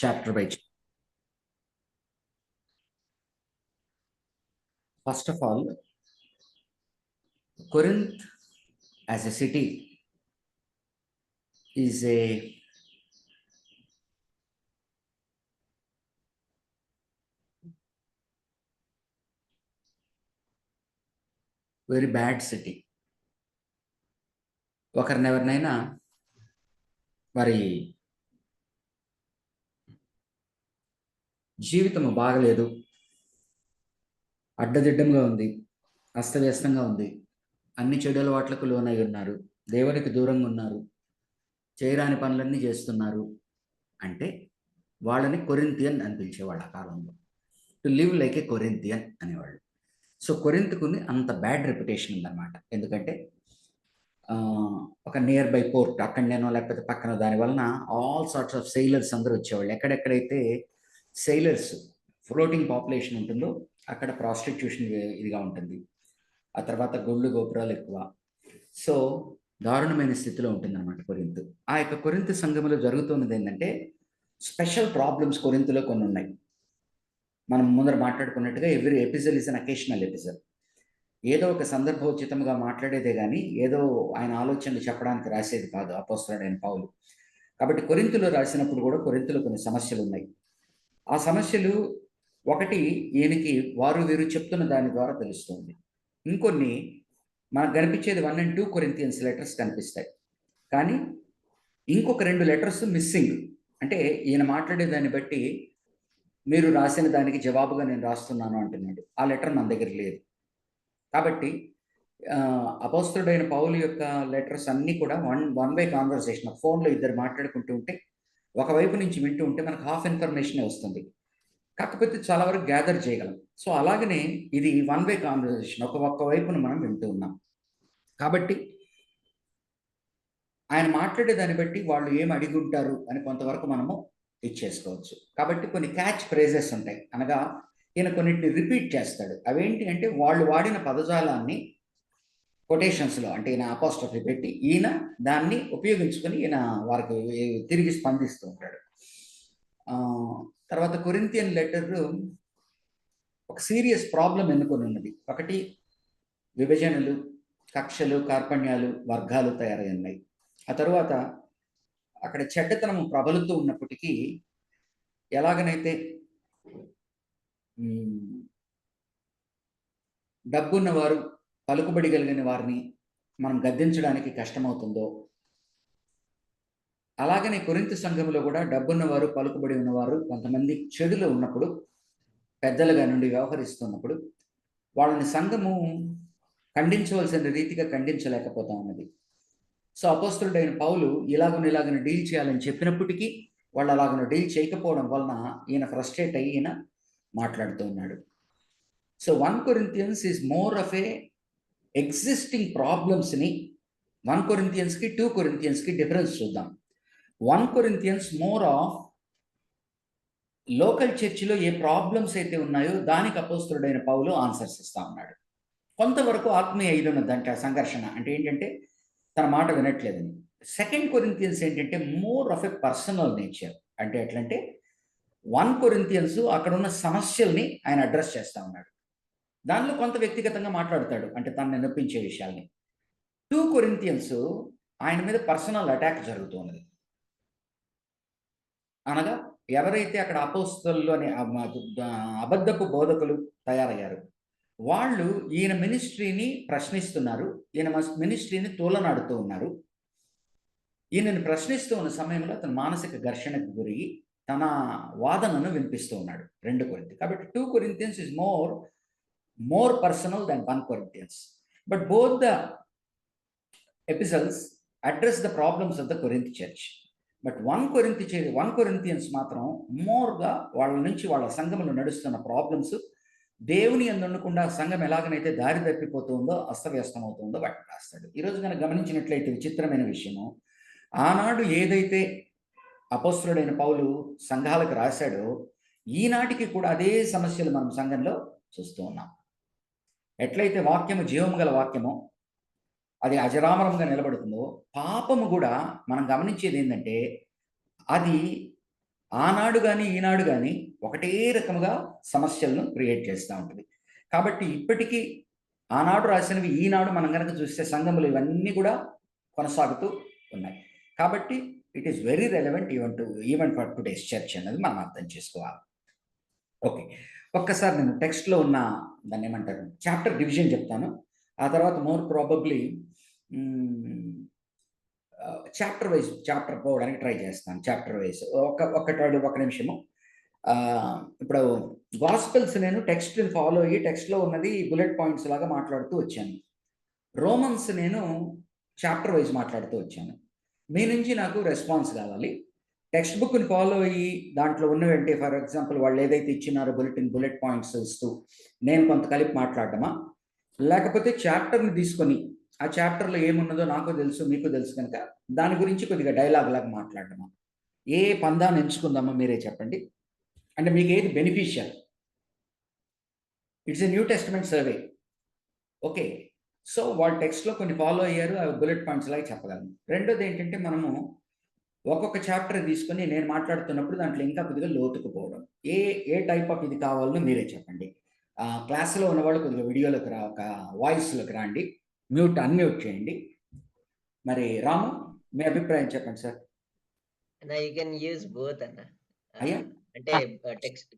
chapter by chapter. First of all, Corinth as a city is a very bad city. ఒకరినెవరినైనా వారి జీవితం బాగలేదు, అడ్డదిడ్డంగా ఉంది, అస్తవ్యస్తంగా ఉంది, అన్ని చెడు అలవాట్లకు లోనై ఉన్నారు, దేవునికి దూరంగా ఉన్నారు, చేయరాని పనులన్నీ చేస్తున్నారు అంటే వాళ్ళని కొరింథియన్ అని పిలిచేవాళ్ళు ఆ కాలంలో. To live like A Corinthian అనేవాళ్ళు. సో కొరింథ్కుని అంత బ్యాడ్ రెప్యుటేషన్ ఉందన్నమాట. ఎందుకంటే ఒక నియర్ బై పోర్ట్ అక్కడనేనో లేకపోతే పక్కన దాని వలన ఆల్ సార్ట్స్ ఆఫ్ సెయిలర్స్ అందరూ వచ్చేవాళ్ళు. ఎక్కడెక్కడైతే సెయిలర్స్ ఫ్లోటింగ్ పాపులేషన్ ఉంటుందో అక్కడ ప్రాస్టిట్యూషన్ ఇదిగా ఉంటుంది. ఆ తర్వాత గుళ్ళు గోపురాలు ఎక్కువ. సో దారుణమైన స్థితిలో ఉంటుందన్నమాట కొరింథ్. ఆ యొక్క కొరింథ్ సంఘంలో జరుగుతున్నది ఏంటంటే స్పెషల్ ప్రాబ్లమ్స్ కొరింథ్లో కొన్ని ఉన్నాయి. మనం ముందర మాట్లాడుకున్నట్టుగా every episode is an occasional episode. ఏదో ఒక సందర్భోచితంగా మాట్లాడేదే కానీ ఏదో ఆయన ఆలోచనలు చెప్పడానికి రాసేది కాదు అపోస్తలుడైన పౌలు. కాబట్టి కొరింథులో రాసినప్పుడు కూడా కొరింథులో కొన్ని సమస్యలు ఉన్నాయి. ఆ సమస్యలు ఒకటి ఈయనకి వారు వీరు చెప్తున్న దాని ద్వారా తెలుస్తుంది. ఇంకొన్ని మనకు కనిపించేది 1 and 2 కొరింథియన్స్ లెటర్స్ కనిపిస్తాయి. కానీ ఇంకొక 2 లెటర్స్ మిస్సింగ్. అంటే ఈయన మాట్లాడే దాన్ని బట్టి మీరు రాసిన దానికి జవాబుగా నేను రాస్తున్నాను అంటున్నాడు. ఆ లెటర్ మన దగ్గర లేదు. కాబట్టి అపోస్తలుడైన పౌలు యొక్క లెటర్స్ అన్నీ కూడా వన్ వే కాన్వర్సేషన్. ఫోన్లో ఇద్దరు మాట్లాడుకుంటూ ఉంటే ఒకవైపు నుంచి వింటూ ఉంటే మనకు హాఫ్ ఇన్ఫర్మేషనే వస్తుంది, కాకపోతే చాలా వరకు గ్యాదర్ చేయగలం. సో అలాగనే ఇది వన్ వే కాన్వర్సేషన్, ఒక్క వైపును మనం వింటూ ఉన్నాం. కాబట్టి ఆయన మాట్లాడే దాన్ని బట్టి వాళ్ళు ఏం అడిగి ఉంటారు అని కొంతవరకు మనము ఇచ్చేసుకోవచ్చు. కాబట్టి కొన్ని క్యాచ్ ఫ్రేజెస్ ఉంటాయి, అనగా ఈయన కొన్నిటిని రిపీట్ చేస్తాడు. అవేంటి అంటే వాళ్ళు వాడిన పదజాలాన్ని కొటేషన్స్లో, అంటే ఈయన అపోస్ట్రఫీ పెట్టి ఈయన దాన్ని ఉపయోగించుకొని ఈయన వారికి తిరిగి స్పందిస్తూ ఉంటాడు. తర్వాత కొరింథియన్ లెటర్ ఒక సీరియస్ ప్రాబ్లం ఎన్నుకొని ఉన్నది. ఒకటి విభజనలు, కక్షలు, కార్పణ్యాలు, వర్గాలు తయారై ఉన్నాయి. ఆ తరువాత అక్కడ చెడ్డతనం ప్రబలుతూ ఉన్నప్పటికీ ఎలాగనైతే డబ్బున్నవారు పలుకుబడి కలిగిన వారిని మనం గద్దించడానికి కష్టమవుతుందో, అలాగనే కొరింథు సంఘంలో కూడా డబ్బున్నవారు పలుకుబడి ఉన్నవారు కొంతమంది చెడులో ఉన్నప్పుడు, పెద్దలుగా నుండి వ్యవహరిస్తున్నప్పుడు వాళ్ళని సంఘము ఖండించవలసిన రీతిగా ఖండించలేకపోతా ఉన్నది. సో అపోస్తలుడైన పౌలు ఇలాగను డీల్ చేయాలని చెప్పినప్పటికీ వాళ్ళు అలాగను డీల్ చేయకపోవడం వలన ఈయన ఫ్రస్ట్రేట్ అయ్యి ఈయన మాట్లాడుతూ ఉన్నాడు. So 1 Corinthians is more of A existing ప్రాబ్లమ్స్ని 1 కొరింథియన్స్కి 2 కొరింథియన్స్కి డిఫరెన్స్ చూద్దాం. 1 కొరింథియన్స్ మోర్ ఆఫ్ లోకల్ చర్చిలో ఏ ప్రాబ్లమ్స్ అయితే ఉన్నాయో దానికి అపోస్తలుడైన పౌలు ఆన్సర్స్ ఇస్తా ఉన్నాడు. కొంతవరకు ఆత్మీయ ఇది ఉన్నదంటే సంఘర్షణ అంటే ఏంటంటే తన మాట వినట్లేదని. 2 కొరింథియన్స్ ఏంటంటే more of a personal nature. అంటే ఎట్లంటే 1 కొరింథియన్స్ అక్కడ ఉన్న సమస్యల్ని ఆయన అడ్రస్ చేస్తా ఉన్నాడు, దానిలో కొంత వ్యక్తిగతంగా మాట్లాడతాడు, అంటే తనని నొప్పించే విషయాల్ని. 2 కొరింథియన్స్ ఆయన మీద పర్సనల్ అటాక్ జరుగుతున్నది. అనగా ఎవరైతే అక్కడ అపోస్తలులు అనే అబద్ధపు బోధకులు తయారయ్యారు, వాళ్ళు ఈయన మినిస్ట్రీని ప్రశ్నిస్తున్నారు, ఈయన మినిస్ట్రీని తోలనాడుతూ ఉన్నారు. ఈయనని ప్రశ్నిస్తూ ఉన్న సమయంలో అతను మానసిక ఘర్షణకు గురి తన వాదనను వినిపిస్తూ ఉన్నాడు 2 కొరింథీ. కాబట్టి 2 Corinthians is more personal than 1 Corinthians. But both the episodes address the problems of the Corinth church. But 1 Corinthians మాత్రం మోర్గా వాళ్ళ నుంచి వాళ్ళ సంఘంలో నడుస్తున్న ప్రాబ్లమ్స్, దేవుని యందు ఉండకుండా సంఘం ఎలాగనైతే దారి తప్పిపోతుందో, అస్తవ్యస్తం అవుతుందో వాటిని రాస్తాడు. ఈరోజు కనుక గమనించినట్లయితే విచిత్రమైన విషయము, ఆనాడు ఏదైతే అపోస్తలుడైన పౌలు సంఘాలకు రాశాడో ఈనాటికి కూడా అదే సమస్యలు మనం సంఘంలో చూస్తూ ఉన్నాం. ఎట్లయితే వాక్యము జీవము గల వాక్యమో అది అజరామరంగా నిలబడుతుందో, పాపము కూడా మనం గమనించేది ఏంటంటే అది ఆనాడు కానీ ఈనాడు కానీ ఒకటే రకముగా సమస్యలను క్రియేట్ చేస్తూ ఉంటుంది. కాబట్టి ఇప్పటికీ ఆనాడు రాసినవి ఈనాడు మనం కనుక చూస్తే సంఘములు ఇవన్నీ కూడా కొనసాగుతూ ఉన్నాయి. కాబట్టి it is very relevant even for today's church అన్నది మనం అర్థం చేసుకోవాలి. ఓకే, ఒక్కసారి నేను టెక్స్ట్లో ఉన్న దాన్ని ఏమంటారు చాప్టర్ డివిజన్ చెప్తాను. ఆ తర్వాత more probably chapter wise chapter పోవడానికి ట్రై చేస్తాను. చాప్టర్ వైజ్ ఒక నిమిషము. ఇప్పుడు గాస్పెల్స్ నేను టెక్స్ట్ని ఫాలో అయ్యి టెక్స్ట్లో ఉన్నది బుల్లెట్ పాయింట్స్ లాగా మాట్లాడుతూ వచ్చాను. రోమన్స్ నేను చాప్టర్ వైజ్ మాట్లాడుతూ వచ్చాను. మీ నుంచి నాకు రెస్పాన్స్ కావాలి. టెక్స్ట్ బుక్ని ఫాలో అయ్యి దాంట్లో ఉన్నవంటే ఫర్ ఎగ్జాంపుల్ వాళ్ళు ఏదైతే ఇచ్చినారో బుల్లెట్ పాయింట్స్ ఇస్తూ నేను కొంత కలిపి మాట్లాడటమా, లేకపోతే చాప్టర్ని తీసుకొని ఆ చాప్టర్లో ఏమున్నదో నాకు తెలుసు మీకు తెలుసు కనుక దాని గురించి కొద్దిగా డైలాగ్ లాగా మాట్లాడటమా, ఏ పందాన్ని ఎంచుకుందామో మీరే చెప్పండి. అంటే మీకు ఏది beneficial? It's a new testament survey. Okay, so వాళ్ళు టెక్స్ట్లో కొన్ని ఫాలో అయ్యారు, అవి బుల్లెట్ పాయింట్స్ లాగా చెప్పగలను. రెండోది ఏంటంటే మనము ఒక్కొక్క చాప్టర్ తీసుకొని నేను మాట్లాడుతున్నప్పుడు దాంట్లో ఇంకా కొద్దిగా లోతుకుపోవడం. ఏ టైప్ ఆఫ్ ఇది కావాలో మీరే చెప్పండి. క్లాస్లో ఉన్నవాళ్ళు కొద్దిగా వీడియోలోకి ఒక వాయిస్లోకి రండి, అన్మ్యూట్ చేయండి. మరి రాము, మీ అభిప్రాయం చెప్పండి sir. You can use both అన్న. అయ్యా అంటే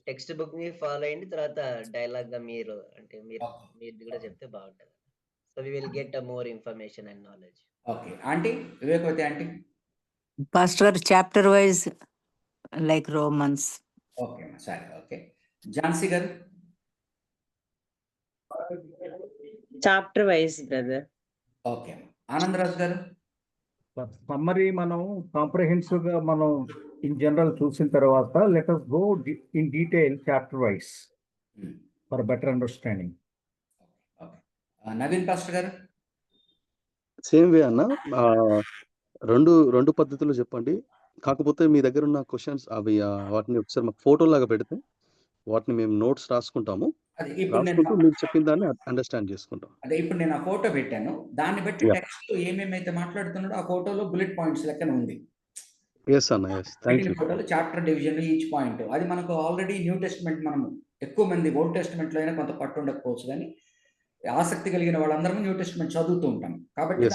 టెక్స్ట్ బుక్ ని ఫాలో అయ్యండి, తర్వాత డైలాగ్ గా మీరు కూడా చెప్తే బాగుంటుంది. So we will get more information and knowledge. Okay aunty, Vivekavathi aunty. Pastor chapter wise like Romans. Okay సరే. ఓకే, ఝాన్సీ గారు. Chapter wise brother. Okay, Anandaraju గారు. సమ్మరీ మనం కాంప్రహెన్సివ్ గా మనం ఇన్ జనరల్ చూసిన తర్వాత let us go in detail chapter wise for better understanding. Naveen pastor గారు. Same way అన్న, రెండు పద్ధతులు చెప్పండి. కాకపోతే మీ దగ్గర ఉన్న క్వశ్చన్స్ అవి వాటిని ఒకసారి మాకు ఫోటో లాగా పెడితే వాటిని మేము నోట్స్ రాసుకుంటాము. రాసుకుంటూ మీరు చెప్పిన దాన్ని అండర్స్టాండ్ చేసుకుంటాం. అదే ఇప్పుడు నేను ఆ ఫోటో పెట్టాను, దాన్ని బట్టి టెక్స్ట్ ఏమేమైతే మాట్లాడుతున్నాడో ఆ ఫోటోలో బుల్లెట్ పాయింట్స్ లెక్కన ఉంది. ఎస్ అన్న, ఎస్, థ్యాంక్ యూ. ఫోటోలో చాప్టర్ డివిజన్ ఈచ్ పాయింట్ అది మనకు ఆల్రెడీ న్యూ టెస్ట్మెంట్ మనము ఎక్కువ మంది ఓల్డ్ టెస్ట్మెంట్లో అయినా కొంత పట్టు ఉండకపోవచ్చు, కానీ ఆసక్తి కలిగిన వాళ్ళందరం న్యూ టెస్ట్మెంట్ చదువుతూ ఉంటాం కాబట్టి.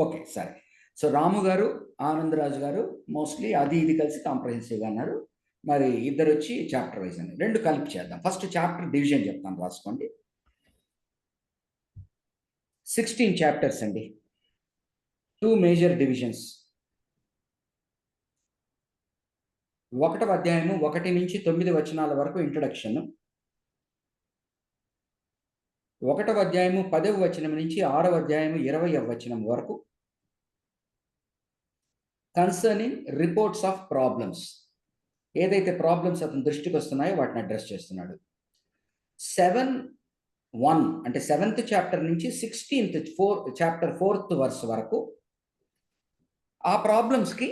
ఓకే సరే. సో రాము గారు, ఆనందరాజు గారు మోస్ట్లీ అది ఇది కలిసి కాంప్రహెన్సివ్గా అన్నారు. మరి ఇద్దరు వచ్చి చాప్టర్ వైజ్ అని రెండు కలిపి చేద్దాం. ఫస్ట్ చాప్టర్ డివిజన్ చెప్తాను, రాసుకోండి. 16 చాప్టర్స్ అండి, 2 మేజర్ డివిజన్స్. 1వ అధ్యాయము 1 నుంచి 9 వచనాల వరకు ఇంట్రడక్షన్. 1వ అధ్యాయము 10వ వచనం నుంచి 6వ అధ్యాయము 20వ వచనం వరకు కన్సర్నింగ్ రిపోర్ట్స్ ఆఫ్ ప్రాబ్లమ్స్. ఏదైతే ప్రాబ్లమ్స్ అతని దృష్టికి వస్తున్నాయో వాటిని అడ్రస్ చేస్తున్నాడు. 7:1 అంటే 7th చాప్టర్ నుంచి 16th చాప్టర్ 4th వర్స్ వరకు ఆ ప్రాబ్లమ్స్కి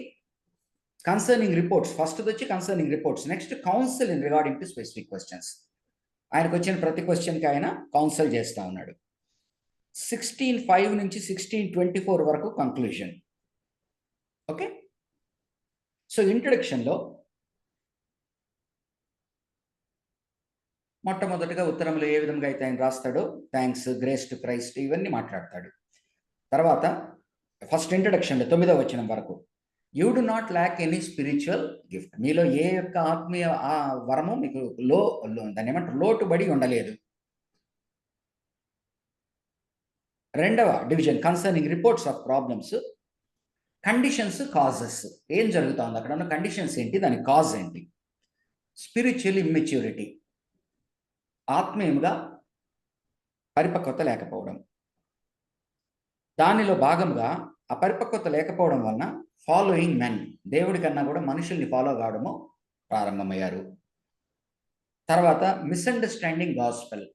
కన్సర్నింగ్ రిపోర్ట్స్. ఫస్ట్ వచ్చి concerning reports, next council in regarding to specific questions. ఆయనకు వచ్చిన ప్రతి క్వశ్చన్కి ఆయన కౌన్సిల్ చేస్తూ ఉన్నాడు. 16:5 నుంచి 16:24 వరకు కంక్లూజన్. ఓకే, సో ఇంట్రడక్షన్లో మొట్టమొదటిగా ఉత్తరంలో ఏ విధంగా అయితే ఆయన రాస్తాడో థ్యాంక్స్, గ్రేస్ టు క్రైస్ట్, ఇవన్నీ మాట్లాడతాడు. తర్వాత ఫస్ట్ ఇంట్రడక్షన్లో 9వ వచనం వరకు you do not lakh any spiritual gift. మీలో ఏ యొక్క ఆత్మీయ వరము మీకు దాన్ని ఏమంటారు లోటుబడి ఉండలేదు. 2వ division concerning reports of problems, conditions, causes. ఏం జరుగుతుంది అక్కడ ఉన్న కండిషన్స్ ఏంటి, దాని కాజ్ ఏంటి. స్పిరిచువల్ ఇమ్మెచ్యూరిటీ, ఆత్మీయంగా పరిపక్వత లేకపోవడం. దానిలో భాగంగా అపరిపక్వత లేకపోవడం వలన ఫాలోయింగ్ మెన్, దేవుడి కన్నా కూడా మనుషుల్ని ఫాలో కావడము ప్రారంభమయ్యారు. తర్వాత మిస్అండర్స్టాండింగ్ గాస్పెల్,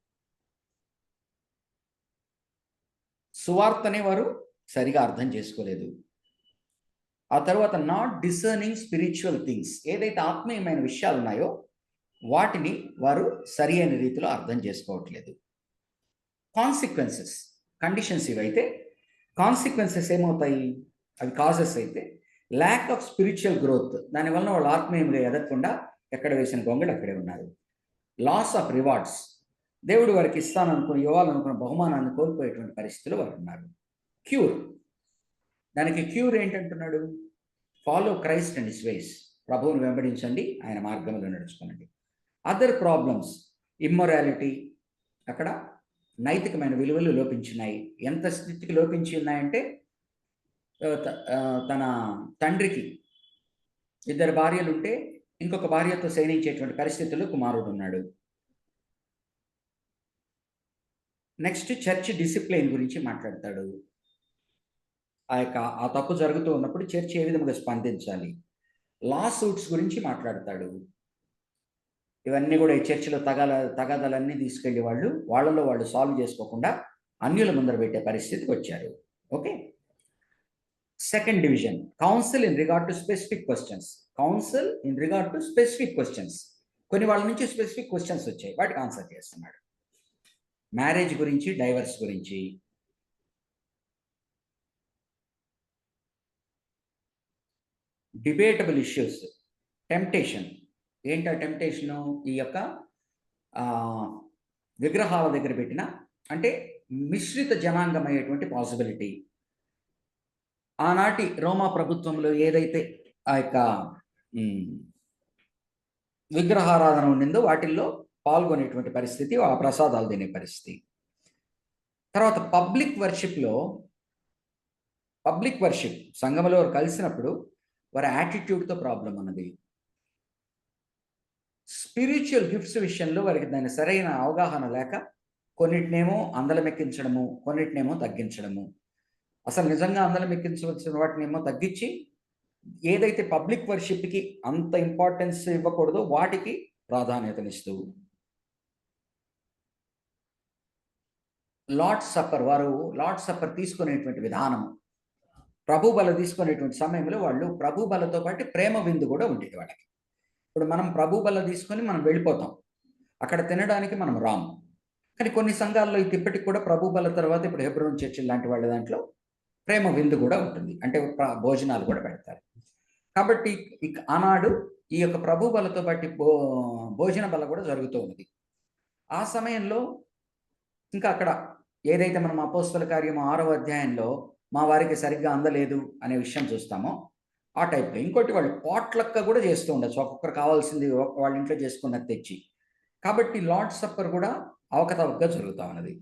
సువార్తని వారు సరిగా అర్థం చేసుకోలేదు. ఆ తర్వాత నాట్ డిసర్నింగ్ స్పిరిచువల్ థింగ్స్, ఏదైతే ఆత్మీయమైన విషయాలు ఉన్నాయో వాటిని వారు సరి అయిన రీతిలో అర్థం చేసుకోవట్లేదు. కాన్సిక్వెన్సెస్, కండిషన్స్ ఇవైతే కాన్సిక్వెన్సెస్ ఏమవుతాయి, అవి కాజెస్ అయితే ల్యాక్ ఆఫ్ స్పిరిచువల్ గ్రోత్, దానివల్ల వాళ్ళు ఆత్మీయంగా ఎదగకుండా ఎక్కడ వేసిన గొంగళి అక్కడే ఉన్నారు. లాస్ ఆఫ్ రివార్డ్స్, దేవుడు వారికి ఇవ్వాలనుకున్న బహుమానాన్ని కోల్పోయేటువంటి పరిస్థితులు వారు ఉన్నారు. క్యూర్, దానికి క్యూర్ ఏంటంటున్నాడు? Follow Christ and his ways, ప్రభువుని వెంబడించండి, ఆయన మార్గంలో నడుచుకోనండి. అదర్ ప్రాబ్లమ్స్, ఇమ్మొరాలిటీ, అక్కడ నైతికమైన విలువలు లోపించినాయి. ఎంత స్థితికి లోపించి ఉన్నాయంటే తన తండ్రికి 2 భార్యలు ఉంటే ఇంకొక భార్యతో శయనించేటువంటి పరిస్థితుల్లో కుమారుడు ఉన్నాడు. నెక్స్ట్ చర్చ్ డిసిప్లిన్ గురించి మాట్లాడతాడు. ఆ తప్పు జరుగుతూ ఉన్నప్పుడు చర్చ్ ఏ విధంగా స్పందించాలి. లా సూట్స్ గురించి మాట్లాడతాడు. ఇవన్నీ కూడా ఈ చర్చిలో తగాదాలన్నీ తీసుకెళ్లి వాళ్ళలో వాళ్ళు సాల్వ్ చేసుకోకుండా అన్యుల ముందర పెట్టే పరిస్థితికి వచ్చారు. Okay. Second division, council in regard to specific questions. Council in regard to specific questions, కొన్ని వాళ్ళ నుంచి స్పెసిఫిక్ క్వశ్చన్స్ వచ్చాయి, వాటికి ఆన్సర్ చేస్తున్నాడు. మ్యారేజ్ గురించి, డైవర్స్ గురించి. Debatable issues, temptation. ఏంటా టెంప్టేషను? ఈ యొక్క విగ్రహాల దగ్గర పెట్టిన, అంటే మిశ్రిత జనాంగమయ్యేటువంటి పాసిబిలిటీ. ఆనాటి రోమా ప్రభుత్వంలో ఏదైతే ఆ యొక్క విగ్రహారాధన ఉండిందో వాటిల్లో పాల్గొనేటువంటి పరిస్థితి, ఆ ప్రసాదాలు తినే పరిస్థితి. తర్వాత పబ్లిక్ వర్షిప్ సంఘంలో కలిసినప్పుడు వారి యాటిట్యూడ్తో ప్రాబ్లం ఉన్నది. స్పిరిచువల్ గిఫ్ట్స్ విషయంలో వారికి దాని సరైన అవగాహన లేక కొన్నిటినేమో అందలం ఎక్కించడము, కొన్నిటినేమో తగ్గించడము. అసలు నిజంగా అందలం ఎక్కించవలసిన వాటినేమో తగ్గించి, ఏదైతే పబ్లిక్ వర్షిప్కి అంత ఇంపార్టెన్స్ ఇవ్వకూడదో వాటికి ప్రాధాన్యతనిస్తూ. వారు లార్డ్ సప్పర్ తీసుకునేటువంటి విధానం, ప్రభు బల తీసుకునేటువంటి సమయంలో వాళ్ళు ప్రభు బలతో పాటు ప్రేమ విందు కూడా ఉండేది వాళ్ళకి. ఇప్పుడు మనం ప్రభు బల తీసుకొని మనం వెళ్ళిపోతాం, అక్కడ తినడానికి మనం రాము. కానీ కొన్ని సంఘాల్లో ఇప్పటికి కూడా ప్రభు బల తర్వాత ఇప్పుడు హెబ్రోన్ చర్చ్ లాంటి వాళ్ళ దాంట్లో ప్రేమ విందు కూడా ఉంటుంది, అంటే భోజనాలు కూడా పెడతారు. కాబట్టి ఆనాడు ఈ యొక్క ప్రభు బలతో పాటు భోజన బల కూడా జరుగుతూ ఉంది. ఆ సమయంలో ఇంకా అక్కడ ఏదైతే మనం అపోస్తల కార్యము 6వ అధ్యాయంలో మా వారికి సరిగ్గా అందలేదు అనే విషయం చూస్తామో ఆ టైప్లో. ఇంకోటి వాళ్ళు పాట్లక్క కూడా చేస్తూ ఉండొచ్చు, ఒక్కొక్కరు కావాల్సింది వాళ్ళ ఇంట్లో చేసుకున్నది తెచ్చి. కాబట్టి లార్డ్ సప్పర్ కూడా అవకతవకగా జరుగుతూ ఉన్నది.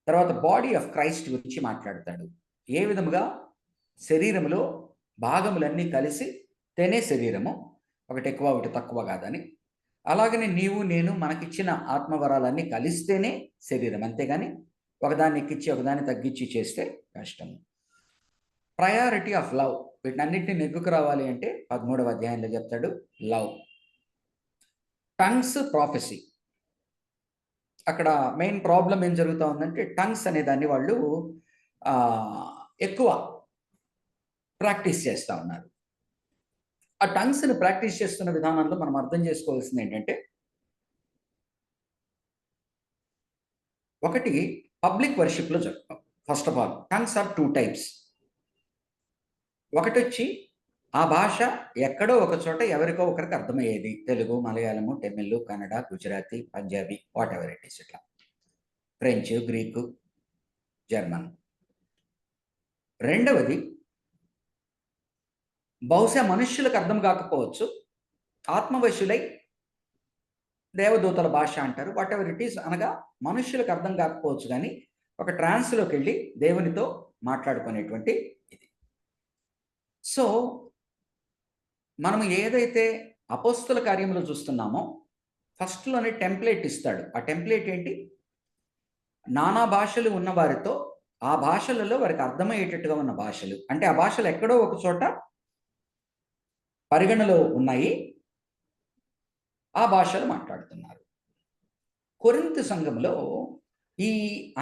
తర్వాత బాడీ ఆఫ్ క్రైస్ట్ గురించి మాట్లాడతాడు. ఏ విధముగా శరీరంలో భాగములన్నీ కలిసి తేనే శరీరము, ఒకటి ఎక్కువ ఒకటి తక్కువ కాదని. అలాగనే నీవు నేను మనకిచ్చిన ఆత్మవరాలన్నీ కలిస్తేనే శరీరం, అంతేగాని ఒకదాన్ని ఎక్కించి ఒకదాన్ని తగ్గించి చేస్తే కష్టము. ప్రయారిటీ ఆఫ్ లవ్, వీటన్నింటినీ నెగ్గుకు రావాలి అంటే 13వ అధ్యాయంలో చెప్తాడు లవ్. టంగ్స్ ప్రాఫెసీ, అక్కడ మెయిన్ ప్రాబ్లం ఏం జరుగుతూ ఉందంటే టంగ్స్ అనే దాన్ని వాళ్ళు ఎక్కువ ప్రాక్టీస్ చేస్తూ ఉన్నారు. ఆ టంగ్స్ని ప్రాక్టీస్ చేస్తున్న విధానంలో మనం అర్థం చేసుకోవాల్సింది ఏంటంటే, ఒకటి పబ్లిక్ వర్షిప్లో జరుగుతాం. First of all tongues are 2 types. ఒకటి వచ్చి ఆ భాష ఎక్కడో ఒక చోట ఎవరికో ఒకరికి అర్థమయ్యేది, Telugu, Malayalam, Tamil, Kannada, Gujarati, Punjabi, whatever it is, ఇట్లా ఫ్రెంచ్, గ్రీకు, జర్మన్. రెండవది బహుశా మనుష్యులకు అర్థం కాకపోవచ్చు, ఆత్మవశులై దేవదూతల భాష అంటారు, వాట్ ఎవర్ ఇట్ ఈస్, అనగా మనుష్యులకు అర్థం కాకపోవచ్చు కానీ ఒక ట్రాన్స్లోకి వెళ్ళి దేవునితో మాట్లాడుకునేటువంటి ఇది. సో మనము ఏదైతే అపోస్తల కార్యంలో చూస్తున్నామో ఫస్ట్లోనే టెంప్లెట్ ఇస్తాడు. ఆ టెంప్లెట్ ఏంటి? నానా భాషలు ఉన్న వారితో ఆ భాషలలో వారికి అర్థమయ్యేటట్టుగా ఉన్న భాషలు, అంటే ఆ భాషలు ఎక్కడో ఒక చోట పరిగణలో ఉన్నాయి, ఆ భాషలు మాట్లాడుతున్నారు. కొరింథు సంఘంలో ఈ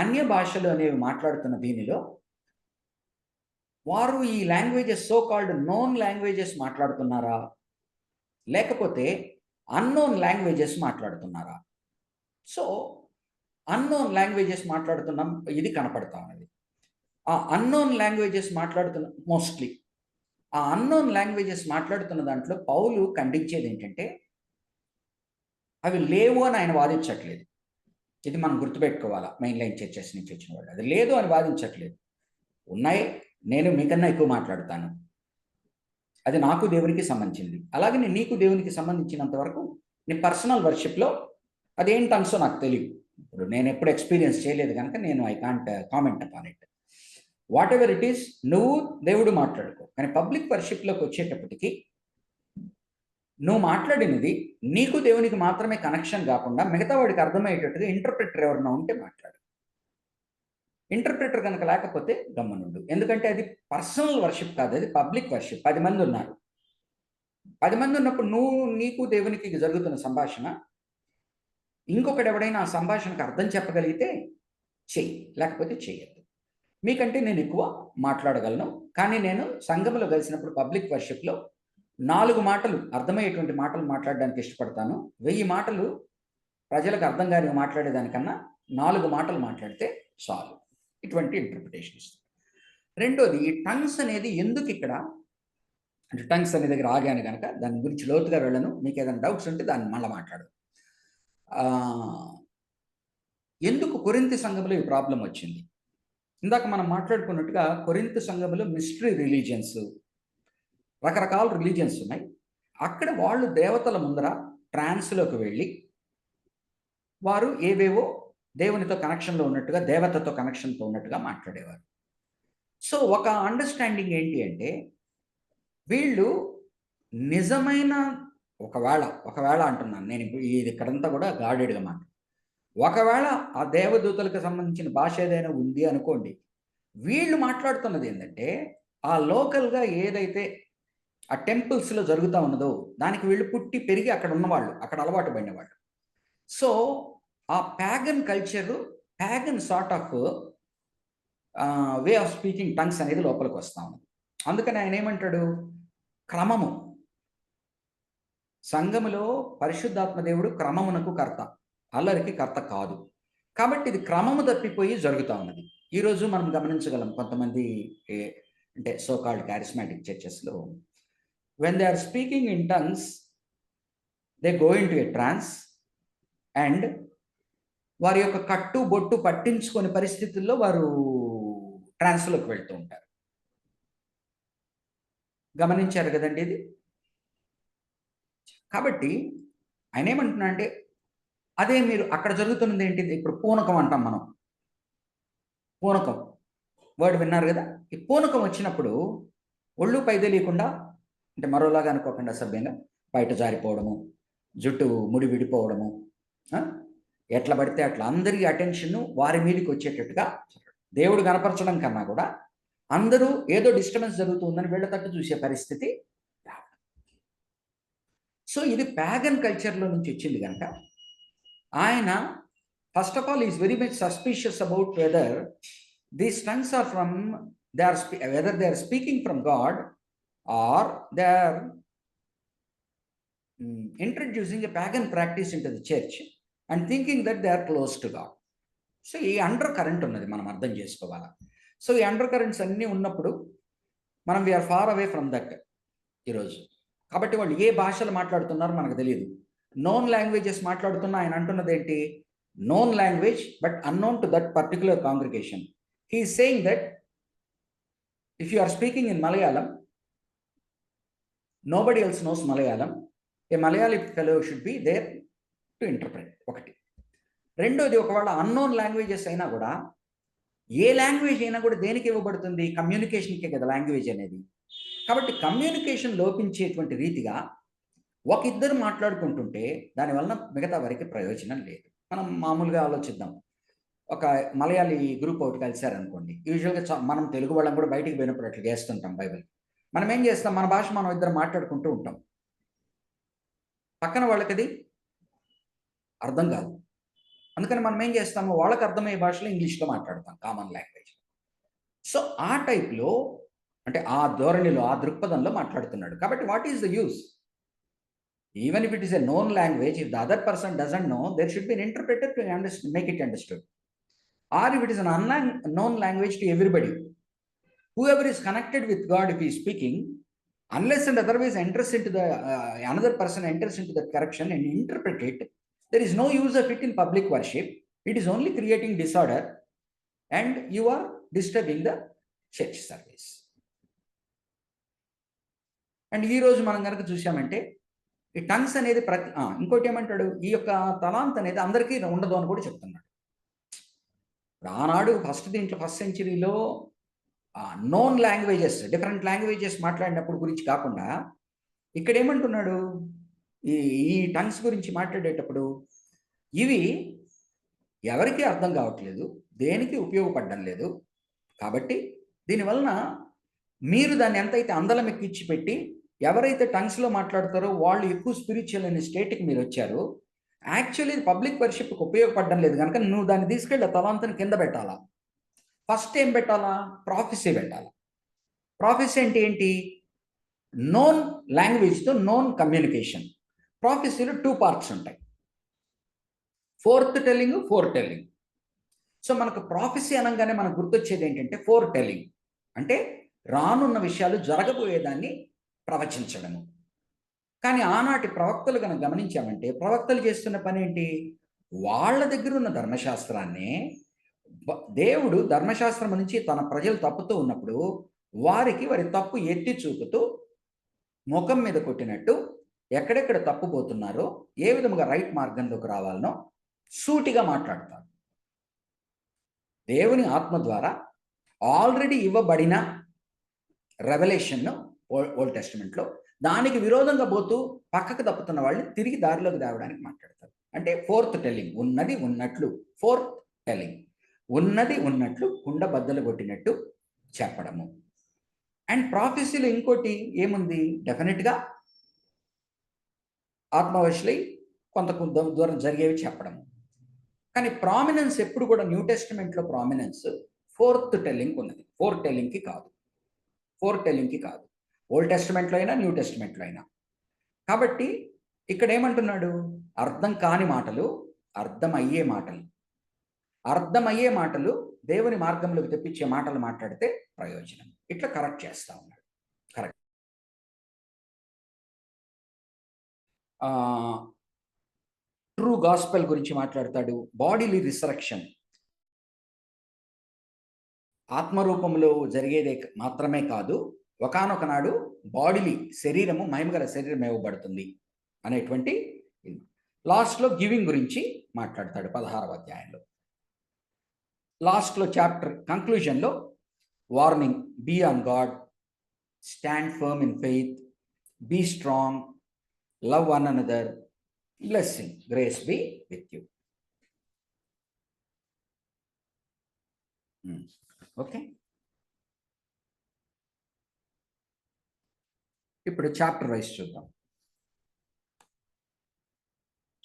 అన్య భాషలు అనేవి మాట్లాడుతున్న దీనిలో వారు ఈ languages, so called known languages మాట్లాడుతున్నారా, లేకపోతే అన్నోన్ లాంగ్వేజెస్ మాట్లాడుతున్నారా? సో అన్నోన్ లాంగ్వేజెస్ మాట్లాడుతున్నాం, ఇది కనపడతా ఉన్నది. ఆ అన్నోన్ లాంగ్వేజెస్ మాట్లాడుతున్న మోస్ట్లీ ఆ అన్నోన్ లాంగ్వేజెస్ మాట్లాడుతున్న దాంట్లో పౌలు ఖండించేది ఏంటంటే అవి లేవు అని ఆయన వాదించట్లేదు. ఇది మనం గుర్తుపెట్టుకోవాలా మెయిన్ లైన్ చర్చెస్ నుంచి వచ్చిన వాళ్ళు. అది లేదు అని వాదించట్లేదు. ఉన్నాయి, నేను మీకన్నా ఎక్కువ మాట్లాడతాను, అది నాకు దేవునికి సంబంధించింది. అలాగే నీకు దేవునికి సంబంధించినంత వరకు నీ పర్సనల్ వర్షిప్లో అదేం టంగ్సో నాకు తెలియదు. ఇప్పుడు నేను ఎప్పుడు ఎక్స్పీరియన్స్ చేయలేదు కనుక నేను I can't comment upon it. What ever it is, నువ్వు దేవుడు మాట్లాడుకో. కానీ పబ్లిక్ వర్షిప్లోకి వచ్చేటప్పటికి నువ్వు మాట్లాడినది నీకు దేవునికి మాత్రమే కనెక్షన్ కాకుండా మిగతా వాడికి అర్థమయ్యేటట్టుగా ఇంటర్ప్రిటర్ ఎవరైనా ఉంటే మాట్లాడు. ఇంటర్ప్రిటర్ కనుక లేకపోతే గమ్మనుండు. ఎందుకంటే అది పర్సనల్ వర్షిప్ కాదు, అది పబ్లిక్ వర్షిప్. 10 మంది ఉన్నారు. 10 మంది ఉన్నప్పుడు నీకు దేవునికి జరుగుతున్న సంభాషణ ఇంకొకటి ఎవడైనా ఆ సంభాషణకు అర్థం చెప్పగలిగితే చెయ్యి, లేకపోతే చెయ్యద్దు. మీకంటే నేను ఎక్కువ మాట్లాడగలను, కానీ నేను సంఘంలో కలిసినప్పుడు పబ్లిక్ వర్షిప్లో 4 మాటలు అర్థమయ్యేటువంటి మాటలు మాట్లాడడానికి ఇష్టపడతాను. 1000 మాటలు ప్రజలకు అర్థం కాని మాట్లాడేదానికన్నా 4 మాటలు మాట్లాడితే చాలు. ఇటువంటి ఇంటర్ప్రిటేషన్ ఇస్తుంది. రెండోది, ఈ టంగ్స్ అనేది ఎందుకు ఇక్కడ, అంటే టంగ్స్ అనే దగ్గర ఆగాను కనుక దాని గురించి లోతుగా వెళ్ళను. మీకు ఏదైనా డౌట్స్ ఉంటే దాన్ని మళ్ళీ మాట్లాడు. ఎందుకు కొరింథీ సంఘంలో ఈ ప్రాబ్లం వచ్చింది? ఇందాక మనం మాట్లాడుకున్నట్టుగా కొరింథీ సంఘంలో మిస్టరీ రిలీజియన్స్, రకరకాల రిలీజియన్స్ ఉన్నాయి. అక్కడ వాళ్ళు దేవతల ముందర ట్రాన్స్లోకి వెళ్ళి వారు ఏవేవో దేవునితో కనెక్షన్లో ఉన్నట్టుగా, దేవతతో కనెక్షన్తో ఉన్నట్టుగా మాట్లాడేవారు. సో ఒక అండర్స్టాండింగ్ ఏంటి అంటే వీళ్ళు నిజమైన ఒకవేళ అంటున్నాను నేను, ఇది ఇక్కడంతా కూడా గాడెడ్గా మాట, ఒకవేళ ఆ దేవదూతలకు సంబంధించిన భాష ఏదైనా ఉంది అనుకోండి, వీళ్ళు మాట్లాడుతున్నది ఏంటంటే ఆ లోకల్గా ఏదైతే ఆ టెంపుల్స్లో జరుగుతూ ఉన్నదో దానికి వీళ్ళు పుట్టి పెరిగి అక్కడ ఉన్నవాళ్ళు, అక్కడ అలవాటు పడినవాళ్ళు. సో ఆ pagan culture, pagan sort of way of speaking tongues అనేది లోపలికి వస్తూ ఉన్నది. అందుకని ఆయన ఏమంటాడు, క్రమము, సంఘములో పరిశుద్ధాత్మ దేవుడు క్రమమునకు కర్త, అల్లరికి కర్త కాదు. కాబట్టి ఇది క్రమము తప్పిపోయి జరుగుతూ ఉన్నది. ఈరోజు మనం గమనించగలం కొంతమంది అంటే సో కాల్డ్ చారిస్మాటిక్ చర్చెస్లో when they are speaking in tongues they go into a trance and వారి యొక్క కట్టు బొట్టు పట్టించుకొని పరిస్థితుల్లో వారు ట్రాన్స్లోకి వెళ్తూ ఉంటారు. గమనించారు కదండి ఇది. కాబట్టి ఆయన ఏమంటున్నా అంటే అదే మీరు అక్కడ జరుగుతున్నది ఏంటిది, ఇప్పుడు పూనకం అంటాం మనం, పూనకం వర్డ్ విన్నారు కదా. ఈ పూనకం వచ్చినప్పుడు ఒళ్ళు పై తెలియకుండా, అంటే మరోలాగా అనుకోకుండా సభ్యంగా బయట జారిపోవడము, జుట్టు ముడి విడిపోవడము, ఎట్లా పడితే అట్లా అందరి అటెన్షన్ వారి మీదకి వచ్చేటట్టుగా దేవుడు కనపరచడం కన్నా కూడా అందరూ ఏదో డిస్టర్బెన్స్ జరుగుతుందని వీళ్ళ తట్టు చూసే పరిస్థితి రావడం. సో ఇది ప్యాగన్ కల్చర్లో నుంచి వచ్చింది కనుక ఆయన first of all is very much suspicious about whether these tongues are from whether they are speaking from God or they are introducing a pagan practice into the church and thinking that they are close to God. So ఈ under current ఉన్నది మనం అర్థం చేసుకోవాలి. So ఈ under currents అన్నీ ఉన్నప్పుడు మనం we are far away from that ఈరోజు. కాబట్టి వాళ్ళు ఏ భాషలు మాట్లాడుతున్నారో మనకు తెలియదు. నోన్ లాంగ్వేజెస్ మాట్లాడుతున్నా ఆయన అంటున్నది ఏంటి, known language but unknown to that particular congregation. He is saying that if you are speaking in Malayalam, nobody else knows Malayalam. A Malayali fellow should be there to interpret. ఒకటి. రెండోది, ఒకవేళ unknown languages అయినా కూడా, ఏ language అయినా కూడా దేనికి ఇవ్వబడుతుంది, కమ్యూనికేషన్కే కదా లాంగ్వేజ్ అనేది. కాబట్టి కమ్యూనికేషన్ లోపించేటువంటి రీతిగా ఒక ఇద్దరు మాట్లాడుకుంటుంటే దానివల్ల మిగతా వారికి ప్రయోజనం లేదు. మనం మామూలుగా ఆలోచిద్దాం, ఒక మలయాళీ గ్రూప్ ఒకటి కలిశారనుకోండి, యూజువల్గా మనం తెలుగు వాళ్ళం కూడా బయటికి పోయినప్పుడు అట్లా చేస్తుంటాం. బైబిల్ మనం ఏం చేస్తాం, మన భాష మనం ఇద్దరు మాట్లాడుకుంటూ ఉంటాం, పక్కన వాళ్ళకి అది అర్థం కాదు. అందుకని మనం ఏం చేస్తాము, వాళ్ళకి అర్థమయ్యే భాషలో ఇంగ్లీష్లో మాట్లాడతాం, కామన్ లాంగ్వేజ్. సో ఆ టైప్లో, అంటే ఆ ధోరణిలో, ఆ దృక్పథంలో మాట్లాడుతున్నాడు. కాబట్టి what is the use? Even if it is a known language, if the other person doesn't know, there should be an interpreter to make it understood. Or if it is an unknown language to everybody, whoever is connected with God, if he is speaking, Unless and otherwise enters into the another person enters into that correction and interpret it, there is no use of it in public worship. It is only creating disorder and you are disturbing the church service. And ఈ రోజు మనం కనుక చూసామంటే ఈ tongues అనేది ఇంకోటి ఏమంటాడు, ఈ యొక్క తలాంత్ అనేది అందరికీ ఉండదు అని కూడా చెప్తున్నాడు. ఆనాడు ఫస్ట్ సెంచరీలో నోన్ లాంగ్వేజెస్, డిఫరెంట్ లాంగ్వేజెస్ మాట్లాడినప్పుడు గురించి కాకుండా ఇక్కడ ఏమంటున్నాడు, ఈ టంగ్స్ గురించి మాట్లాడేటప్పుడు ఇవి ఎవరికి అర్థం కావట్లేదు, దేనికి ఉపయోగపడడం లేదు. కాబట్టి దీనివలన మీరు దాన్ని ఎంతైతే అందలం ఎక్కించి పెట్టి ఎవరైతే టంగ్స్లో మాట్లాడతారో వాళ్ళు ఎక్కువ స్పిరిచువల్ అనే స్టేట్కి మీరు వచ్చారు. యాక్చువల్లీ పబ్లిక్ వర్షిప్కి ఉపయోగపడడం లేదు కనుక నువ్వు దాన్ని తీసుకెళ్ళి తలాంతని కింద పెట్టాలా. ఫస్ట్ ఏం పెట్టాలా? ప్రాఫెసీ పెట్టాలా. ప్రాఫెసీ అంటే ఏంటి? నోన్ లాంగ్వేజ్తో నోన్ కమ్యూనికేషన్. ప్రాఫెసీలో 2 పార్ట్స్ ఉంటాయి, forth telling, foretelling. So మనకు ప్రాఫెసీ అనగానే మనకు గుర్తొచ్చేది ఏంటంటే ఫోర్ టెల్లింగ్ అంటే రానున్న విషయాలు జరగబోయేదాన్ని ప్రవచించడము. కానీ ఆనాటి ప్రవక్తలు కనుక గమనించామంటే ప్రవక్తలు చేస్తున్న పని ఏంటి? వాళ్ళ దగ్గర ఉన్న ధర్మశాస్త్రాన్ని దేవుడు ధర్మశాస్త్రం నుంచి తన ప్రజలు తప్పుతూ ఉన్నప్పుడు వారికి వారి తప్పు ఎత్తి చూపుతూ ముఖం మీద కొట్టినట్టు ఎక్కడెక్కడ తప్పుపోతున్నారో, ఏ విధముగా రైట్ మార్గంలోకి రావాలనో సూటిగా మాట్లాడతారు. దేవుని ఆత్మ ద్వారా ఆల్రెడీ ఇవ్వబడిన రెవల్యూషన్ ఓల్డ్ టెస్టిమెంట్లో దానికి విరోధంగా పోతూ పక్కకు తప్పుతున్న వాళ్ళని తిరిగి దారిలోకి తేవడానికి మాట్లాడతారు. అంటే ఫోర్త్ టెల్లింగ్, ఉన్నది ఉన్నట్లు. ఫోర్త్ టెల్లింగ్, ఉన్నది ఉన్నట్లు కుండ బద్దలు కొట్టినట్టు చెప్పడము. అండ్ ప్రాఫెసీలో ఇంకోటి ఏముంది? డెఫినెట్గా ఆత్మవశులై కొంత దూరం జరిగేవి చెప్పడము. కానీ ప్రామినెన్స్ ఎప్పుడు కూడా న్యూ టెస్టిమెంట్లో ప్రామినెన్స్ ఫోర్త్ టెల్లింగ్ ఉన్నది, ఫోర్త్ టెల్లింగ్కి కాదు. ఫోర్త్ టెల్లింగ్కి కాదు, ఓల్డ్ టెస్టిమెంట్లో అయినా న్యూ టెస్టిమెంట్లో అయినా. కాబట్టి ఇక్కడ ఏమంటున్నాడు? అర్థం కాని మాటలు, అర్థమయ్యే మాటలు. అర్థమయ్యే మాటలు దేవుని మార్గంలోకి తెప్పించే మాటలు మాట్లాడితే ప్రయోజనం. ఇట్లా కరెక్ట్ చేస్తా ఉన్నాడు. కరెక్ట్. ట్రూ గాస్పెల్ గురించి మాట్లాడతాడు. బాడీలీ రిసరెక్షన్, ఆత్మరూపంలో జరిగేదే మాత్రమే కాదు, ఒకానొక నాడు బాడీలీ శరీరము, మహిమగల శరీరం ఇవ్వబడుతుంది అనేటువంటి. లాస్ట్లో గివింగ్ గురించి మాట్లాడతాడు 16వ అధ్యాయంలో. లాస్ట్లో చాప్టర్ కంక్లూజన్లో warning, be on guard, stand firm in faith, be strong, love one another, blessing, grace be with you. Okay, ఇప్పుడు చాప్టర్ వైజ్ చూద్దాం.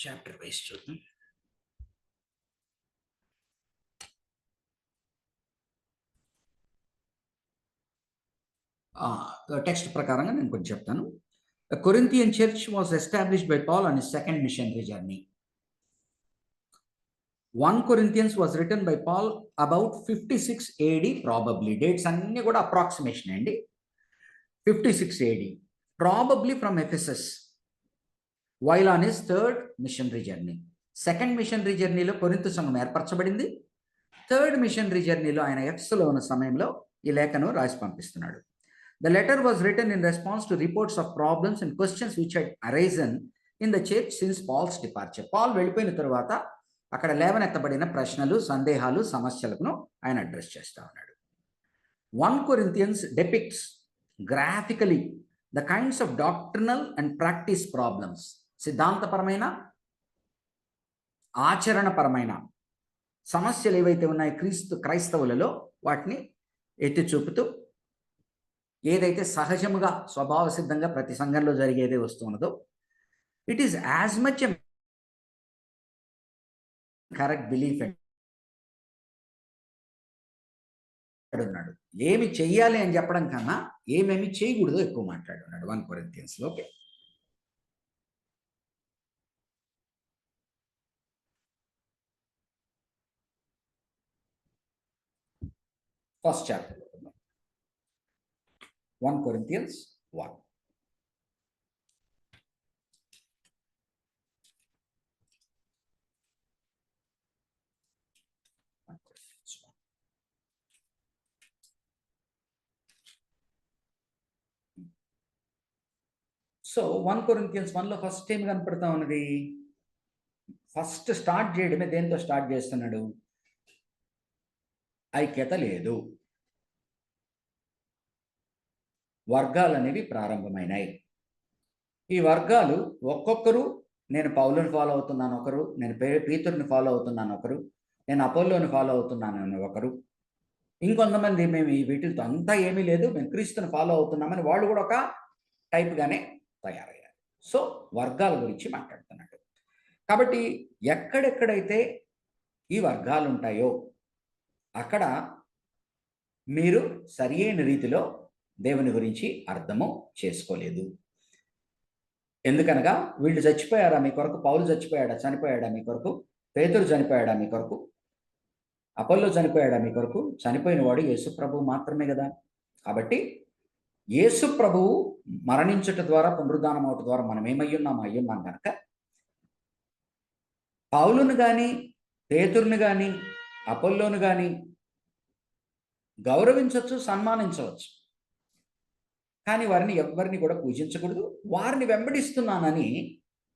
చాప్టర్ వైజ్ చూద్దాం. టెక్స్ట్ ప్రకారంగా నేను కొంచెం చెప్తాను. The Corinthian church was established by Paul on his second missionary journey. 1 Corinthians was written by Paul about 56 AD probably. Dates అన్నీ కూడా approximation అండి. 56 AD, probably from Ephesus, while on his third missionary journey. Second missionary జర్నీలో Corinth సంఘం ఏర్పరచబడింది. Third machinery జర్నీలో ఆయన ఎఫెసులో ఉన్న సమయంలో ఈ లేఖను రాసి పంపిస్తున్నాడు. The letter was written in response to reports of problems and questions which had arisen in the church since Paul's departure. Paul వెళ్ళిపోయిన తర్వాత అక్కడ లేవనెత్తబడిన ప్రశ్నలు, సందేహాలు, సమస్యలను ఆయన అడ్రస్ చేస్తూ ఉన్నాడు. 1 Corinthians depicts graphically the kinds of doctrinal and practice problems. సిద్ధాంతపరమైన, ఆచరణపరమైన సమస్యలు ఏవైతే ఉన్నాయో క్రైస్తవులలో వాటిని ఎత్తి చూపుతూ, ఏదైతే సహజముగా స్వభావ సిద్ధంగా ప్రతి సంఘంలో జరిగేదే వస్తున్నదో, it is as much a correct belief ఉన్నాడు. ఏమి చెయ్యాలి అని చెప్పడం కన్నా ఏమేమి చేయకూడదో ఎక్కువ మాట్లాడున్నాడు 1 Corinthians. Okay, first chapter 1 Corinthians 1. So 1 Corinthians 1లో ఫస్ట్ ఏం కనపడతా ఉన్నది? ఫస్ట్ స్టార్ట్ చేయడమే దేంతో స్టార్ట్ చేస్తున్నాడు? ఐక్యత లేదు, వర్గాలు అనేవి ప్రారంభమైనాయి. ఈ వర్గాలు ఒక్కొక్కరు, నేను పౌలుని ఫాలో అవుతున్నాను ఒకరు, నేను పీతరుని ఫాలో అవుతున్నాను ఒకరు, నేను అపోల్లోని ఫాలో అవుతున్నాను అని ఒకరు, ఇంకొంతమంది మేము ఈ వీటితో అంతా ఏమీ లేదు, మేము క్రీస్తుని ఫాలో అవుతున్నామని వాళ్ళు కూడా ఒక టైప్గానే తయారయ్యారు. సో వర్గాల గురించి మాట్లాడుతున్నాడు. కాబట్టి ఎక్కడెక్కడైతే ఈ వర్గాలు ఉంటాయో అక్కడ మీరు సరి అయిన రీతిలో దేవుని గురించి అర్థము చేసుకోలేదు. ఎందుకనగా వీళ్ళు చచ్చిపోయారా మీ కొరకు? పౌలు చనిపోయాడా మీ కొరకు? పేతురు చనిపోయాడా మీ కొరకు? అపోల్లో చనిపోయాడా మీ కొరకు? చనిపోయిన వాడు యేసు ప్రభువు మాత్రమే కదా. కాబట్టి యేసు ప్రభువు మరణించుట ద్వారా, పునరుద్ధానం అవట ద్వారా మనం అయ్యున్నాం కనుక పౌలును కానీ, పేతురుని కానీ, అపోల్లోను కానీ గౌరవించవచ్చు, సన్మానించవచ్చు, కానీ వారిని ఎవరిని కూడా పూజించకూడదు. వారిని వెంబడిస్తున్నానని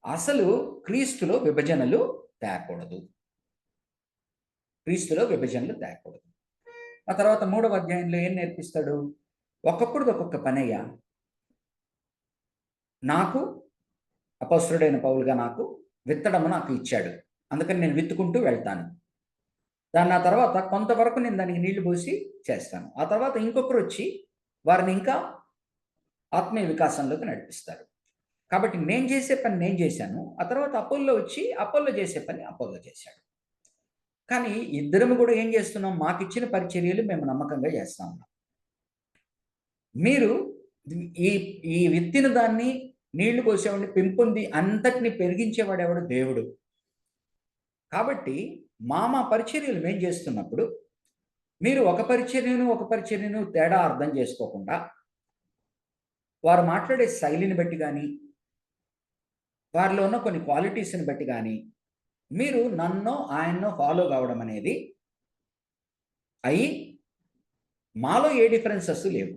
అసలు క్రీస్తులో విభజనలు తేకూడదు. ఆ తర్వాత 3వ అధ్యాయంలో ఏం నేర్పిస్తాడు? ఒక్కొక్కడిది ఒక్కొక్క పనయ్యా. నాకు అపొస్తలుడైన పౌలుగా నాకు విత్తడము నాకు ఇచ్చాడు, అందుకని నేను విత్తుకుంటూ వెళ్తాను. దాన్ని ఆ తర్వాత కొంతవరకు నేను దానికి నీళ్లు పోసి చేస్తాను. ఆ తర్వాత ఇంకొకరు వచ్చి వారిని ఇంకా ఆత్మీయ వికాసంలోకి నడిపిస్తారు. కాబట్టి నేను చేసే పని నేను చేశాను, ఆ తర్వాత అపోల్లో వచ్చి అపోల్లో చేసే పని అపోల్లో చేశాడు. కానీ ఇద్దరము కూడా ఏం చేస్తున్నాం? మాకు ఇచ్చిన పరిచర్యలు మేము నమ్మకంగా చేస్తా ఉన్నాం. మీరు ఈ విత్తిన దాన్ని నీళ్లు పోసేవాడిని, పెంపొంది అంతటిని పెరిగించేవాడు ఎవడు? దేవుడు. కాబట్టి మా పరిచర్యలు మేము చేస్తున్నప్పుడు మీరు ఒక పరిచర్యను తేడా అర్థం చేసుకోకుండా, వారు మాట్లాడే శైలిని బట్టి కానీ, వారిలో ఉన్న కొన్ని క్వాలిటీస్ని బట్టి కానీ మీరు నన్నో ఆయన్నో ఫాలో కావడం అనేది అయి మాలో ఏ డిఫరెన్సెస్ లేవు.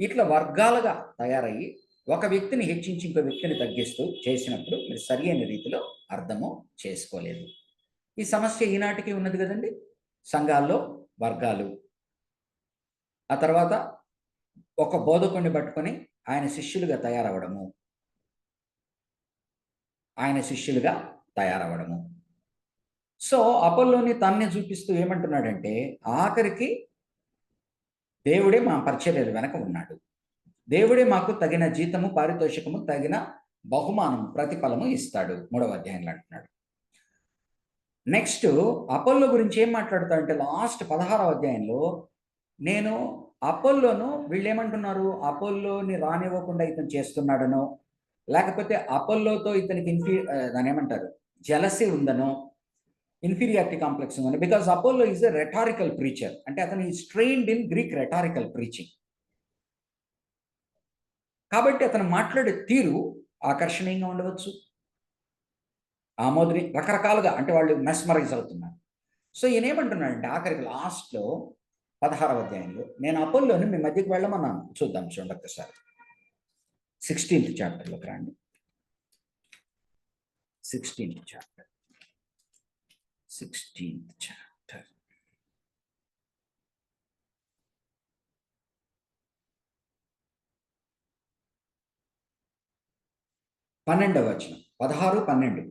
ఇట్లా వర్గాలుగా తయారయ్యి ఒక వ్యక్తిని హెచ్చించి ఇంకో వ్యక్తిని తగ్గిస్తూ చేసినప్పుడు మీరు సరి అయిన రీతిలో అర్థము చేసుకోలేదు. ఈ సమస్య ఈనాటికి ఉన్నది కదండి. సంఘాల్లో వర్గాలు, ఆ తర్వాత ఒక బోధకుడిని పట్టుకొని ఆయన శిష్యులుగా తయారవడము. సో అపోల్లోని తన్నే చూపిస్తూ ఏమంటున్నాడంటే, ఆఖరికి దేవుడే మా పరిచర్యల వెనక ఉన్నాడు, దేవుడే మాకు తగిన జీతము, పారితోషికము, తగిన బహుమానము, ప్రతిఫలము ఇస్తాడు 3వ అధ్యాయంలో అంటున్నాడు. నెక్స్ట్ అపోల్లో గురించి ఏం మాట్లాడుతాడంటే లాస్ట్ 16వ అధ్యాయంలో, నేను అపోల్లోను వీళ్ళు ఏమంటున్నారు, అపోల్లోని రానివ్వకుండా ఇతను చేస్తున్నాడనో, లేకపోతే అపోల్లోతో ఇతనికి దాని ఏమంటారు జెలసీ ఉందనో, ఇన్ఫీరియారిటీ కాంప్లెక్స్ ఉందని. Because Apollo is a rhetorical preacher, అంటే అతను is trained in Greek rhetorical preaching. కాబట్టి అతను మాట్లాడే తీరు ఆకర్షణీయంగా ఉండవచ్చు, ఆమోదరి రకరకాలుగా, అంటే వాళ్ళు మెస్మరైజ్ అవుతున్నారు. సో ఈయన ఏమంటున్నాడంటే ఆఖరికి లాస్ట్లో 16వ అధ్యాయంలో, నేను అపోల్లోని మీ మధ్యకి వెళ్ళమన్నాను. చూద్దాం, చూడండి ఒక్కసారి 16th చాప్టర్లోకి రండి. 16th చాప్టర్ 12వ వచనం, 16-12.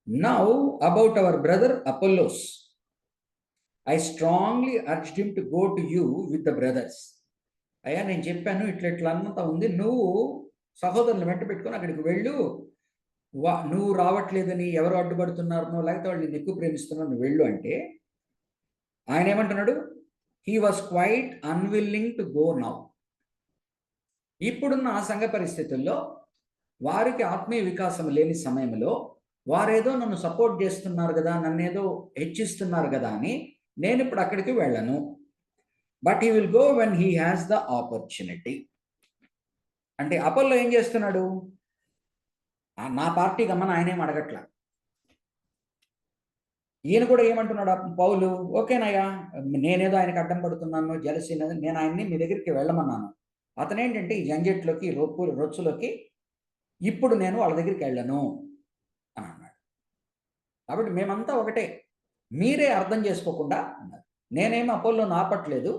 Now about our brother Apollos, I strongly urged him to go to you with the brothers. అయ్యా నేను చెప్పాను ఇట్లా అంతా ఉంది, నువ్వు సహోదరులు వెంట పెట్టుకొని అక్కడికి వెళ్ళు, నువ్వు రావట్లేదని ఎవరు అడ్డుపడుతున్నారనో, లేకపోతే వాళ్ళు నేను ఎక్కువ ప్రేమిస్తున్నాను, నువ్వు వెళ్ళు అంటే ఆయన ఏమంటున్నాడు? He was quite unwilling to go now. ఇప్పుడున్న ఆ సంఘ పరిస్థితుల్లో వారికి ఆత్మీయ వికాసం లేని సమయంలో వారేదో నన్ను సపోర్ట్ చేస్తున్నారు కదా, నన్ను ఏదో హెచ్చిస్తున్నారు కదా అని నేను ఇప్పుడు అక్కడికి వెళ్ళను. But he will go when he has the opportunity. అంటే అపోల్లో ఏం చేస్తున్నాడు? నా పార్టీ గమ్మని ఆయనేం అడగట్లా. ఈయన కూడా ఏమంటున్నాడు పౌలు, ఓకేనయ్యా నేనేదో ఆయనకు అడ్డం పడుతున్నాను, జలసీ, నేను ఆయన్ని మీ దగ్గరికి వెళ్ళమన్నాను, అతనేంటంటే ఈ జంజెట్లోకి రొచ్చులోకి ఇప్పుడు నేను వాళ్ళ దగ్గరికి వెళ్ళను అని అన్నాడు. కాబట్టి మేమంతా ఒకటే, మీరే అర్థం చేసుకోకుండా అన్నారు. నేనేమి అపోల్లోని ఆపట్లేదు,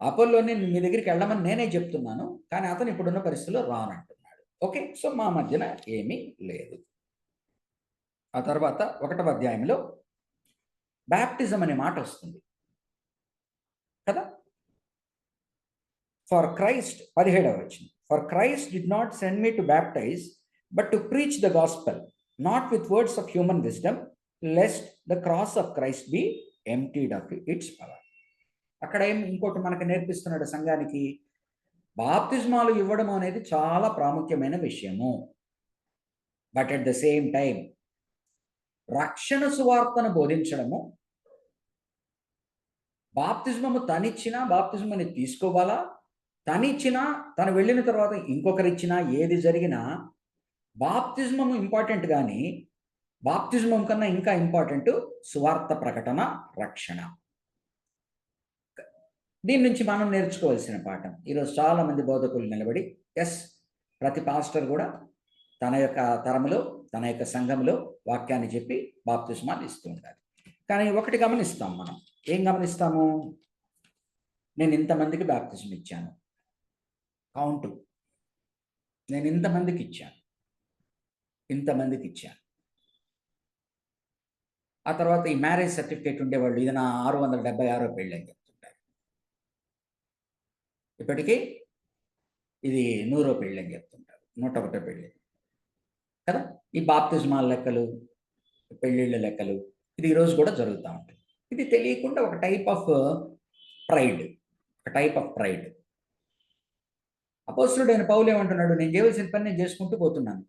అపోల్లోని మీ దగ్గరికి వెళ్ళమని నేనే చెప్తున్నాను, కానీ అతను ఇప్పుడున్న పరిస్థితుల్లో రానంటున్నాడు. ఓకే, సో మా మధ్యన ఏమీ లేదు. ఆ తర్వాత 1వ అధ్యాయంలో బ్యాప్టిజం అనే మాట వస్తుంది కదా. ఫర్ క్రైస్ట్ 17వ వచనం, for Christ did not send me to baptize but to preach the gospel not with words of human wisdom lest the cross of Christ be emptied of its power. అక్కడ ఇంకోటి మనకు నేర్పిస్తున్నాడు సంఘానికి, బాప్తిజమాలు ఇవ్వడం అనేది చాలా ప్రాముఖ్యమైన విషయము. But at the same time రక్షణ సువార్తను బోధించడము, బాప్తిజమము తనిచ్చినా బాప్తిజమని తీసుకోవాలా, తనిచ్చినా తను వెళ్ళిన తర్వాత ఇంకొకరిచ్చినా ఏది జరిగినా బాప్తిజమము ఇంపార్టెంట్, కానీ బాప్తిజమం కన్నా ఇంకా ఇంపార్టెంట్ సువార్త ప్రకటన, రక్షణ. దీని నుంచి మనం నేర్చుకోవాల్సిన పాఠం. ఈరోజు చాలా మంది బోధకులు నిలబడి, ప్రతి పాస్టర్ కూడా తన యొక్క తరములో, తన యొక్క సంఘంలో వాక్యాన్ని చెప్పి బాప్తిస్మాలు ఇస్తూ ఉంటారు. కానీ ఒకటి గమనిస్తాం మనం, ఏం గమనిస్తాము? నేను ఇంతమందికి బాప్తిజం ఇచ్చాను, కౌంటు, నేను ఇంతమందికి ఇచ్చాను, ఇంతమందికి ఇచ్చాను. ఆ తర్వాత ఈ మ్యారేజ్ సర్టిఫికేట్ ఉండేవాళ్ళు, ఇది నా 676వ పెళ్ళి అని చెప్తుంటారు. ఇప్పటికీ ఇది 100వ పెళ్ళి అని చెప్తుంటారు, 101వ పెళ్ళి కదా. ఈ బాప్తిజమాల లెక్కలు, పెళ్ళిళ్ళ లెక్కలు, ఇది ఈరోజు కూడా జరుగుతూ ఉంటుంది. ఇది తెలియకుండా ఒక టైప్ ఆఫ్ ప్రైడ్. అపోస్తలుడైన పౌలు ఏమంటున్నాడు? నేను చేయవలసిన పని నేను చేసుకుంటూ పోతున్నాను.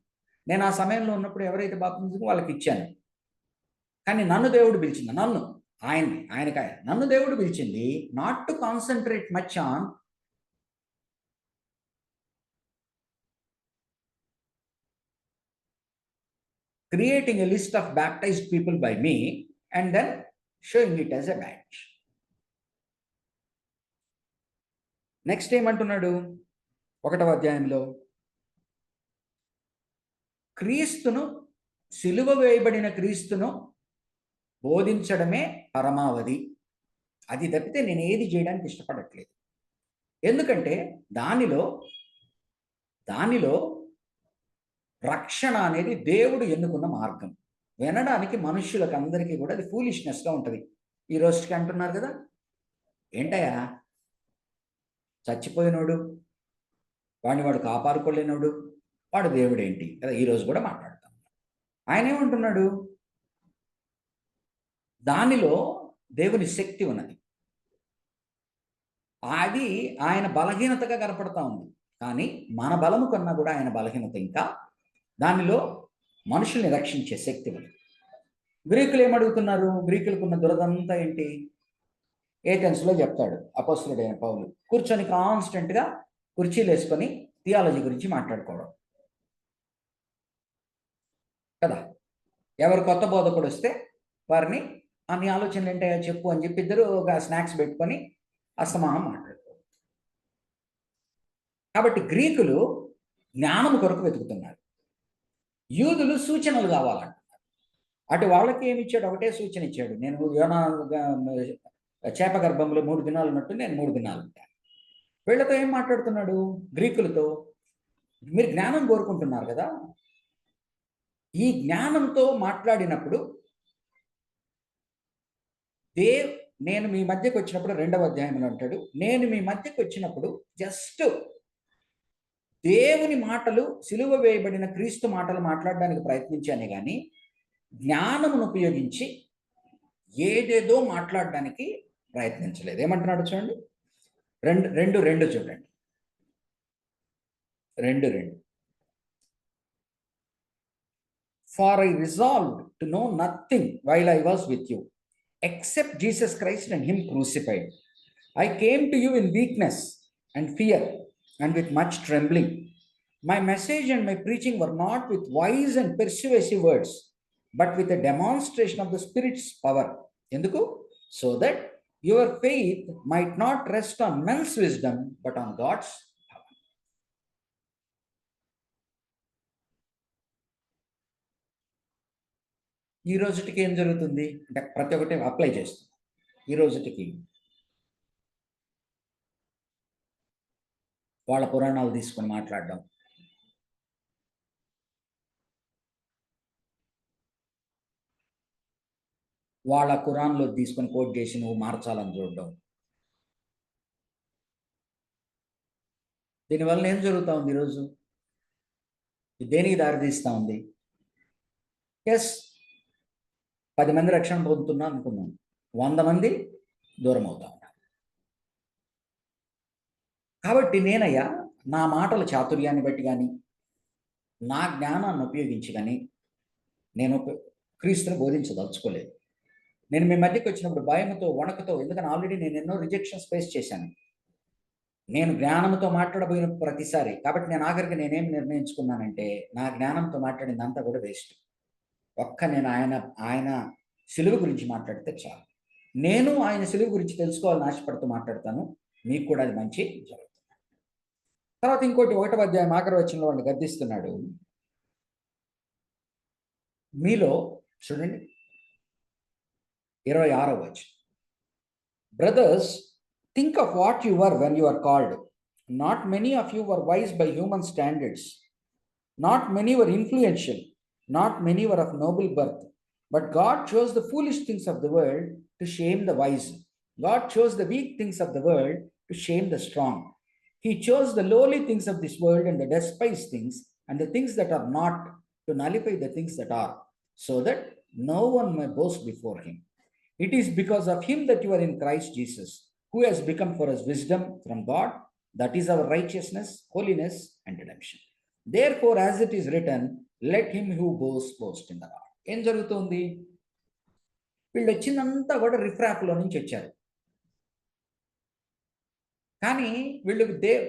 నేను ఆ సమయంలో ఉన్నప్పుడు ఎవరైతే బాప్తిజం వాళ్ళకి ఇచ్చాను, కానీ నన్ను దేవుడు పిలిచింది, నన్ను దేవుడు పిలిచింది not to concentrate much on creating a list of baptized people by me and then showing it as a badge. Next ఏమంటున్నాడు 1వ అధ్యాయంలో? క్రీస్తును, సిలువ వేయబడిన క్రీస్తును బోధించడమే పరమావధి. అది తప్పితే నేను ఏది చేయడానికి ఇష్టపడట్లేదు. ఎందుకంటే దానిలో రక్షణ అనేది దేవుడు ఎన్నుకున్న మార్గం. వినడానికి మనుష్యులకు అందరికీ కూడా అది ఫూలిష్నెస్గా ఉంటుంది. ఈ రోజుకి అంటున్నారు కదా, ఏంటయ్యా చచ్చిపోయినోడు, వాడు కాపాడుకోలేనోడు, వాడు దేవుడు ఏంటి కదా, ఈరోజు కూడా మాట్లాడతాం. ఆయన ఏమంటున్నాడు? దానిలో దేవుని శక్తి ఉన్నది, అది ఆయన బలహీనతగా కనపడతా ఉంది. కానీ మన బలము కన్నా కూడా ఆయన బలహీనత ఇంకా, దానిలో మనుషుల్ని రక్షించే శక్తి ఉంది. గ్రీకులు ఏమడుగుతున్నారు? గ్రీకులకున్న దురదంతా ఏంటి? ఏథెన్స్లో చెప్తాడు అపోస్తలుడైన పౌలు, కూర్చొని కాన్స్టెంట్గా కుర్చీలు వేసుకొని థియాలజీ గురించి మాట్లాడుకోవడం కదా. ఎవరు కొత్త బోధకుడు వస్తే వారిని అన్ని ఆలోచనలు ఏంటాయో చెప్పు అని చెప్పి ఇద్దరు ఒక స్నాక్స్ పెట్టుకొని అస్తమానం మాట్లాడుకోవడం. కాబట్టి గ్రీకులు జ్ఞానం కొరకు వెతుకుతున్నారు, యూదులు సూచనలు కావాలంటున్నారు. అటు వాళ్ళకి ఏమి ఇచ్చాడు? ఒకటే సూచన ఇచ్చాడు, నేను యోనా చేప గర్భంలో 3 దినాలు ఉన్నట్టు నేను 3 దినాలు ఉంటాను. వీళ్ళతో ఏం మాట్లాడుతున్నాడు? గ్రీకులతో, మీరు జ్ఞానం కోరుకుంటున్నారు కదా, ఈ జ్ఞానంతో మాట్లాడినప్పుడు నేను మీ మధ్యకు వచ్చినప్పుడు 2వ అధ్యాయంలో అంటాడు, నేను మీ మధ్యకు వచ్చినప్పుడు జస్ట్ దేవుని మాటలు, సిలువ వేయబడిన క్రీస్తు మాటలు మాట్లాడడానికి ప్రయత్నించానే కానీ జ్ఞానమును ఉపయోగించి ఏదేదో మాట్లాడడానికి ప్రయత్నించలేదు. ఏమంటున్నాడు చూడండి, 2:2 చూడండి, 2:2. For I resolved to know nothing while I was with you except Jesus Christ and him crucified. I came to you in weakness and fear and with much trembling. My message and my preaching were not with wise and persuasive words, but with a demonstration of the Spirit's power. Enduku? So that your faith might not rest on men's wisdom, but on God's power. ఈ రోజుటికి ఏం జరుగుతుంది అంటే ప్రతి ఒక్కటి apply చేస్తుంది. ఈ రోజుటికి వాళ్ళ పురాణాలు తీసుకొని మాట్లాడడం, వాళ్ళ ఖురాన్లో తీసుకొని కోట్ చేసి నువ్వు మార్చాలని చూడడం. దీనివల్ల ఏం జరుగుతూ ఉంది ఈరోజు? ఇది దేనికి దారితీస్తూ ఉంది? ఎస్, 10 మంది రక్షణ పొందుతున్నా అనుకున్నాం, 100 మంది దూరం అవుతా ఉన్నారు. కాబట్టి నేనయ్యా నా మాటల చాతుర్యాన్ని బట్టి కానీ, నా జ్ఞానాన్ని ఉపయోగించి కానీ నేను క్రీస్తుని బోధించదలుచుకోలేదు. నేను మీ మధ్యకి వచ్చినప్పుడు భయంతో, వణకుతో, ఎందుకని ఆల్రెడీ నేను ఎన్నో రిజెక్షన్స్ ఫేస్ చేశాను. నేను జ్ఞానంతో మాట్లాడబోయిన ప్రతిసారి, కాబట్టి నేను ఆఖరికి నేనేం నిర్ణయించుకున్నానంటే నా జ్ఞానంతో మాట్లాడిందంతా కూడా వేస్ట్. నేను ఆయన సిలువ గురించి మాట్లాడితే చాలు. నేను ఆయన సిలువ గురించి తెలుసుకోవాలని ఆశపడుతూ మాట్లాడతాను, మీకు కూడా అది మంచి జరుగుతుంది. తర్వాత ఇంకోటి 1వ అధ్యాయం ఆఖరి వచనంలో వాడిని గద్దిస్తున్నాడు. మీలో చూడండి 26వ వచనం, brothers, think of what you were when you are called. Not many of you were wise by human standards. Not many were influential. Not many were of noble birth. But God chose the foolish things of the world to shame the wise. God chose the weak things of the world to shame the strong. He chose the lowly things of this world and the despised things and the things that are not to nullify the things that are, so that no one may boast before him. It is because of him that you are in Christ Jesus, who has become for us wisdom from God, that is our righteousness, holiness, and redemption. Therefore, as it is written, let him who boasts boast in the Lord. ఏం జరుగుతుంది? వీళ్ళు వచ్చిందంతా కూడా రిఫ్రాక్లో నుంచి వచ్చారు. కానీ వీళ్ళు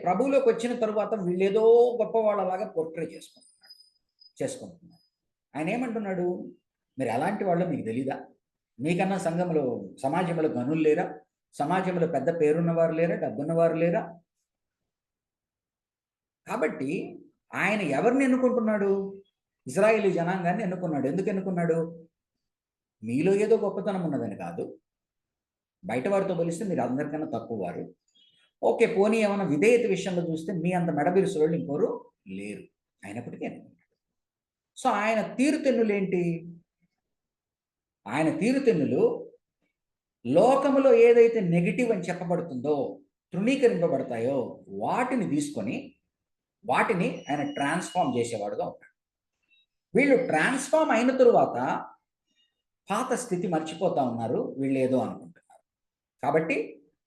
ప్రభువులోకి వచ్చిన తరువాత వీళ్ళేదో గొప్ప వాళ్ళలాగా పోర్ట్రే చేసుకుంటున్నారు. ఆయన ఏమంటున్నాడు? మీరు ఎలాంటి వాళ్ళు మీకు తెలీదా? మీకన్నా సమాజంలో గనులు లేరా? సమాజంలో పెద్ద పేరున్నవారు లేరా? డబ్బున్నవారు లేరా? కాబట్టి ఆయన ఎవరిని ఎన్నుకుంటున్నాడు? ఇజ్రాయేలీ జనాంగాన్ని ఎన్నుకున్నాడు. ఎందుకు ఎన్నుకున్నాడు? మీలో ఏదో గొప్పతనం ఉన్నదని కాదు, బయట వారితో పోలిస్తే మీరు అందరికన్నా తక్కువ వారు. ఓకే, పోనీ ఏమైనా విధేయత విషయంలో చూస్తే మీ అంత మెడబిరుసు వాళ్ళు ఇంకోరు లేరు, అయినప్పటికీ ఎన్నుకున్నాడు. సో ఆయన తీరుతెన్నులు ఏంటి? ఆయన తీరుతెన్నులు లోకములో ఏదైతే నెగిటివ్ అని చెప్పబడుతుందో, తృణీకరింపబడతాయో వాటిని తీసుకొని వాటిని ఆయన ట్రాన్స్ఫార్మ్ చేసేవాడుగా ఉంటాడు. వీళ్ళు ట్రాన్స్ఫార్మ్ అయిన తరువాత పాత స్థితి మర్చిపోతా ఉన్నారు, వీళ్ళు ఏదో అనుకుంటున్నారు. కాబట్టి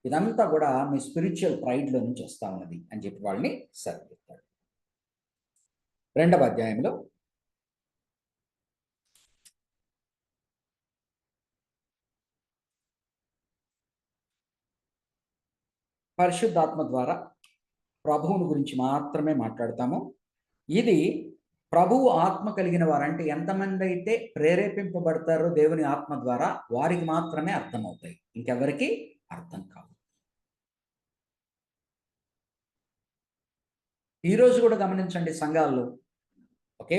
ఇదంతా కూడా మీ స్పిరిచువల్ ప్రైడ్లో నుంచి వస్తా ఉన్నది అని చెప్పి వాళ్ళని సరిపెడతాడు. 2వ అధ్యాయంలో పరిశుద్ధాత్మ ద్వారా ప్రభువుని గురించి మాత్రమే మాట్లాడతాము. ఇది ప్రభువు ఆత్మ కలిగిన వారంటే ఎంతమంది అయితే ప్రేరేపింపబడతారో దేవుని ఆత్మ ద్వారా వారికి మాత్రమే అర్థమవుతాయి, ఇంకెవరికి అర్థం కావు. ఈరోజు కూడా గమనించండి, సంఘాల్లో ఒకే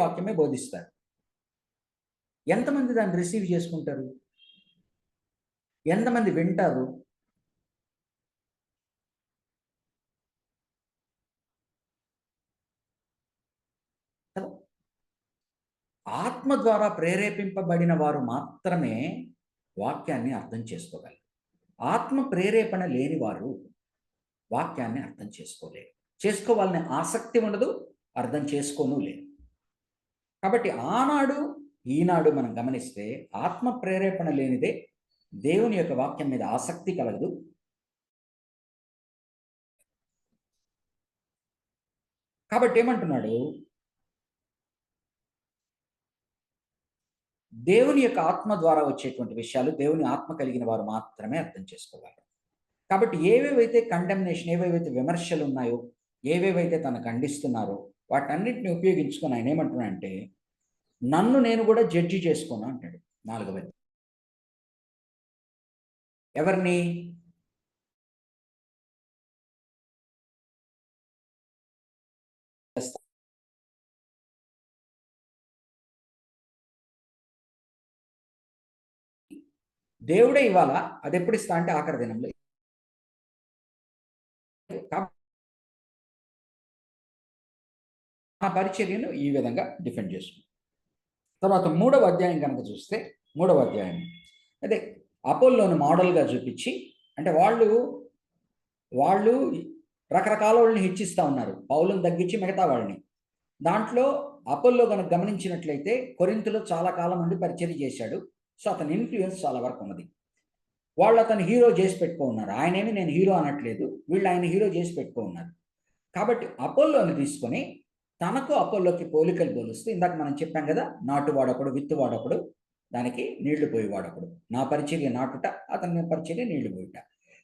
వాక్యమే బోధిస్తారు. ఎంతమంది దాన్ని రిసీవ్ చేసుకుంటారు? ఎంతమంది వింటారు? ఆత్మ ద్వారా ప్రేరేపింపబడిన వారు మాత్రమే వాక్యాన్ని అర్థం చేసుకోగలరు. ఆత్మ ప్రేరేపణ లేని వారు వాక్యాన్ని అర్థం చేసుకోలేరు. చేసుకోవాలనే ఆసక్తి ఉండదు, అర్థం చేసుకోను లేదు. కాబట్టి ఆనాడు ఈనాడు మనం గమనిస్తే ఆత్మ ప్రేరేపణ లేనిదే దేవుని యొక్క వాక్యం మీద ఆసక్తి కలగదు. కాబట్టి ఏమంటున్నాడు? దేవుని యొక్క ఆత్మ ద్వారా వచ్చేటువంటి విషయాలు దేవుని ఆత్మ కలిగిన వారు మాత్రమే అర్థం చేసుకోగలరు. కాబట్టి ఏవేవైతే కండెమ్నేషన్, ఏవేవైతే విమర్శలు ఉన్నాయో, ఏవేవైతే తను ఖండిస్తున్నారో వాటన్నిటిని ఉపయోగించుకొని ఆయన ఏమంటున్నాడంటే, నన్ను నేను కూడా జడ్జి చేసుకోను అంటాడు. 4వ ఎవరిని? దేవుడే ఇవ్వాలా, అది ఎప్పుడు ఇస్తా అంటే ఆఖరి దినంలో. ఆ పరిచర్యను ఈ విధంగా డిఫెండ్ చేస్తుంది. తర్వాత 3వ అధ్యాయం కనుక చూస్తే, 3వ అధ్యాయం అదే అపోల్లోను మోడల్గా చూపించి, అంటే వాళ్ళు రకరకాల వాళ్ళని హెచ్చిస్తూ ఉన్నారు, పౌలుని తగ్గించి మిగతా వాళ్ళని. దాంట్లో అపోల్లో కనుక గమనించినట్లయితే కొరింథులో చాలా కాలం నుండి పరిచర్య చేశాడు. సో అతని ఇన్ఫ్లుయెన్స్ చాలా వరకు ఉన్నది. వాళ్ళు అతను హీరో చేసి పెట్టుకో ఉన్నారు. ఆయనేమి నేను హీరో అనట్లేదు, వీళ్ళు ఆయన హీరో చేసి పెట్టుకో ఉన్నారు. కాబట్టి అపోల్లోని తీసుకొని తనకు అపోల్లోకి పోలికలు పోలుస్తూ, ఇందాక మనం చెప్పాం కదా, నాటువాడొకడు విత్తువాడొకడు, దానికి నీళ్లు పోయేవాడొకడు. నా పరిచర్య నాటుట, అతని పరిచర్య నీళ్లు పోయుట.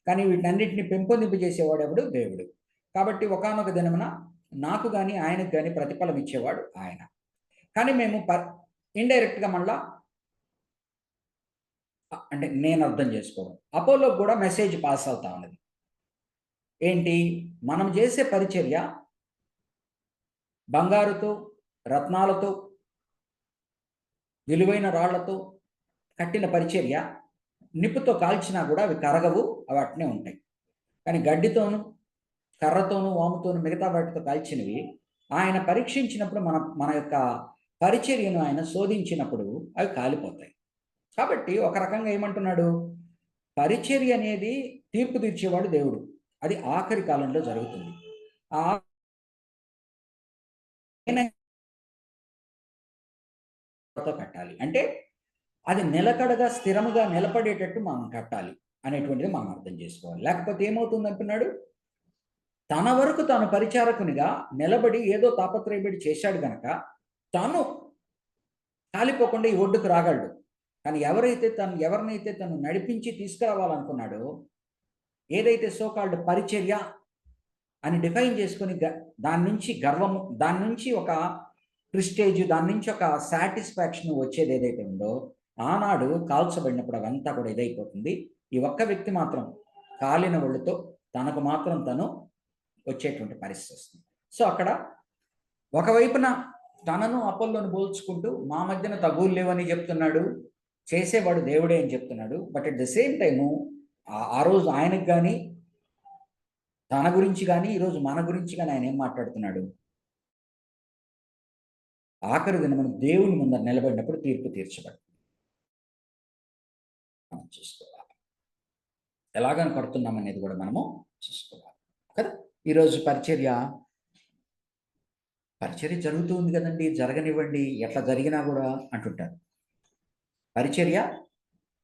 కానీ వీటన్నిటిని పెంపొందింపజేసేవాడెవడు? దేవుడు. కాబట్టి ఒకానొక దినమున నాకు కానీ ఆయనకు కానీ ప్రతిఫలం ఇచ్చేవాడు ఆయన. కానీ మేము ఇండైరెక్ట్గా మళ్ళా అంటే నేను అర్థం చేసుకోవడం, అపోలోకి కూడా మెసేజ్ పాస్ అవుతా ఉన్నది. ఏంటి? మనం చేసే పరిచర్య బంగారుతో, రత్నాలతో, విలువైన రాళ్లతో కట్టిన పరిచర్య నిప్పుతో కాల్చినా కూడా అవి కరగవు, అవి అట్నే ఉంటాయి. కానీ గడ్డితోనూ, కర్రతోనూ, వాముతోనూ, మిగతా వాటితో కాల్చినవి ఆయన పరీక్షించినప్పుడు, మన యొక్క పరిచర్యను ఆయన శోధించినప్పుడు అవి కాలిపోతాయి. కాబట్టి ఒక రకంగా ఏమంటున్నాడు? పరిచర్య అనేది తీర్పు తీర్చేవాడు దేవుడు. అది ఆఖరి కాలంలో జరుగుతుంది. కట్టాలి అంటే అది నిలకడగా, స్థిరముగా నిలబడేటట్టు మనం కట్టాలి అనేటువంటిది మనం అర్థం చేసుకోవాలి. లేకపోతే ఏమవుతుంది అంటున్నాడు? తన వరకు తాను పరిచారకునిగా నిలబడి ఏదో తాపత్రయబడి చేశాడు గనక తాను కాలిపోకుండా ఈ ఒడ్డుకు రాగలడు. కానీ ఎవరినైతే తను నడిపించి తీసుకురావాలనుకున్నాడో, ఏదైతే సోకాల్డ్ పరిచర్య అని డిఫైన్ చేసుకుని దాని నుంచి గర్వము, దాని నుంచి ఒక ప్రిస్టేజ్, దాని నుంచి ఒక సాటిస్ఫాక్షన్ వచ్చేది ఏదైతే ఉందో, ఆనాడు కాల్చబడినప్పుడు అవంతా కూడా ఇదైపోతుంది. ఈ ఒక్క వ్యక్తి మాత్రం కాలిన ఒళ్ళుతో తనకు మాత్రం తను వచ్చేటువంటి పరిస్థితి వస్తుంది. సో అక్కడ ఒకవైపున తనను అపోల్లోను పోల్చుకుంటూ మా మధ్యన తగులు లేవని చెప్తున్నాడు, చేసేవాడు దేవుడే అని చెప్తున్నాడు. But at the same time ఆ రోజు ఆయనకు కానీ, తన గురించి కానీ, ఈరోజు మన గురించి కానీ ఆయన ఏం మాట్లాడుతున్నాడు? ఆఖరి దినమున దేవుని ముందర నిలబడినప్పుడు తీర్పు తీర్చబడి మనం చూసుకోవాలి. ఎలాగని కడుతున్నాం అనేది కూడా మనము చూసుకోవాలి కదా. ఈరోజు పరిచర్య జరుగుతూ ఉంది కదండి, జరగనివ్వండి, ఎట్లా జరిగినా కూడా అంటుంటారు. పరిచర్య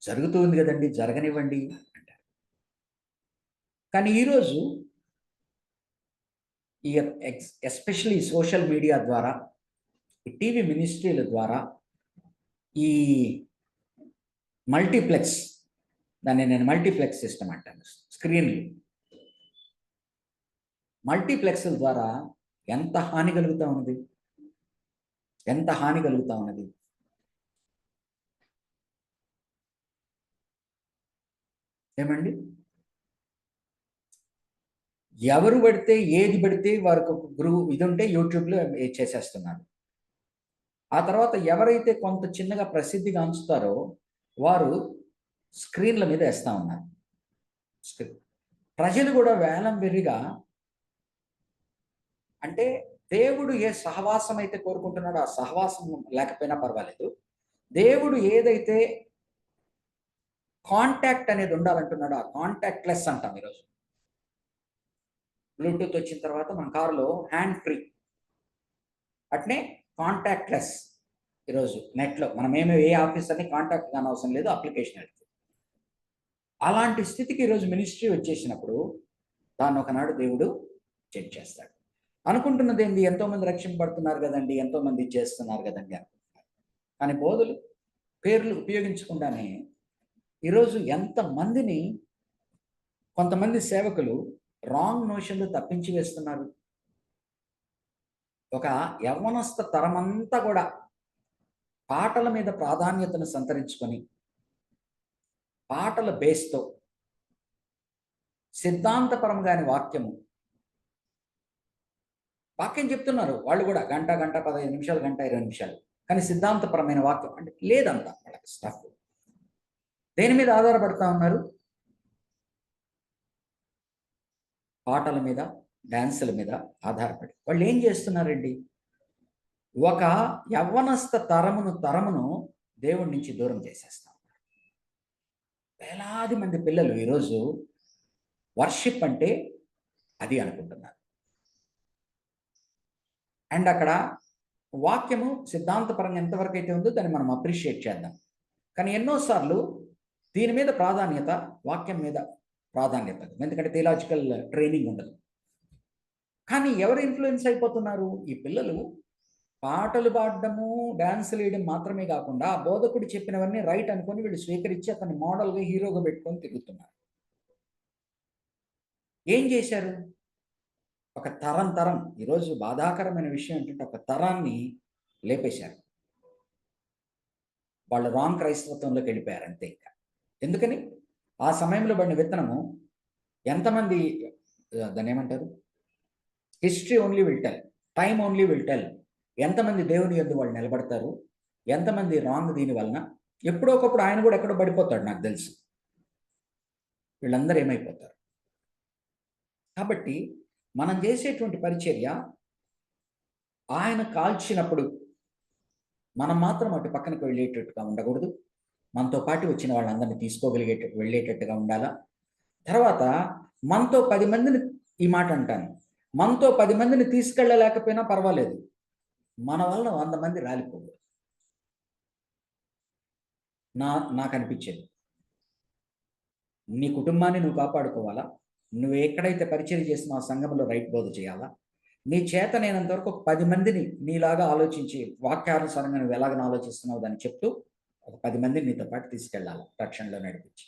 జరుగుతూ ఉంది కదండి, జరగనివ్వండి అంటారు. కానీ ఈరోజు ఈ ఎస్పెషల్లీ సోషల్ మీడియా ద్వారా, ఈ టీవీ మినిస్ట్రీల ద్వారా, ఈ మల్టీప్లెక్స్, దాన్ని నేను మల్టీప్లెక్స్ సిస్టమ్ అంటాను, స్క్రీన్లు, మల్టీప్లెక్స్ల ద్వారా ఎంత హాని కలుగుతూ ఉన్నది, ఎంత హాని కలుగుతూ ఉన్నది. ఏమండి? ఎవరు పడితే ఏది పడితే వారికి ఒక ఇది ఉంటే యూట్యూబ్లో చేసేస్తున్నారు. ఆ తర్వాత ఎవరైతే కొంత చిన్నగా ప్రసిద్ధిగాంచుతారో వారు స్క్రీన్ల మీద వేస్తూ ఉన్నారు. ప్రజలు కూడా వేలం వెర్రిగా, అంటే దేవుడు ఏ సహవాసం అయితే కోరుకుంటున్నాడో ఆ సహవాసం లేకపోయినా పర్వాలేదు, దేవుడు ఏదైతే కాంటాక్ట్ అనేది ఉండాలంటున్నాడో ఆ కాంటాక్ట్ లెస్ అంటాం. ఈరోజు బ్లూటూత్ వచ్చిన తర్వాత మన కారులో హ్యాండ్ ఫ్రీ, అట్నే కాంటాక్ట్ లెస్. ఈరోజు నెట్లో మనం ఏ ఆఫీసర్ని కాంటాక్ట్ కాని అవసరం లేదు, అప్లికేషన్ వెళ్తుంది. అలాంటి స్థితికి ఈరోజు మినిస్ట్రీ వచ్చేసినప్పుడు దాన్ని ఒకనాడు దేవుడు చెక్ చేస్తాడు. అనుకుంటున్నది ఏంటి? ఎంతోమంది రక్షింపబడుతున్నారు కదండి, ఎంతోమంది చేస్తున్నారు కదండి అనుకుంటున్నారు. కానీ బోధులు పేర్లు ఉపయోగించకుండానే ఈరోజు ఎంతమందిని, కొంతమంది సేవకులు రాంగ్ నోషన్లు తప్పించి వేస్తున్నారు. ఒక యవ్వనస్థ తరమంతా కూడా పాటల మీద ప్రాధాన్యతను సంతరించుకొని పాటల బేస్తో సిద్ధాంతపరంగాని వాక్యం చెప్తున్నారు. వాళ్ళు కూడా గంట 15 నిమిషాలు, గంట 20 నిమిషాలు, కానీ సిద్ధాంతపరమైన వాక్యం అంటే లేదంతా వాళ్ళకి స్టఫ్. దేని మీద ఆధారపడతా ఉన్నారు? పాటల మీద, డాన్సుల మీద ఆధారపడి వాళ్ళు ఏం చేస్తున్నారండి? ఒక యవ్వనస్థ తరమును దేవుడి నుంచి దూరం చేసేస్తాం. వేలాది మంది పిల్లలు ఈరోజు వర్షిప్ అంటే అది అనుకుంటున్నారు. అండ్ అక్కడ వాక్యము సిద్ధాంతపరంగా ఎంతవరకు అయితే ఉందో దాన్ని మనం అప్రిషియేట్ చేద్దాం. కానీ ఎన్నోసార్లు దీని మీద ప్రాధాన్యత, వాక్యం మీద ప్రాధాన్యత, ఎందుకంటే థియలాజికల్ ట్రైనింగ్ ఉండదు. కానీ ఎవరు ఇన్ఫ్లుయెన్స్ అయిపోతున్నారు? ఈ పిల్లలు పాటలు పాడడము, డాన్సులు వేయడం మాత్రమే కాకుండా ఆ బోధకుడు చెప్పినవన్నీ రైట్ అనుకొని వీళ్ళు స్వీకరించి అతన్ని మోడల్గా, హీరోగా పెట్టుకొని తిరుగుతున్నారు. ఏం చేశారు? ఒక తరం ఈరోజు బాధాకరమైన విషయం ఏంటంటే ఒక తరాన్ని లేపేశారు. వాళ్ళు రాంగ్ క్రైస్తవత్వంలోకి వెళ్ళిపోయారు అంతే. ఇంకా ఎందుకని? ఆ సమయంలో పడిన విత్తనము ఎంతమంది, దాన్ని ఏమంటారు, history only will tell, time only will tell, ఎంతమంది దేవుని యందు వాళ్ళు నిలబడతారు, ఎంతమంది రాంగ్ దీని వలన. ఎప్పుడో ఒకప్పుడు ఆయన కూడా ఎక్కడో పడిపోతాడు నాకు తెలుసు. వీళ్ళందరూ ఏమైపోతారు? కాబట్టి మనం చేసేటువంటి పరిచర్య ఆయన కాల్చినప్పుడు మనం మాత్రం అటు పక్కనకు వెళ్ళేటట్టుగా ఉండకూడదు. మనతో పాటు వచ్చిన వాళ్ళందరినీ వెళ్ళేటట్టుగా ఉండాలా. తర్వాత మనతో 10 మందిని, ఈ మాట అంటాను, మనతో 10 మందిని తీసుకెళ్ళలేకపోయినా పర్వాలేదు, మన వల్ల 100 మంది రాలిపోదు. నాకు అనిపించేది, నీ కుటుంబాన్ని నువ్వు కాపాడుకోవాలా, నువ్వు ఎక్కడైతే పరిచయం చేస్తున్నావు ఆ సంఘంలో రైట్ బోధ చేయాలా, నీ చేత నేనంత వరకు ఒక 10 మందిని నీలాగా ఆలోచించి వాక్యానుసారంగా నువ్వు ఎలాగని ఆలోచిస్తున్నావు దాన్ని చెప్తూ ఒక 10 మందిని నీతో పాటు తీసుకెళ్ళాలి, రక్షణలో నడిపించి.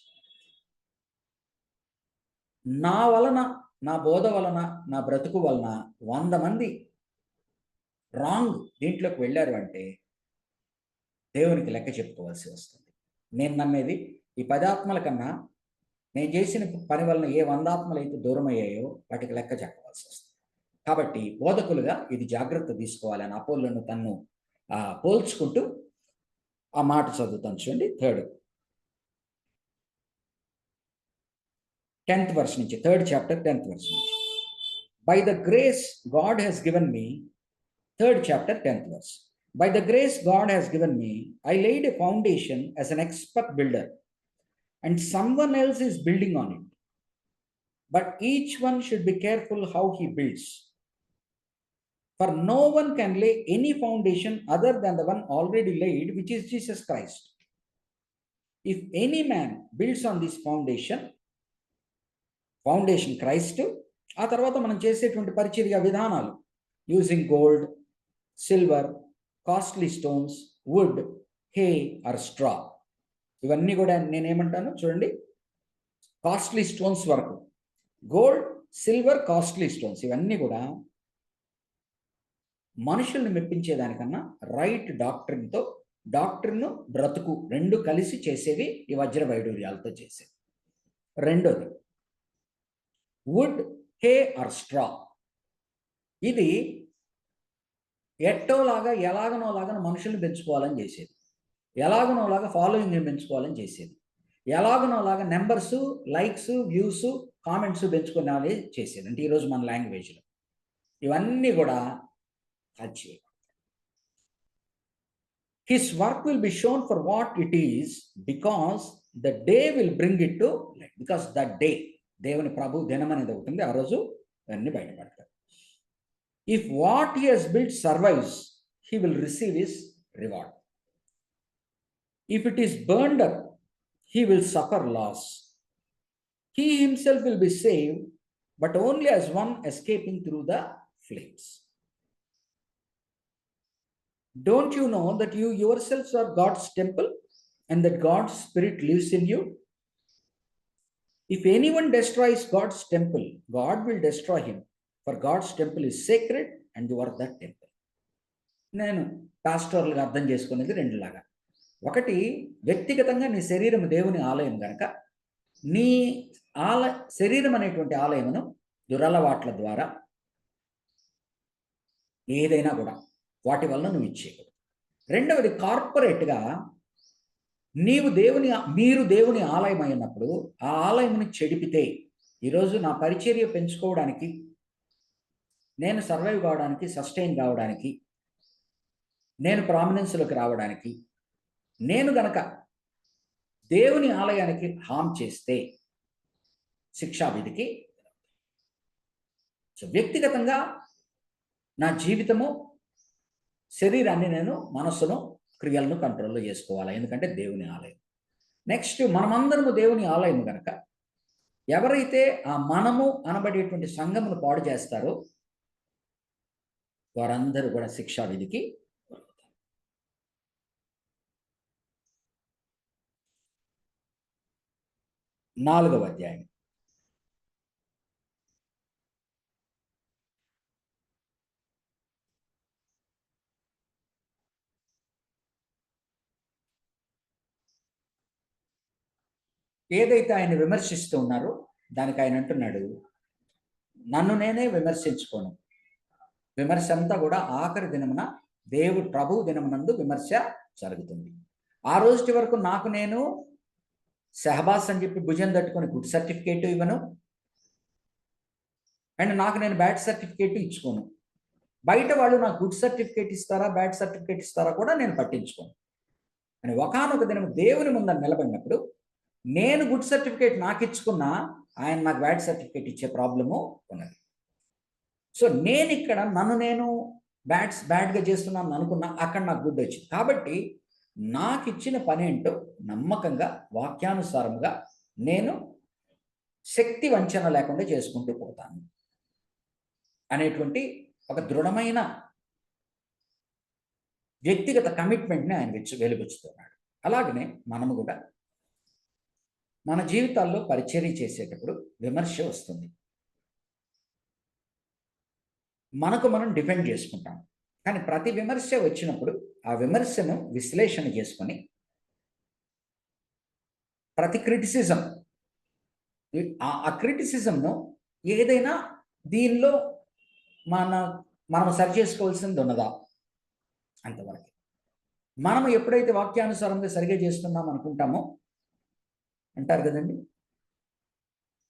నా వలన, నా బోధ వలన, నా బ్రతుకు వలన 100 మంది రాంగ్ దీంట్లోకి వెళ్ళారు అంటే దేవునికి లెక్క చెప్పుకోవాల్సి వస్తుంది. నేను నమ్మేది ఈ 10 ఆత్మల కన్నా నేను చేసిన పని వలన ఏ 100 ఆత్మలు అయితే దూరం అయ్యాయో వాటికి లెక్క చెప్పవలసి వస్తుంది. కాబట్టి బోధకులుగా ఇది జాగ్రత్త తీసుకోవాలని అపోల్లోను తన్ను పోల్చుకుంటూ ఆ మాట చదువుతాను చూడండి. 10th verse నుంచి, 3rd chapter 10th verse నుంచి. By the grace God has given me, 3rd chapter 10th verse. By the grace God has given me, I laid a foundation as an expert builder, and someone else is building on it. But each one should be careful how he builds. For no one can lay any foundation other than the one already laid, which is Jesus Christ. If any man builds on this foundation Christ, ఆ తర్వాత మనం చేసేటువంటి పరిచర్య విధానాలు, using gold, silver, costly stones, wood, hay or straw, ఇవన్నీ కూడా నేనేమంటాను చూడండి, కాస్ట్లీ స్టోన్స్ వరకు, గోల్డ్, సిల్వర్, కాస్ట్లీ స్టోన్స్, ఇవన్నీ కూడా మనుషుల్ని మెప్పించేదానికన్నా రైట్ డాక్టర్ను బ్రతుకు రెండు కలిసి చేసేవి ఈ వజ్ర వైడూర్యాలతో చేసేవి. రెండోది వుడ్, హే ఆర్ స్ట్రా, ఇది ఎట్టోలాగా ఎలాగనోలాగా మనుషుల్ని పెంచుకోవాలని చేసేది, ఎలాగనోలాగా ఫాలోయింగ్ని పెంచుకోవాలని చేసేది, ఎలాగనోలాగా నెంబర్స్, లైక్స్, వ్యూస్, కామెంట్స్ పెంచుకునే చేసేది. అంటే ఈరోజు మన లాంగ్వేజ్లో ఇవన్నీ కూడా achieve. His work will be shown for what it is, because the day will bring it to light. Because that day, దేవుని ప్రభు దినం అనేది అవుతుంది, ఆ రోజు అన్ని బయటపడతారు. If what he has built survives, he will receive his reward. If it is burned up, he will suffer loss. He himself will be saved, but only as one escaping through the flames. Don't you know that you yourselves are God's temple and that God's Spirit lives in you? If anyone destroys God's temple, God will destroy him, for God's temple is sacred and you are that temple. నేను పాస్టర్లుగా అర్థం చేసుకునేది రెండులాగా. ఒకటి, వ్యక్తిగతంగా నీ శరీరం దేవుని ఆలయం కనుక నీ శరీరం అనేటువంటి ఆలయమును దురలవాట్ల ద్వారా ఏదైనా కూడా వాటి వల్ల నువ్వు ఇచ్చేయకూడదు. రెండవది, కార్పొరేట్గా మీరు దేవుని ఆలయం అయినప్పుడు ఆ ఆలయమును చెడిపితే, ఈరోజు నా పరిచర్య పెంచుకోవడానికి, నేను సర్వైవ్ కావడానికి, సస్టైన్ కావడానికి, నేను ప్రామినెన్స్లోకి రావడానికి, నేను గనక దేవుని ఆలయానికి హామ్ చేస్తే శిక్షావిధికి. సో వ్యక్తిగతంగా నా జీవితము, శరీరాన్ని నేను, మనస్సును, క్రియలను కంట్రోల్లో చేసుకోవాలి, ఎందుకంటే దేవుని ఆలయం. నెక్స్ట్, మనమందరము దేవుని ఆలయం కనుక ఎవరైతే ఆ మనము అనబడేటువంటి సంఘమును పాడు చేస్తారో వారందరూ కూడా శిక్షావిధికి. 4వ అధ్యాయం. ఏదైతే ఆయన విమర్శిస్తూ ఉన్నారో దానికి ఆయన అంటున్నాడు, నన్ను నేనే విమర్శించుకోను. విమర్శ అంతా కూడా ఆఖరి దినమున ప్రభువు దినమునందు విమర్శ జరుగుతుంది. ఆ రోజు వరకు నాకు నేను సెహబాస్ అని చెప్పి భుజం తట్టుకొని గుడ్ సర్టిఫికేట్ ఇవ్వను, అండ్ నాకు నేను బ్యాడ్ సర్టిఫికేట్ ఇచ్చుకోను. బయట వాళ్ళు నాకు గుడ్ సర్టిఫికేట్ ఇస్తారా, బ్యాడ్ సర్టిఫికేట్ ఇస్తారా కూడా నేను పట్టించుకోను. అని ఒకానొక దినం దేవుని ముందర నిలబడినప్పుడు నేను గుడ్ సర్టిఫికేట్ నాకు ఇచ్చుకున్నా ఆయన నాకు బ్యాడ్ సర్టిఫికేట్ ఇచ్చే ప్రాబ్లము ఉన్నది. సో నేను ఇక్కడ నన్ను నేను బ్యాడ్గా చేస్తున్నాను అనుకున్నా, అక్కడ నాకు గుడ్ వచ్చింది. కాబట్టి నాకు ఇచ్చిన పని ఏంటో నమ్మకంగా వాక్యానుసారముగా నేను శక్తి వంచన లేకుండా చేసుకుంటూ పోతాను అనేటువంటి ఒక దృఢమైన వ్యక్తిగత కమిట్మెంట్ని ఆయన వెలుగుచ్చుతున్నాడు. అలాగనే మనము కూడా మన జీవితాల్లో పరిచర్య చేసేటప్పుడు విమర్శ వస్తుంది, మనకు మనం డిఫెండ్ చేసుకుంటాం. కానీ ప్రతి విమర్శ వచ్చినప్పుడు ఆ విమర్శను విశ్లేషణ చేసుకొని, ప్రతి క్రిటిసిజం, ఆ క్రిటిసిజంను ఏదైనా దీనిలో మనం సరి చేసుకోవాల్సింది ఉన్నదా అంతవరకు. మనం ఎప్పుడైతే వాక్యానుసారంగా సరిగా చేస్తున్నాం అనుకుంటామో, అంటారు కదండి,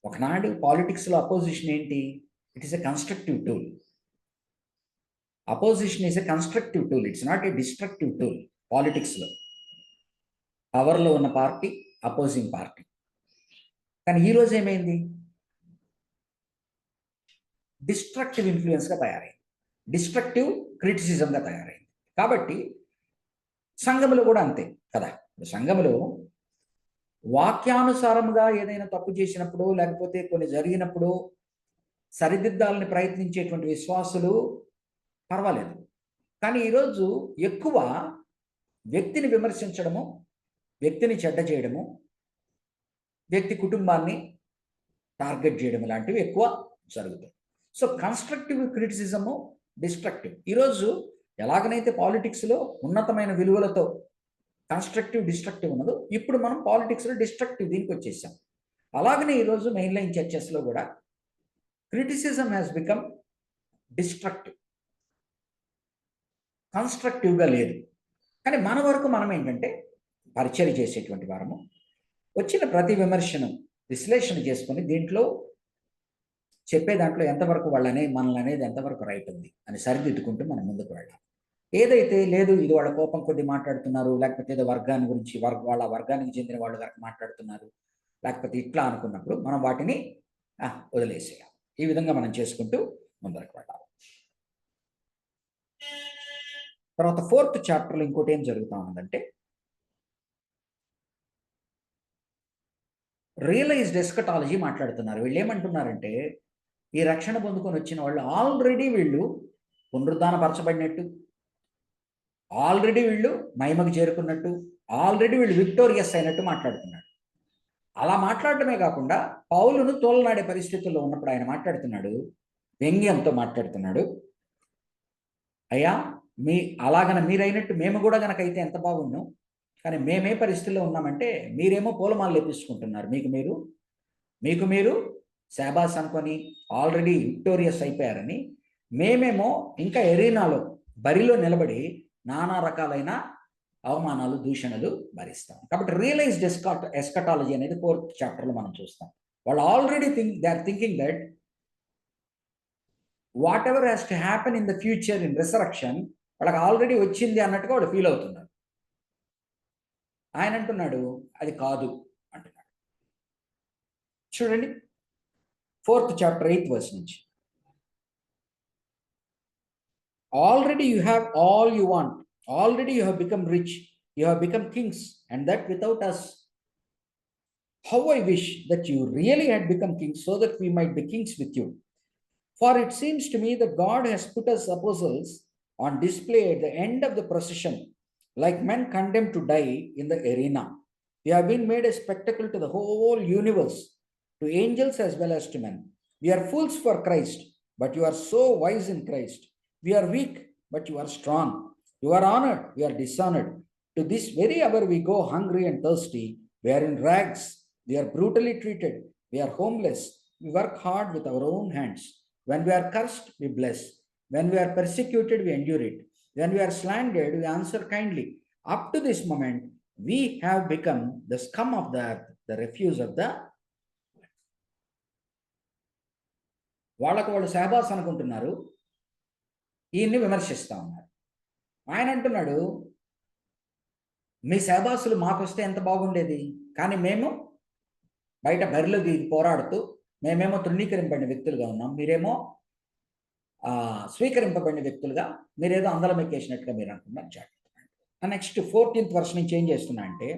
ఒకనాడు పాలిటిక్స్లో అపోజిషన్ ఏంటి? It is a constructive tool. Opposition is a constructive tool, it's not a destructive tool. పాలిటిక్స్లో పవర్లో ఉన్న పార్టీ అపోజింగ్ పార్టీ. కానీ ఈరోజు ఏమైంది? డిస్ట్రక్టివ్ ఇన్ఫ్లుయెన్స్గా తయారైంది, డిస్ట్రక్టివ్ క్రిటిసిజంగా తయారైంది. కాబట్టి సంఘములో కూడా అంతే కదా. సంఘములో వాక్యానుసారంగా ఏదైనా తప్పు చేసినప్పుడు, లేకపోతే కొన్ని జరిగినప్పుడు సరిదిద్దాలని ప్రయత్నించేటువంటి విశ్వాసులు పర్వాలేదు. కానీ ఈరోజు ఎక్కువ వ్యక్తిని విమర్శించడము, వ్యక్తిని చెడ్డ చేయడము, వ్యక్తి కుటుంబాన్ని టార్గెట్ చేయడం లాంటివి ఎక్కువ జరుగుతాయి. So constructive criticism, destructive. ఈరోజు ఎలాగనైతే పాలిటిక్స్లో ఉన్నతమైన విలువలతో కన్స్ట్రక్టివ్ డిస్ట్రక్టివ్ ఉన్నదో, ఇప్పుడు మనం పాలిటిక్స్లో డిస్ట్రక్టివ్ దీనికి వచ్చేసాం. అలాగనే ఈరోజు మెయిన్ లైన్ చర్చెస్లో కూడా క్రిటిసిజం హ్యాస్ బికమ్ డిస్ట్రక్టివ్, కన్స్ట్రక్టివ్గా లేదు. కానీ మన వరకు మనం ఏంటంటే పరిచర్య చేసేటువంటి వారము వచ్చిన ప్రతి విమర్శను విశ్లేషణ చేసుకొని దీంట్లో చెప్పే దాంట్లో ఎంతవరకు మనల్ని అనేది ఎంతవరకు రైట్ ఉంది అని సరిదిద్దుకుంటూ మనం ముందుకు వెళ్ళాలి. ఏదైతే లేదు, ఇది వాళ్ళ కోపం కొద్ది మాట్లాడుతున్నారు, లేకపోతే ఏదో వర్గాన్ని గురించి వాళ్ళ వర్గానికి చెందిన వాళ్ళు కనుక మాట్లాడుతున్నారు, లేకపోతే ఇట్లా అనుకున్నప్పుడు మనం వాటిని వదిలేసేయాలి. ఈ విధంగా మనం చేసుకుంటూ ముందరకు వెళ్ళాలి. తర్వాత 4th చాప్టర్లో ఇంకోటి ఏం జరుగుతూ ఉందంటే, రియలైజ్డ్ ఎస్కటాలజీ మాట్లాడుతున్నారు. వీళ్ళు ఏమంటున్నారంటే, ఈ రక్షణ పొందుకొని వచ్చిన వాళ్ళు ఆల్రెడీ వీళ్ళు పునరుద్ధానపరచబడినట్టు, ఆల్రెడీ వీళ్ళు మహిమకు చేరుకున్నట్టు, ఆల్రెడీ వీళ్ళు విక్టోరియస్ అయినట్టు మాట్లాడుతున్నాడు. అలా మాట్లాడటమే కాకుండా పౌలును తోలనాడే పరిస్థితుల్లో ఉన్నప్పుడు ఆయన మాట్లాడుతున్నాడు, వ్యంగ్యంతో మాట్లాడుతున్నాడు. అయ్యా, అలాగన మీరైనట్టు మేము కూడా గనక అయితే ఎంత బాగున్నాం, కానీ మేమే పరిస్థితుల్లో ఉన్నామంటే మీరేమో పూలమాలు లేపించుకుంటున్నారు. మీకు మీరు శాబాస్ అనుకొని ఆల్రెడీ విక్టోరియస్ అయిపోయారని, మేమేమో ఇంకా ఎరీనాలో బరిలో నిలబడి నానా రకాలైన అవమానాలు, దూషణలు భరిస్తాం. కాబట్టి రియలైజ్డ్ ఎస్కటాలజీ అనేది 4th చాప్టర్లో మనం చూస్తాం. వాళ్ళు already they are thinking that whatever has to happen in the future in resurrection వాళ్ళకి ఆల్రెడీ వచ్చింది అన్నట్టుగా వాళ్ళు ఫీల్ అవుతున్నారు. ఆయన అంటున్నాడు అది కాదు అంటున్నాడు. చూడండి 4th చాప్టర్ 8th వర్స్ నుంచి. Already you have all you want. Already you have become rich. You have become kings, and that without us. How I wish that you really had become kings so that we might be kings with you. For it seems to me that God has put us apostles on display at the end of the procession, like men condemned to die in the arena. We have been made a spectacle to the whole universe, to angels as well as to men. We are fools for Christ, but you are so wise in Christ. We are weak, but you are strong. You are honored, we are dishonored. To this very hour we go hungry and thirsty. We are in rags. We are brutally treated. We are homeless. We work hard with our own hands. When we are cursed, we bless. When we are persecuted, we endure it. When we are slandered, we answer kindly. Up to this moment, we have become the scum of the earth, the refuse of the వాళ్ళకు వాళ్ళు సహబాస్ అనుకుంటున్నారు, ఈయన్ని విమర్శిస్తా ఉన్నారు. ఆయన అంటున్నాడు మీ సహబాసులు మాకొస్తే ఎంత బాగుండేది, కానీ మేము బయట బరిలో దిగి పోరాడుతూ మేమేమో తృణీకరింపబడిన వ్యక్తులుగా ఉన్నాం, మీరేమో స్వీకరింపబడిన వ్యక్తులుగా, మీరేదో అందలం ఎక్కేసినట్టుగా మీరు అంటున్నారు. జాగ్రత్త. నెక్స్ట్ 14th వర్స్ నుంచి ఏం చేస్తున్నా అంటే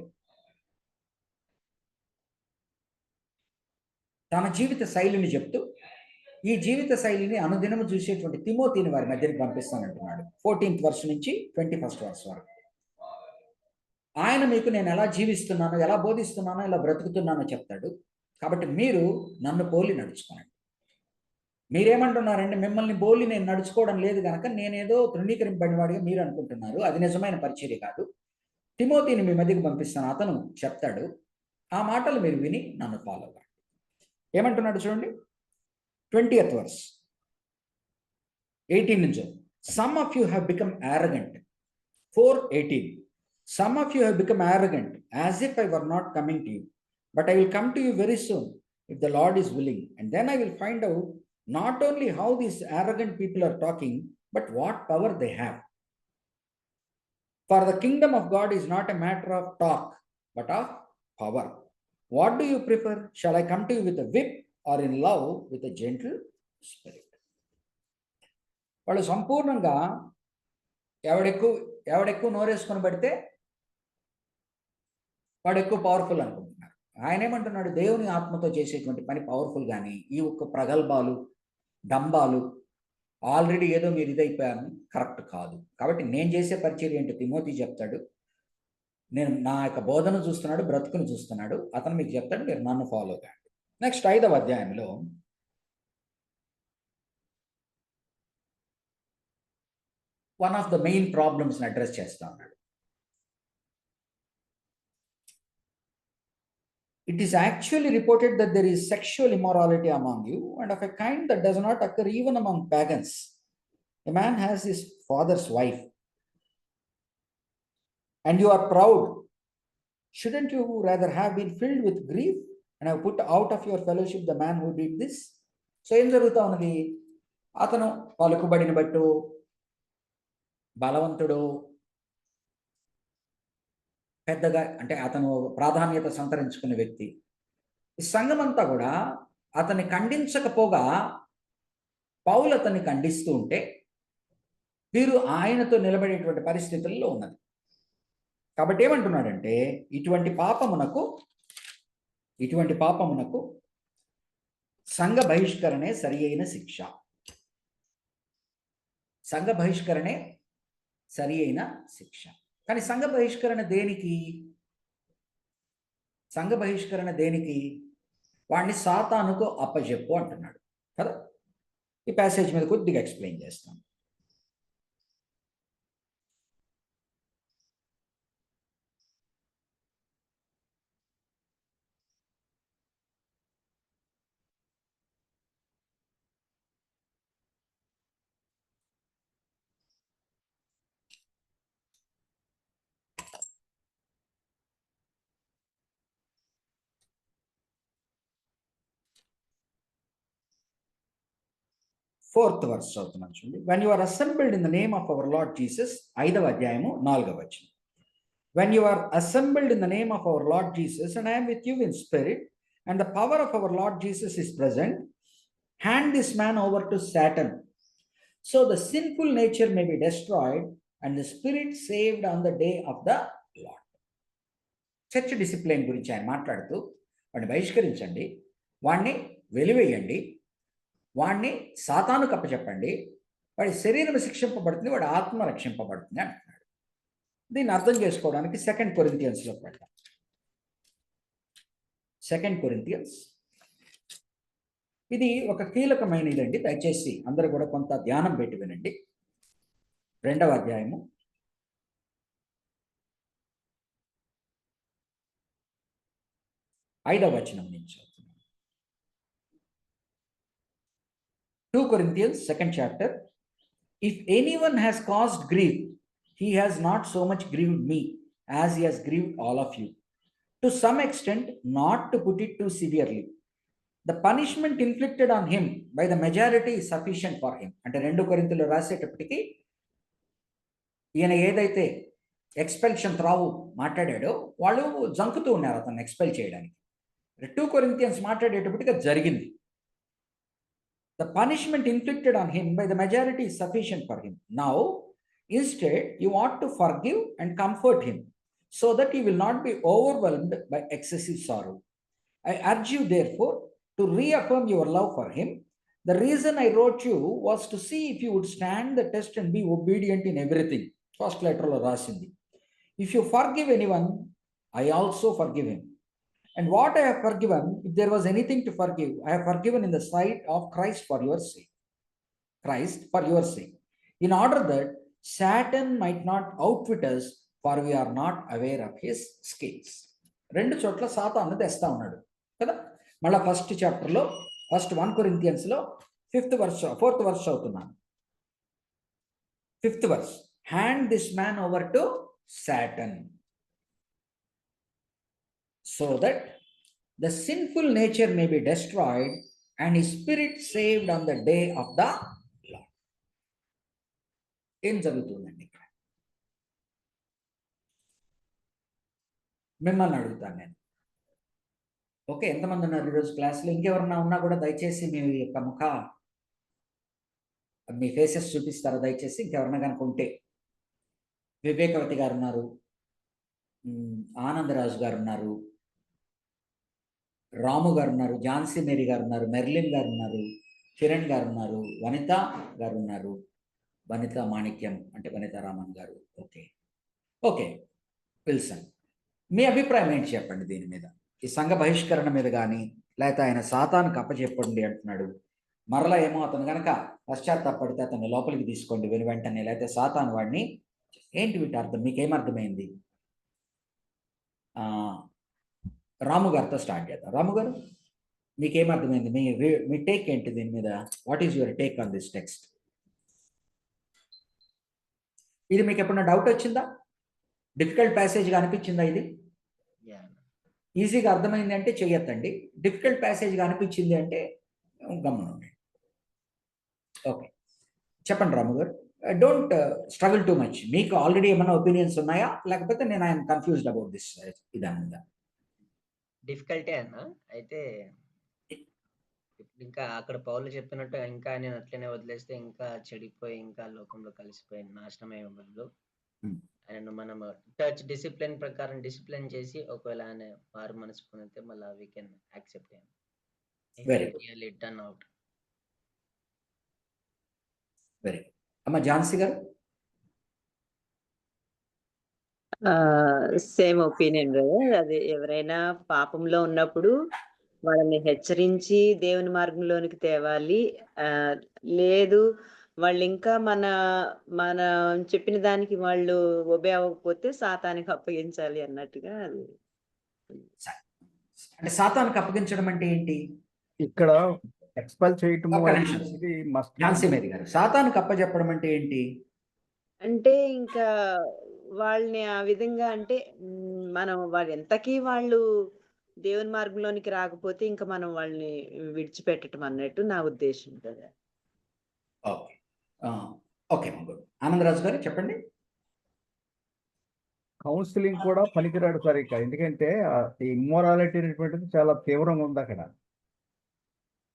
తన జీవిత శైలిని చెప్తూ ఈ జీవిత శైలిని అనుదినము చూసేటువంటి తిమోతిని వారి మధ్యకి పంపిస్తానంటున్నాడు. 14th వర్స్ నుంచి 21st వర్స్ వరకు. ఆయన మీకు నేను ఎలా జీవిస్తున్నానో, ఎలా బోధిస్తున్నానో, ఎలా బ్రతుకుతున్నానో చెప్తాడు. కాబట్టి మీరు నన్ను పోలి నడుచుకోండి. మీరేమంటున్నారంటే మిమ్మల్ని పోలి నేను నడుచుకోవడం లేదు కనుక నేనేదో తృణీకరింపబడినవాడిగా మీరు అనుకుంటున్నారు. అది నిజమైన పరిచర్య కాదు. తిమోతిని మీ మధ్యకి పంపిస్తాను, అతను చెప్తాడు. ఆ మాటలు మీరు విని నన్ను ఫాలో అవ్వండి. ఏమంటున్నాడు చూడండి 20th వర్స్ 18 నుంచి. Some of you have become arrogant. 4:18. Some of you have become arrogant, as if I were not coming to you. But I will come to you very soon, if the Lord is willing. And then I will find out not only how these arrogant people are talking, but what power they have. For the kingdom of God is not a matter of talk, but of power. What do you prefer? Shall I come to you with a whip, or in love with a gentle spirit? వాళ్ళు సంపూర్ణంగా ఎవడెక్కువ నోరేసుకొని పడితే వాడు ఎక్కువ powerful అనుకుంటున్నారు. ఆయన ఏమంటున్నాడు, దేవుని ఆత్మతో చేసేటువంటి పని పవర్ఫుల్, కానీ ఈ ఒక్క ప్రగల్భాలు, డంబాలు, ఆల్రెడీ ఏదో మీరు ఇదైపోయాను కరెక్ట్ కాదు. కాబట్టి నేను చేసే పరిచర్య ఏంటో తిమోతి చెప్తాడు. నేను నా యొక్క బోధన చూస్తున్నాడు, బ్రతుకును చూస్తున్నాడు. అతను మీకు చెప్తాడు, మీరు నన్ను ఫాలో కాండి. నెక్స్ట్ 5వ అధ్యాయంలో వన్ ఆఫ్ ద మెయిన్ ప్రాబ్లమ్స్ని అడ్రస్ చేస్తా ఉన్నాడు. It is actually reported that there is sexual immorality among you, and of a kind that does not occur even among pagans. A man has his father's wife, and you are proud. Shouldn't you rather have been filled with grief and have put out of your fellowship the man who did this? So ఏం జరుగుతా ఉన్నది, అతను పలుకుబడిన బట్టు, బలవంతుడు, పెద్దగా అంటే అతను ప్రాధాన్యత సంతరించుకునే వ్యక్తి, ఈ సంఘం అంతా కూడా అతన్ని ఖండించకపోగా పౌలు అతన్ని ఖండిస్తూ ఉంటే వీరు ఆయనతో నిలబడేటువంటి పరిస్థితుల్లో ఉన్నది. కాబట్టి ఏమంటున్నాడంటే ఇటువంటి పాపమునకు సంఘ బహిష్కరణే సరి అయిన శిక్ష. సంఘ బహిష్కరణే సరి అయిన శిక్ష. కానీ సంఘ బహిష్కరణ దేనికి? వాడిని సాతానుకు అప్పజెప్పు అంటున్నాడు కదా. ఈ ప్యాసేజ్ మీద కొద్దిగా ఎక్స్ప్లెయిన్ చేస్తాను. 4th verse చదువుతున్నాను చూడండి. When you are assembled in the name of our Lord Jesus, 5వ అధ్యాయము 4వ వచనం. When you are assembled in the name of our Lord Jesus, and I am with you in spirit, and the power of our Lord Jesus is present, hand this man over to Satan, so the sinful nature may be destroyed, and the spirit saved on the day of the Lord. Church discipline గురించి ఆయన మాట్లాడుతూ వాడిని బహిష్కరించండి, వాడిని వెలివేయండి, వాడిని సాతాను కప్పచెప్పండి, వాడి శరీరం శిక్షింపబడుతుంది, వాడి ఆత్మ రక్షింపబడుతుంది అంటున్నాడు. దీన్ని అర్థం చేసుకోవడానికి 2 కొరింథియన్స్లోకి వెళ్తాం. 2 కొరింథియన్స్ ఇది ఒక కీలకమైనదండి. దయచేసి అందరూ కూడా కొంత ధ్యానం పెట్టి వినండి. 2వ అధ్యాయము 5వ వచనం నుంచి 2 Corinthians 2nd chapter. If anyone has caused grief, he has not so much grieved me as he has grieved all of you. To some extent, not to put it too severely. The punishment inflicted on him by the majority is sufficient for him. అంటే 2 కొరింథీయులు రాసేటప్పటికి ఈయన ఏదైతే ఎక్స్పెల్షన్ త్రావు మాట్లాడాడో వాళ్ళు జంకుతూ ఉన్నారు అతన్ని expel చేయడానికి. 2 Corinthians మాట్లాడేటప్పటికి జరిగింది. The punishment inflicted on him by the majority is sufficient for him. Now, instead, you ought to forgive and comfort him, so that he will not be overwhelmed by excessive sorrow. I urge you, therefore, to reaffirm your love for him. The reason I wrote you was to see if you would stand the test and be obedient in everything. First letter lo rasindi. If you forgive anyone, I also forgive him. And what I have forgiven, if there was anything to forgive, I have forgiven in the sight of Christ for your sake. Christ for your sake. In order that Satan might not outwit us, for we are not aware of his schemes. 2 చోట్ల సాతాను తెస్తా ఉన్నాడు కదా. మళ్ళీ first చాప్టర్లో first 1 కొరింథియన్స్లో 4th verse చదువుతున్నాను. 5th verse. Hand this man over to Satan, so that the sinful nature may be destroyed and his spirit saved on the day of the Lord. ఏం జరుగుతుందండి ఇక్కడ? మిమ్మల్ని అడుగుతాను నేను. ఓకే, ఎంతమంది ఉన్నారు ఈరోజు క్లాస్లో? ఇంకెవరన్నా ఉన్నా కూడా దయచేసి మీ యొక్క మీ ఫేసెస్ చూపిస్తారా దయచేసి? ఇంకెవరన్నా కనుక ఉంటే. వివేకవతి గారు ఉన్నారు, ఆనందరాజు గారు ఉన్నారు, రాము గారు ఉన్నారు, ఝాన్సీ మేరీ గారు ఉన్నారు, మెర్లిన్ గారు ఉన్నారు, కిరణ్ గారు ఉన్నారు, వనిత గారు ఉన్నారు, వనిత మాణిక్యం అంటే వనిత రామన్ గారు. ఓకే ఓకే విల్సన్, మీ అభిప్రాయం ఏంటి చెప్పండి దీని మీద? ఈ సంఘ బహిష్కరణ మీద కానీ, లేకపోతే ఆయన సాతానుకు అప్పచెప్పండి అంటున్నాడు, మరలా ఏమో అతను కనుక పశ్చాత్తాపడితే అతన్ని లోపలికి తీసుకోండి వెంటనే, లేకపోతే సాతాను వాడిని. ఏంటి వీటి అర్థం? మీకేమర్థమైంది? రాము గారితో స్టార్ట్ చేద్దాం. రాము గారు, మీకేమర్థమైంది? మీ టేక్ ఏంటి దీని మీద? What is your take on this text? ఇది మీకు ఎప్పుడన్నా డౌట్ వచ్చిందా? డిఫికల్ట్ ప్యాసేజ్గా అనిపించిందా? ఇది ఈజీగా అర్థమైంది అంటే చెయ్యొద్దండి, డిఫికల్ట్ ప్యాసేజ్గా అనిపించింది అంటే గమనండి. ఓకే చెప్పండి రాము గారు. Don't struggle too much. మీకు ఆల్రెడీ ఏమైనా ఒపీనియన్స్ ఉన్నాయా, లేకపోతే నేను ఐఎమ్ కన్ఫ్యూజ్డ్ అబౌట్ దిస్ ఇదన్నదా? డిఫికల్టే అన్న. అయితే ఇంకా అక్కడ పౌలు చెప్పినట్టు ఇంకా నేను అట్లనే వదిలేస్తే ఇంకా చెడిపోయి ఇంకా లోకంలో కలిసిపోయి నాశనమయ్యే బదులు ఆయన మనం చర్చ్ డిసిప్లిన్ ప్రకారం డిసిప్లిన్ చేసి ఒకవేళ ఆయన మారు మనసు పొందితే మళ్ళీ we can accept really turn out. Very good. అమ్మ ఝాన్సీ గారు? Same opinion brother. అది ఎవరైనా పాపంలో ఉన్నప్పుడు వాళ్ళని హెచ్చరించి దేవుని మార్గంలోనికి తేవాలి. లేదు వాళ్ళు ఇంకా మన చెప్పిన దానికి వాళ్ళు ఒబే అవ్వకపోతే సాతానికి అప్పగించాలి అన్నట్టుగా. అది అంటే సాతానికి అప్పగించడం అంటే ఏంటి? ఇక్కడ ఎక్స్పెల్ చేయటము ఒక్క నిమిషం. అనేది మస్ట్. ఝాన్సీ మేరీ గారు, సాతానికి అప్పచెప్పడం అంటే ఏంటి? అంటే ఇంకా వాళ్ళని ఆ విధంగా అంటే మనం వాళ్ళు ఎంతకీ వాళ్ళు దేవుని మార్గంలోనికి రాకపోతే ఇంకా మనం వాళ్ళని విడిచిపెట్టడం అన్నట్టు నా ఉద్దేశం కదా. ఓకే. Okay good. ఆనందరాజు గారు చెప్పండి. కౌన్సిలింగ్ కూడా పనికిరాడు సార్ ఇక, ఎందుకంటే ఈ ఇమ్మోరాలిటీ అనేటువంటిది చాలా తీవ్రంగా ఉంది అక్కడ.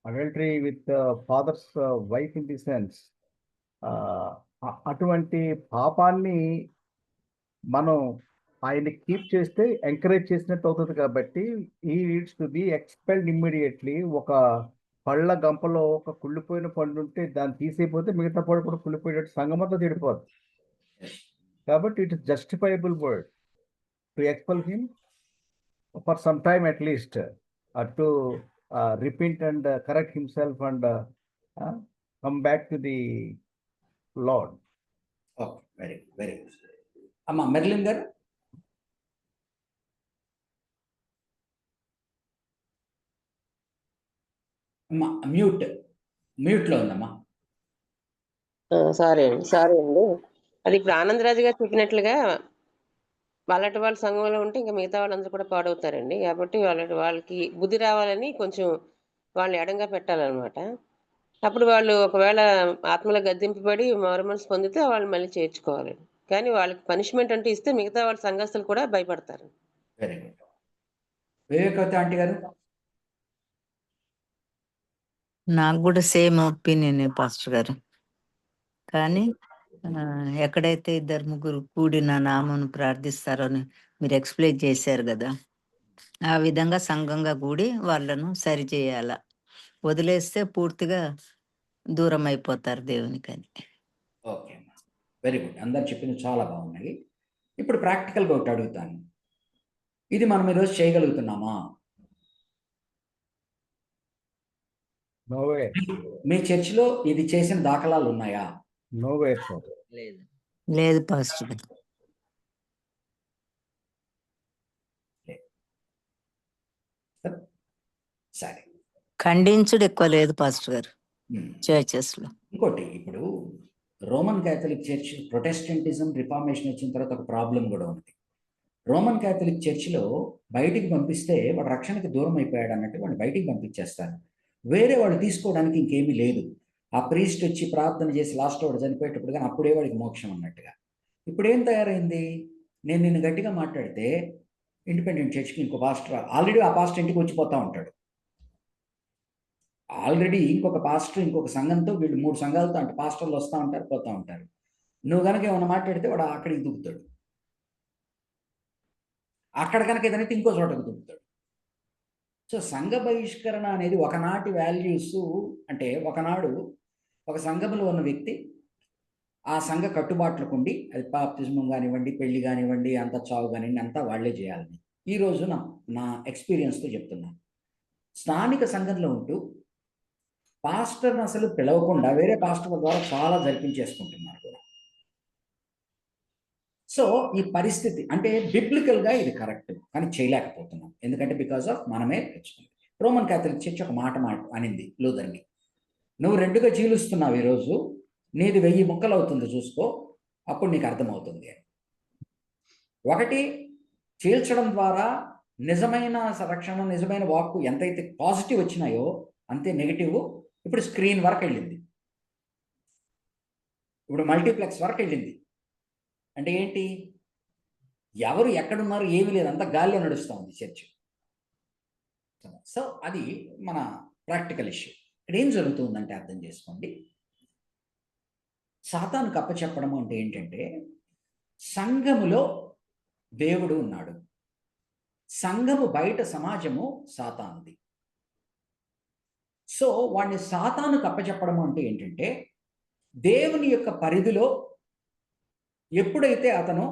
Adultery with father's wife in the sense, అటువంటి పాపాన్ని మనం ఆయన్ని కీప్ చేస్తే ఎంకరేజ్ చేసినట్టు అవుతుంది. కాబట్టి ఈ needs to be expelled immediately. ఒక పళ్ళ గంపలో ఒక కుళ్ళిపోయిన పండు ఉంటే దాన్ని తీసేయపోతే మిగతా పళ్ళు కూడా కుళ్ళిపోయేటట్టు సంగమంతా చెడిపోదు. కాబట్టి it is justifiable word to expel him for some time at least, to repent and correct himself and come back to the Lord. Okay, very very good. అమ్మా మెర్లిన్ గారు. అమ్మా మ్యూట్లో ఉందమ్మా. సారీ అండి. అది ఇప్పుడు ఆనందరాజు గారు చెప్పినట్లుగా వాళ్ళటి వాళ్ళ సంఘంలో ఉంటే ఇంకా మిగతా వాళ్ళందరూ కూడా పాడవుతారండి. కాబట్టి వాళ్ళకి బుద్ధి రావాలని కొంచెం వాళ్ళని ఎడంగా పెట్టాలన్నమాట. అప్పుడు వాళ్ళు ఒకవేళ ఆత్మలో గద్దింపబడి మారుమనసు పొందితే వాళ్ళు మళ్ళీ చేర్చుకోవాలి. కానీ వాళ్ళకి పనిష్మెంట్ అంటే ఇస్తే మిగతా వాళ్ళ సంఘస్థులు కూడా భయపడతారు. Very good. వివేకవతి ఆంటీ గారు. నాకు కూడా సేమ్ ఒపీనియన్ పాస్టర్ గారు. కానీ ఎక్కడైతే 2-3 కూడి నా నామను ప్రార్థిస్తారో అని మీరు ఎక్స్ప్లెయిన్ చేశారు కదా, ఆ విధంగా సంఘంగా కూడి వాళ్ళను సరి చేయాల. వదిలేస్తే పూర్తిగా దూరం అయిపోతారు దేవునికని. ఓకే అమ్మా, వెరీ గుడ్. అందరు చెప్పింది చాలా బాగున్నాయి. ఇప్పుడు ప్రాక్టికల్గా ఒకటి అడుగుతాను. ఇది మనం ఈరోజు చేయగలుగుతున్నామా? No way. మీ చర్చిలో ఇది చేసిన దాఖలాలు ఉన్నాయా? No way, sir. లేదు. లేదు పాస్టర్ గారు. సరే, ఖండించుడు ఎక్కువ లేదు పాస్టర్ గారు చర్చెస్ లో. ఇంకోటి, ఇప్పుడు Roman Catholic church, Protestantism, reformation వచ్చిన తర్వాత ఒక ప్రాబ్లం కూడా ఉంది. రోమన్ క్యాథలిక్ చర్చిలో బయటికి పంపిస్తే వాడు రక్షణకి దూరం అయిపోయాడు అన్నట్టు వాడిని బయటికి పంపించేస్తారు. వేరే వాడు తీసుకోవడానికి ఇంకేమీ లేదు. ఆ ప్రీస్ట్ వచ్చి ప్రార్థన చేసి లాస్ట్ వాడు చనిపోయేటప్పుడు కానీ అప్పుడే వాడికి మోక్షం అన్నట్టుగా. ఇప్పుడు ఏం తయారైంది? నేను నిన్ను గట్టిగా మాట్లాడితే ఇండిపెండెంట్ చర్చ్కి ఇంకో పాస్టర్, ఆల్రెడీ ఆ పాస్టర్ ఇంటికి వచ్చిపోతూ ఉంటాడు. ఆల్రెడీ ఇంకొక పాస్టర్ ఇంకొక సంఘంతో, వీళ్ళు 3 సంఘాలతో అంటే పాస్టర్లు వస్తూ ఉంటారు, పోతూ ఉంటారు. నువ్వు కనుక ఏమైనా మాట్లాడితే వాడు అక్కడికి దుక్కుతాడు, అక్కడ కనుక ఏదైతే ఇంకో చోటకు దుక్కుతాడు. సో సంఘ బహిష్కరణ అనేది ఒకనాటి వాల్యూస్. అంటే ఒకనాడు ఒక సంఘంలో ఉన్న వ్యక్తి ఆ సంఘ కట్టుబాట్లకు ఉండి, అది బాప్తిజం కానివ్వండి, పెళ్లి కానివ్వండి, అంత చావు కానివ్వండి, అంతా వాళ్లే చేయాలని. ఈరోజు నా ఎక్స్పీరియన్స్తో చెప్తున్నాను. స్థానిక సంఘంలో ఉంటూ పాస్టర్ని అసలు పిలవకుండా వేరే పాస్టర్ల ద్వారా చాలా జరిపించేసుకుంటున్నారు కూడా. సో ఈ పరిస్థితి అంటే బిబ్లికల్గా ఇది కరెక్ట్, కానీ చేయలేకపోతున్నాం. ఎందుకంటే బికాస్ ఆఫ్ మనమే తెచ్చుకుంది. రోమన్ క్యాథలిక్ చర్చ్ ఒక మాట అనింది లూథర్ని, నువ్వు 2గా చీలుస్తున్నావు, ఈరోజు నీది 1000 ముక్కలు అవుతుంది, చూసుకో, అప్పుడు నీకు అర్థమవుతుంది అని. ఒకటి, చీల్చడం ద్వారా నిజమైన రక్షణ, నిజమైన వాక్కు ఎంతైతే పాజిటివ్ వచ్చినాయో అంతే నెగిటివ్ ఇప్పుడు స్క్రీన్ వరకు వెళ్ళింది, ఇప్పుడు మల్టీప్లెక్స్ వరకు వెళ్ళింది. అంటే ఏంటి? ఎవరు ఎక్కడున్నారు ఏమీ లేదు, అంతా గాల్లో నడుస్తూ ఉంది చర్చ్. సో అది మన ప్రాక్టికల్ ఇష్యూ. ఇక్కడ ఏం జరుగుతుందంటే అర్థం చేసుకోండి. సాతానుకు అప్పచెప్పడం అంటే ఏంటంటే, సంఘములో దేవుడు ఉన్నాడు, సంఘము బయట సమాజము సాతానుది. సో వాడిని సాతానుకు అప్పచెప్పడం అంటే ఏంటంటే, దేవుని యొక్క పరిధిలో ఎప్పుడైతే అతను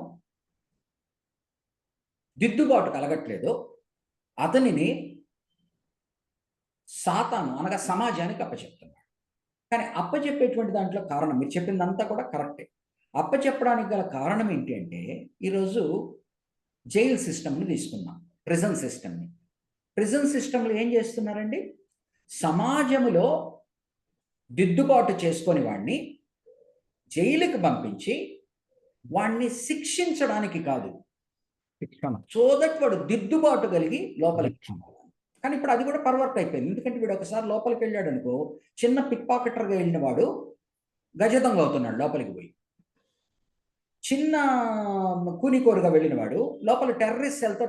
దిద్దుబాటు కలగట్లేదో అతనిని సాతాను అనగా సమాజానికి అప్పచెప్తున్నాడు. కానీ అప్పచెప్పేటువంటి దాంట్లో కారణం, మీరు చెప్పిందంతా కూడా కరెక్టే. అప్పచెప్పడానికి గల కారణం ఏంటి అంటే, ఈరోజు జైల్ సిస్టమ్ని తీసుకున్నాం, ప్రిజన్ సిస్టమ్ని. ప్రిజన్ సిస్టంలో ఏం చేస్తున్నారండి? సమాజంలో దిద్దుబాటు చేసుకొని వాడిని జైలుకి పంపించి వాడిని శిక్షించడానికి కాదు, సో దట్ వాడు దిద్దుబాటు కలిగి లోపలికి. కానీ ఇప్పుడు అది కూడా పర్వర్ట్ అయిపోయింది. ఎందుకంటే వీడు ఒకసారి లోపలికి వెళ్ళాడు అనుకో, చిన్న పిక్ పాకెటర్గా వెళ్ళిన వాడు గజదొంగ అవుతున్నాడు లోపలికి పోయి. చిన్న కూనికోరుగా వెళ్ళిన వాడు లోపల టెర్రరిస్ట్ సెల్తో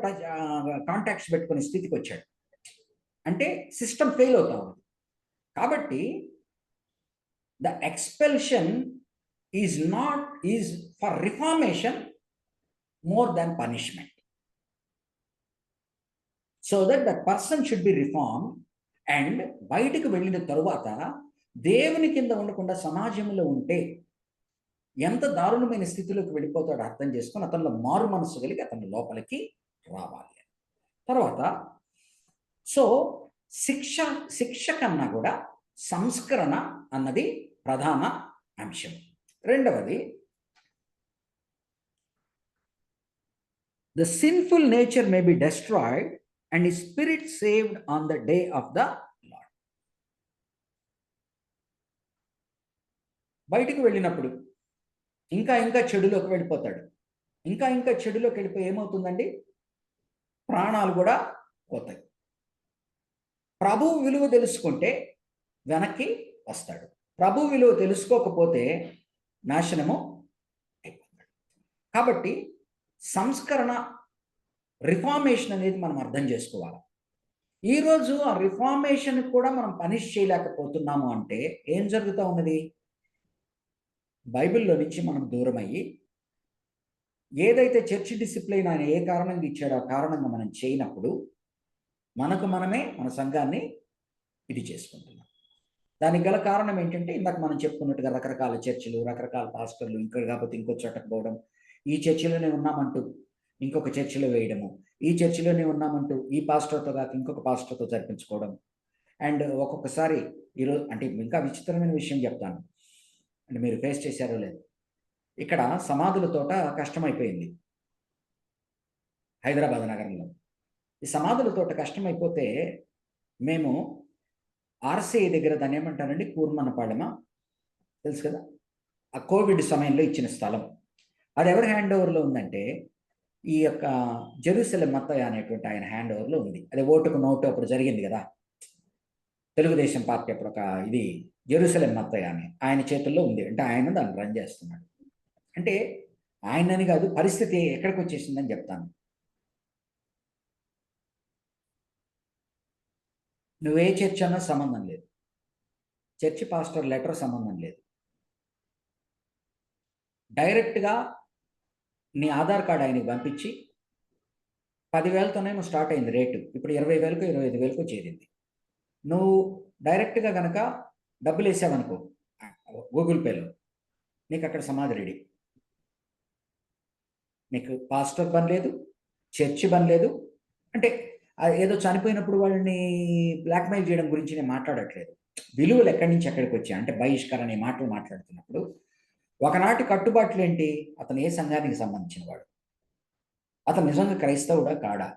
కాంటాక్ట్స్ పెట్టుకునే స్థితికి వచ్చాడు. అంటే సిస్టమ్ ఫెయిల్ అవుతా ఉంది. కాబట్టి the expulsion is for reformation more than punishment. So that the person should be reform. And బయటికి వెళ్ళిన తరువాత దేవుని కింద ఉండకుండా సమాజంలో ఉంటే ఎంత దారుణమైన స్థితిలోకి వెళ్ళిపోతాడో అర్థం చేసుకొని అతనిలో మారు మనసు కలిగి అతని లోపలికి రావాలి. తర్వాత సో శిక్ష కన్నా కూడా సంస్కరణ అన్నది ప్రధాన అంశం. రెండవది, the sinful nature may be destroyed and his spirit saved on the day of the lord. బయటికి వెళ్ళినప్పుడు ఇంకా చెడులోకి వెళ్ళిపోతాడు. ఇంకా చెడులోకి వెళ్ళిపోయి ఏమవుతుందండి? ప్రాణాలు కూడా పోతాయి. ప్రభు విలువ తెలుసుకుంటే వెనక్కి వస్తాడు. ప్రభు విలువ తెలుసుకోకపోతే నాశనము అయిపోతాడు. కాబట్టి సంస్కరణ, రిఫార్మేషన్ అనేది మనం అర్థం చేసుకోవాలి. ఈరోజు ఆ రిఫార్మేషన్ కూడా మనం పనిష్ చేయలేకపోతున్నాము అంటే ఏం జరుగుతూ ఉన్నది? బైబిల్లో నుంచి మనం దూరం అయ్యి ఏదైతే చర్చ్ డిసిప్లిన్ ఆయన ఏ కారణంగా ఇచ్చాడో ఆ కారణంగా మనం చేయనప్పుడు మనకు మనమే మన సంఘాన్ని ఇది చేసుకుంటున్నాం. దానికి గల కారణం ఏంటంటే ఇందాక మనం చెప్పుకున్నట్టుగా రకరకాల చర్చిలు, రకరకాల పాస్టర్లు, ఇక్కడ కాకపోతే ఇంకో చోటకు పోవడం, ఈ చర్చిలోనే ఉన్నామంటూ ఇంకొక చర్చిలో వేయడము, ఈ చర్చిలోనే ఉన్నామంటూ ఈ పాస్టర్తో కాక ఇంకొక పాస్టర్తో జరిపించుకోవడం. అండ్ ఒక్కొక్కసారి ఈరోజు అంటే ఇంకా విచిత్రమైన విషయం చెప్తాను, అంటే మీరు ఫేస్ చేశారో లేదు. ఇక్కడ సమాధుల తోట కష్టమైపోయింది హైదరాబాద్ నగరంలో. ఈ సమాధుల తోట కష్టమైపోతే మేము ఆర్సీఐ దగ్గర దాన్ని ఏమంటారండి, కూర్మన్నపాడెమా తెలుసు కదా, ఆ కోవిడ్ సమయంలో ఇచ్చిన స్థలం అది ఎవరి హ్యాండ్ ఓవర్లో ఉందంటే ఈ యొక్క జెరూసలేం మత్తయ్య అనేటువంటి ఆయన హ్యాండ్ ఓవర్లో ఉంది. అదే ఓటుకు నోటు అప్పుడు జరిగింది కదా, తెలుగుదేశం పార్టీ అప్పుడు ఒక ఇది జెరూసలేం మత్తయ్య అని ఆయన చేతుల్లో ఉంది. అంటే ఆయన దాన్ని రన్ చేస్తున్నాడు. అంటే ఆయనని కాదు, పరిస్థితి ఎక్కడికి వచ్చేసిందని చెప్తాను. నువ్వే చర్చ్ అన్నా సంబంధం లేదు, చర్చి పాస్టర్ లెటర్ సంబంధం లేదు, డైరెక్ట్గా నీ ఆధార్ కార్డు ఆయనకి పంపించి 10,000తోనేమో స్టార్ట్ అయింది రేటు, ఇప్పుడు 20,000కో 25,000కో చేరింది. నువ్వు డైరెక్ట్గా కనుక డబ్బులు వేసావనుకో గూగుల్ పేలో, నీకు అక్కడ సమాధి రెడీ. నీకు పాస్టర్ పని లేదు, చర్చి పని లేదు. అంటే ఏదో చనిపోయినప్పుడు వాళ్ళని బ్లాక్మెయిల్ చేయడం గురించి నేను మాట్లాడట్లేదు. విలువలు ఎక్కడి నుంచి ఎక్కడికి వచ్చాయి అంటే బహిష్కరణ అనే మాటలు మాట్లాడుతున్నప్పుడు ఒకనాటి కట్టుబాట్లు ఏంటి? అతను ఏ సంఘానికి సంబంధించిన వాడు, అతను నిజంగా క్రైస్తవుడా కాడా?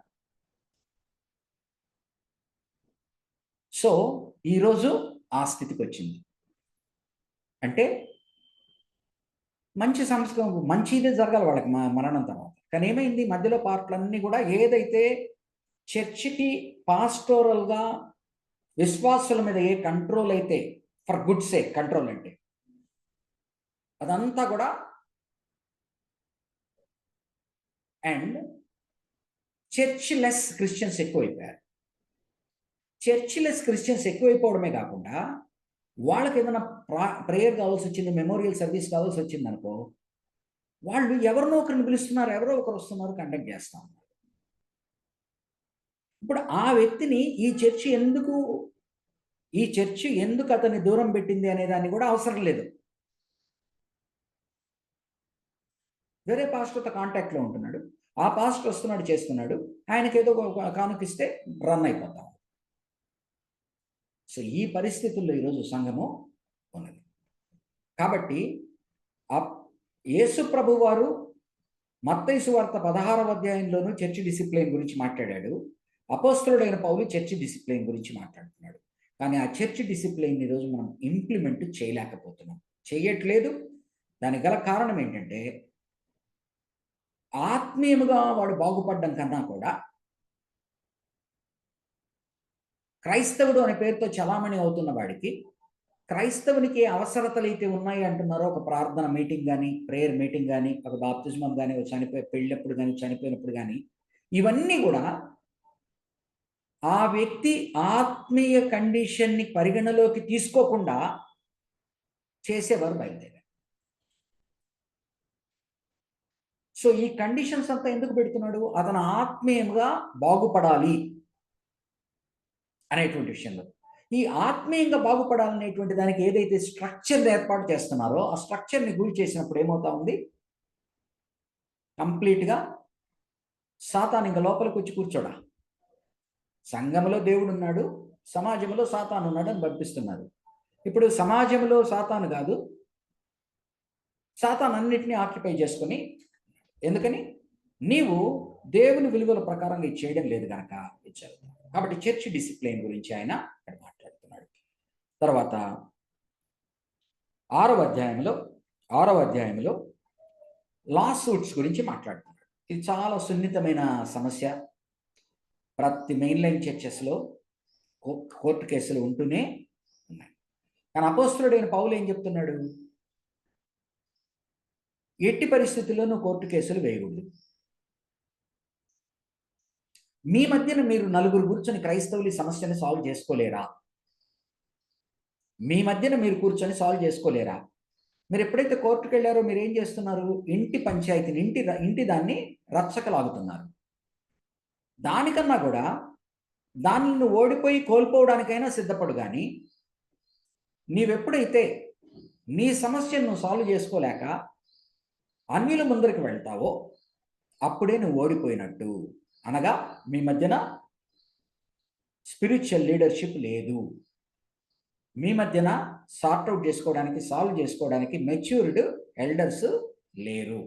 సో ఈరోజు ఆ స్థితికి వచ్చింది. అంటే మంచి సంస్కరణ, మంచిదే జరగాలి వాళ్ళకి మరణం తర్వాత. కానీ ఏమైంది? మధ్యలో పార్ట్లన్నీ కూడా ఏదైతే చర్చికి పాస్టోరల్గా విశ్వాసుల మీద ఏ కంట్రోల్ అయితే, ఫర్ గుడ్ సేక్ కంట్రోల్ అంటే అదంతా కూడా, అండ్ చర్చ్ లెస్ క్రిస్టియన్స్ ఎక్కువైపోయారు. చర్చ్ లెస్ క్రిస్టియన్స్ ఎక్కువైపోవడమే కాకుండా వాళ్ళకి ఏదైనా ప్రేయర్ కావాల్సి వచ్చింది, మెమోరియల్ సర్వీస్ కావాల్సి వచ్చింది అనుకో, వాళ్ళు ఎవరినో ఒకరిని పిలుస్తున్నారు, ఎవరో ఒకరు వస్తున్నారు, కండక్ట్ చేస్తా ఉన్నారు. ఇప్పుడు ఆ వ్యక్తిని ఈ చర్చి ఎందుకు అతన్ని దూరం పెట్టింది అనే దాన్ని కూడా అవసరం లేదు. వేరే పాస్టర్తో కాంటాక్ట్లో ఉంటున్నాడు, ఆ పాస్టర్ వస్తున్నాడు, చేస్తున్నాడు, ఆయనకి ఏదో కానుకిస్తే రన్ అయిపోతాం. సో ఈ పరిస్థితుల్లో ఈరోజు సంఘము ఉన్నది. కాబట్టి యేసు ప్రభు వారు మత్తయి సువార్త 16వ అధ్యాయంలోనూ చర్చి డిసిప్లిన్ గురించి మాట్లాడాడు. అపోస్తలుడైన పౌలు చర్చి డిసిప్లిన్ గురించి మాట్లాడుతున్నాడు. కానీ ఆ చర్చి డిసిప్లిన్ ఈరోజు మనం ఇంప్లిమెంట్ చేయలేకపోతున్నాం, చేయట్లేదు. దానికి గల కారణం ఏంటంటే ఆత్మీయముగా వాడు బాగుపడడం కన్నా కూడా క్రైస్తవుడు అనే పేరుతో చలామణి అవుతున్న వాడికి క్రైస్తవునికి అవసరతలు అయితే ఉన్నాయి అంటున్నారో, ఒక ప్రార్థన మీటింగ్ కానీ, ప్రేయర్ మీటింగ్ కానీ, ఒక బాప్తిజమం కానీ, ఒక పెళ్ళప్పుడు కానీ, చనిపోయినప్పుడు కానీ, ఇవన్నీ కూడా ఆ వ్యక్తి ఆత్మీయ కండిషన్ని పరిగణలోకి తీసుకోకుండా చేసేవారు బయలుదేరారు. సో ఈ కండిషన్స్ అంతా ఎందుకు పెడుతున్నాడు? అతను ఆత్మీయంగా బాగుపడాలి అనేటువంటి విషయంలో. ఈ ఆత్మీయంగా బాగుపడాలనేటువంటి దానికి ఏదైతే స్ట్రక్చర్ ఏర్పాటు చేస్తున్నారో, ఆ స్ట్రక్చర్ని గురి చేసినప్పుడు ఏమవుతా ఉంది? కంప్లీట్గా సాతాను ఇంకా లోపలికి వచ్చి కూర్చోడా. సంఘంలో దేవుడు ఉన్నాడు, సమాజంలో సాతాను ఉన్నాడు అని పంపిస్తున్నారు. ఇప్పుడు సమాజంలో సాతాను కాదు, సాతాను అన్నిటినీ ఆక్యుపై చేసుకొని, ఎందుకని? నీవు దేవుని విలువల ప్రకారంగా ఇది చేయడం లేదు కనుక ఇచ్చారు. కాబట్టి చర్చ్ డిసిప్లిన్ గురించి ఆయన ఇక్కడ మాట్లాడుతున్నాడు. తర్వాత 6వ అధ్యాయంలో లా సూట్స్ గురించి మాట్లాడుతున్నాడు. ఇది చాలా సున్నితమైన సమస్య. ప్రతి మెయిన్ లైన్ చర్చెస్లో కోర్టు కేసులు ఉంటూనే ఉన్నాయి. కానీ అపోస్తలుడైన పౌలు ఏం చెప్తున్నాడు? ఎట్టి పరిస్థితుల్లోనూ కోర్టు కేసులు వేయకూడదు. మీ మధ్యన మీరు నలుగురు కూర్చొని క్రైస్తవులు సమస్యని సాల్వ్ చేసుకోలేరా? మీ మధ్యన మీరు కూర్చొని సాల్వ్ చేసుకోలేరా? మీరు ఎప్పుడైతే కోర్టుకు వెళ్ళారో మీరు ఏం చేస్తున్నారు? ఇంటి పంచాయతీని, ఇంటి దాన్ని రచ్చకలాగుతున్నారు. దానికన్నా కూడా దాన్ని నువ్వు ఓడిపోయి కోల్పోవడానికైనా సిద్ధపడు. కానీ నీవెప్పుడైతే నీ సమస్యను నువ్వు సాల్వ్ చేసుకోలేక అన్యుల ముందరికి వెళ్తావో అప్పుడే నువ్వు ఓడిపోయినట్టు. అనగా మీ మధ్యన స్పిరిచువల్ లీడర్షిప్ లేదు. మీ మధ్యన సార్ట్అవుట్ చేసుకోవడానికి, సాల్వ్ చేసుకోవడానికి మెచ్యూర్డ్ ఎల్డర్స్ లేరు.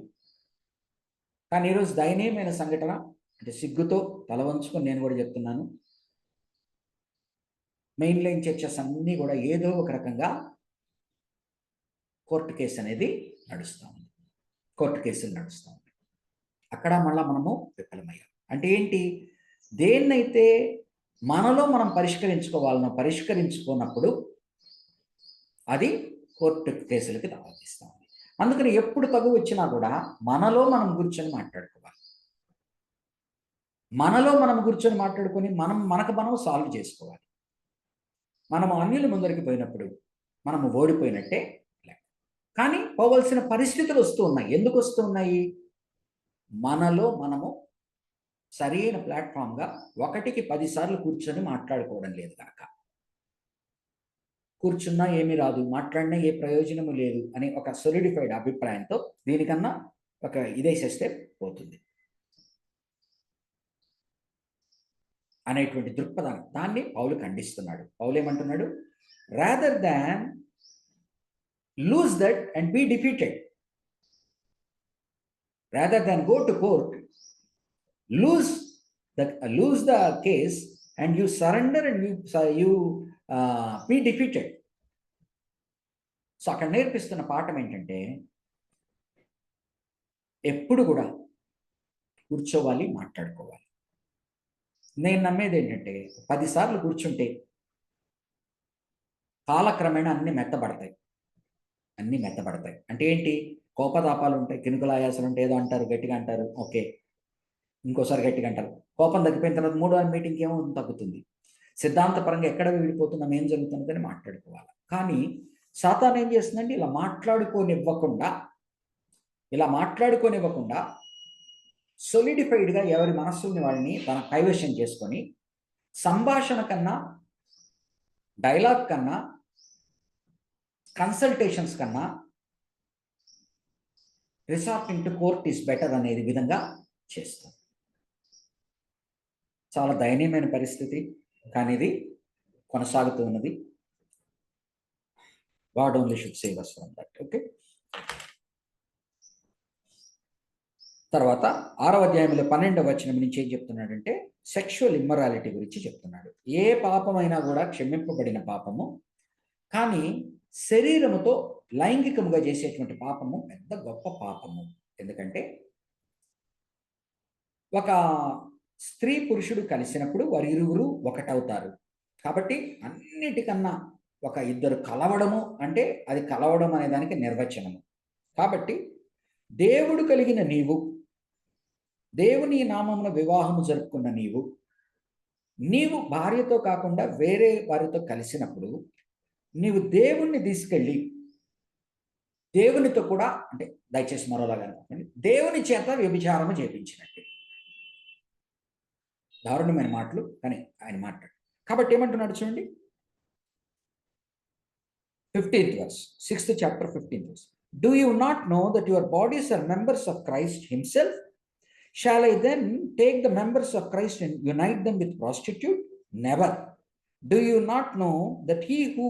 కానీ ఈరోజు దయనీయమైన సంఘటన, అంటే సిగ్గుతో తల వంచుకొని నేను కూడా చెప్తున్నాను, మెయిన్ లైన్ చర్చెస్ అన్నీ కూడా ఏదో ఒక రకంగా కోర్టు కేసు అనేది నడుస్తూ ఉంది. కోర్టు కేసులు నడుస్తూ ఉంది. అక్కడ మళ్ళీ మనము విఫలమయ్యాం. అంటే ఏంటి? దేన్నైతే మనలో మనం పరిష్కరించుకోవాలనో పరిష్కరించుకున్నప్పుడు అది కోర్టు కేసులకి దారితీస్తూ ఉంది. అందుకని ఎప్పుడు తగు వచ్చినా కూడా మనలో మనం కూర్చొని మాట్లాడుకోవాలి. మనలో మనం కూర్చొని మాట్లాడుకొని మనకు మనం సాల్వ్ చేసుకోవాలి. మనము అన్యుల ముందరికి పోయినప్పుడు మనము ఓడిపోయినట్టే లెక్క. కానీ పోవలసిన పరిస్థితులు వస్తూ ఉన్నాయి. ఎందుకు వస్తూ ఉన్నాయి? మనలో మనము సరైన ప్లాట్ఫామ్గా 1కి 10 సార్లు కూర్చొని మాట్లాడుకోవడం లేదు కనుక. కూర్చున్నా ఏమీ రాదు, మాట్లాడినా ఏ ప్రయోజనము లేదు అని ఒక సొలిడిఫైడ్ అభిప్రాయంతో దీనికన్నా ఒక ఇదేసేస్తే పోతుంది అనేటువంటి దృక్పథం, దాన్ని పౌలు ఖండిస్తున్నాడు. పౌలు ఏమంటున్నాడు? Rather than lose that and be defeated, rather than go to court, lose the case and you surrender and you be defeated. So అక్కడ నేర్పిస్తున్న పాఠం ఏంటంటే ఎప్పుడు కూడా కూర్చోవాలి, మాట్లాడుకోవాలి. నేను నమ్మేది ఏంటంటే 10 సార్లు కూర్చుంటే కాలక్రమేణా అన్ని మెత్తబడతాయి. అంటే ఏంటి? కోపతాపాలు ఉంటాయి, కినుకులాయాసాలు ఉంటాయి, ఏదో అంటారు, గట్టిగా అంటారు, ఓకే, ఇంకోసారి గట్టిగా అంటారు. కోపం తగ్గిపోయిన తర్వాత 3వ మీటింగ్కి ఏమో తగ్గుతుంది. సిద్ధాంతపరంగా ఎక్కడ విడిపోతున్నాం, ఏం జరుగుతుందని మాట్లాడుకోవాలి. కానీ సాతాను ఏం చేస్తుందంటే ఇలా మాట్లాడుకోనివ్వకుండా సొలిడిఫైడ్గా ఎవరి మనస్సుని వాళ్ళని తన కైవశం చేసుకొని సంభాషణ కన్నా, డైలాగ్ కన్నా, కన్సల్టేషన్స్ కన్నా resorting to court is better అనేది విధంగా చేస్తుంది. చాలా దయనీయమైన పరిస్థితి, కానీ ఇది కొనసాగుతూ ఉన్నది. God only should save us from that. Okay. తర్వాత 6వ అధ్యాయంలో 12వ వచనం నుంచి ఏం చెప్తున్నాడంటే సెక్షువల్ ఇమ్మరాలిటీ గురించి చెప్తున్నాడు. ఏ పాపమైనా కూడా క్షమింపబడిన పాపము, కానీ శరీరముతో లైంగికముగా చేసేటువంటి పాపము పెద్ద గొప్ప పాపము. ఎందుకంటే ఒక స్త్రీ పురుషుడు కలిసినప్పుడు వారు ఇరువురు ఒకటవుతారు. కాబట్టి అన్నిటికన్నా ఒక ఇద్దరు కలవడము అంటే అది కలవడం అనే దానికి నిర్వచనము. కాబట్టి దేవుడు కలిగిన నీవు, దేవుని నామమున వివాహము జరుపుకున్న నీవు భార్యతో కాకుండా వేరే వారితో కలిసినప్పుడు నీవు దేవుణ్ణి తీసుకెళ్ళి దేవునితో కూడా, అంటే దయచేసి మరోలాగా అనుకోండి, దేవుని చేత వ్యభిచారము చేయించినట్టు. దారుణమైన మాటలు, కానీ ఆయన మాట్లాడు. కాబట్టి ఏమంటున్నాడు చూడండి, 15th verse, 6th chapter 15th verse. Do you not know that your bodies are members of Christ himself? Shall I then take the members of Christ and unite them with prostitute? Never. Do you not know that he who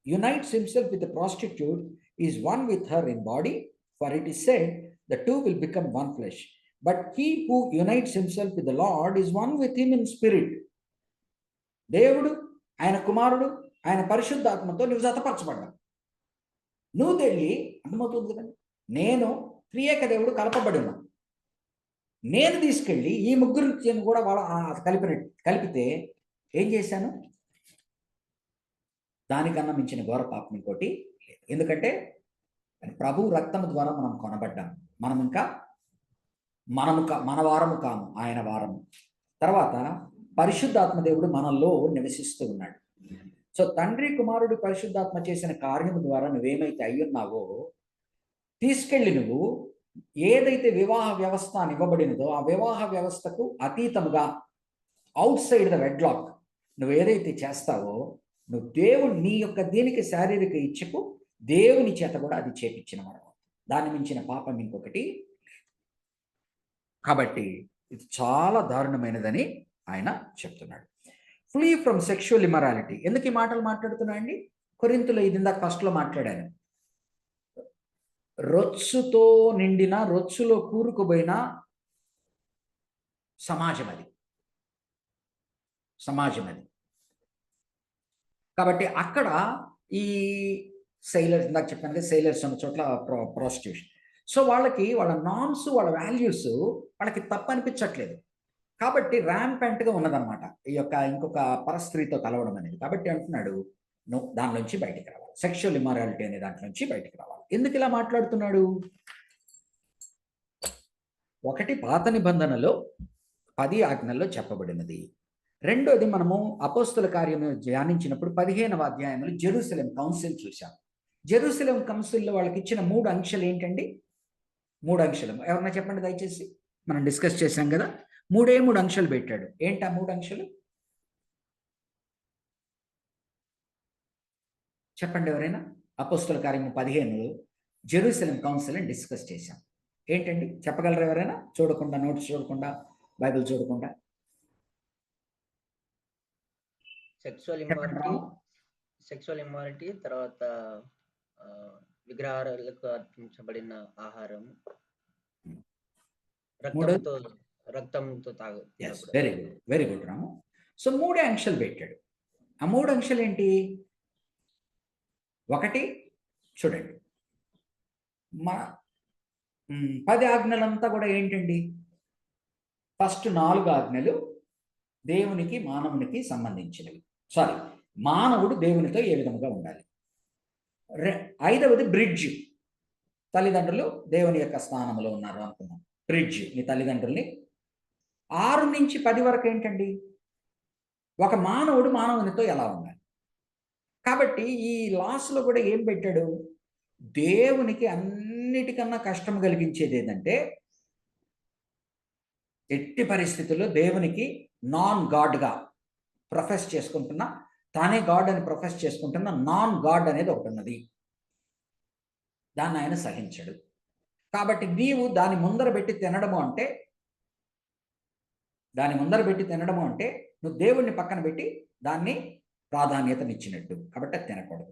unites himself with the prostitute is one with her in body? For it is said, the two will become one flesh. But he who unites himself with the Lord is one with him in spirit. దేవుడు, ఆయన కుమారుడు, ఆయన పరిశుద్ధాత్మతో నువ్వు జతపరచబడ్డావు. నువ్వు తెలియ అర్థమవుతుంది కదండి. నేను త్రియేక దేవుడు కలపబడి ఉన్నాను. నేను తీసుకెళ్ళి ఈ ముగ్గురు కూడా వాళ్ళ కలిపితే ఏం చేశాను? దానికన్నా మించిన ఘోర పాపం ఇంకోటి లేదు. ఎందుకంటే ప్రభు రక్తము ద్వారా మనం కొనబడ్డాము. మనం ఇంకా మన వారము కాము, ఆయన వారము. తర్వాత పరిశుద్ధాత్మ దేవుడు మనలో నివసిస్తూ ఉన్నాడు. సో తండ్రి, కుమారుడు, పరిశుద్ధాత్మ చేసిన కార్యము ద్వారా నువ్వేమైతే అయ్యున్నావో తీసుకెళ్ళి నువ్వు ఏదైతే వివాహ వ్యవస్థ అని ఇవ్వబడినదో ఆ వివాహ వ్యవస్థకు అతీతముగా అవుట్ సైడ్ ద వెడ్లాక్ నువ్వు ఏదైతే చేస్తావో నువ్వు దేవుని నీ యొక్క దీనికి శారీరక ఇచ్చకు దేవుని చేత కూడా అది చేపించిన వాడు. దాన్ని మించిన పాపం ఇంకొకటి. కాబట్టి ఇది చాలా దారుణమైనదని ఆయన చెప్తున్నాడు. Flee from sexual immorality. ఎందుకు ఈ మాటలు మాట్లాడుతున్నాయండి? కొరింథీయులో ఇది ఇందాక ఫస్ట్లో మాట్లాడాను. రొచ్చుతో నిండిన, రొచ్చులో కూరుకుపోయిన సమాజం అది. కాబట్టి అక్కడ ఈ సెయిలర్స్, ఇందాక చెప్పాను కదా, సెయిలర్స్ ఉన్న చోట్ల ప్రాస్టిట్యూషన్. సో వాళ్ళకి వాళ్ళ నార్మ్స్, వాళ్ళ వాల్యూస్ వాళ్ళకి తప్పు అనిపించట్లేదు. కాబట్టి ర్యాంపెంట్గా ఉన్నదన్నమాట ఈ యొక్క ఇంకొక పరస్త్రీతో కలవడం అనేది. కాబట్టి అంటున్నాడు నువ్వు దానిలోంచి బయటికి రావాలి, సెక్షువల్ ఇమారాలిటీ అనే దాంట్లోంచి బయటికి రావాలి. ఎందుకు ఇలా మాట్లాడుతున్నాడు? ఒకటి, పాత నిబంధనలో 10 ఆజ్ఞల్లో చెప్పబడినది. రెండోది, మనము అపోస్తుల కార్యము ధ్యానించినప్పుడు 15వ అధ్యాయంలో జెరూసలేం కౌన్సిల్ చూసాం. జెరూసలేం కౌన్సిల్లో వాళ్ళకి ఇచ్చిన 3 అంశాలు ఏంటండి? 3 అంశాలు ఎవరన్నా చెప్పండి దయచేసి. మనం డిస్కస్ చేశాం కదా, 3 అంశాలు పెట్టాడు. ఏంటి ఆ 3 అంశాలు? చెప్పండి ఎవరైనా. అపోస్తుల కార్యము 15లో జెరూసలేం కౌన్సిల్ అని డిస్కస్ చేశాం. ఏంటండి చెప్పగలరు ఎవరైనా? చూడకుండా, నోట్స్ చూడకుండా, బైబిల్ చూడకుండా. సెక్సువల్ ఇమ్మారిటీ, తర్వాత విగ్రహాలకు అర్పించబడిన ఆహారం, రక్తంతో తాగు. వెరీ గుడ్ రాము. సో 3 అంశాలు పెట్టాడు. ఆ 3 అంశాలు ఏంటి? ఒకటి చూడండి, 10 ఆజ్ఞలంతా కూడా ఏంటండి? ఫస్ట్ 4 ఆజ్ఞలు దేవునికి, మానవునికి సంబంధించినవి. మానవుడు దేవునితో ఏ విధముగా ఉండాలి. 5వది బ్రిడ్జ్. తల్లిదండ్రులు దేవుని యొక్క స్థానంలో ఉన్నారు అనుకున్నాం. బ్రిడ్జ్ నీ తల్లిదండ్రుల్ని. 6 నుంచి 10 వరకు ఏంటండి? ఒక మానవుడు మానవునితో ఎలా ఉండాలి. కాబట్టి ఈ లాస్లో కూడా ఏం పెట్టాడు? దేవునికి అన్నిటికన్నా కష్టం కలిగించేది ఏంటంటే ఎట్టి పరిస్థితుల్లో దేవునికి నాన్ గాడ్గా ప్రొఫెస్ చేసుకుంటున్న, తానే గాడ్ అని ప్రొఫెస్ చేసుకుంటున్న నాన్ గాడ్ అనేది ఒకటి ఉన్నది. దాన్ని ఆయన సహించడు. కాబట్టి నీవు దాని ముందర పెట్టి తినడము అంటే నువ్వు దేవుణ్ణి పక్కన పెట్టి దాన్ని ప్రాధాన్యతనిచ్చినట్టు. కాబట్టి అది తినకూడదు.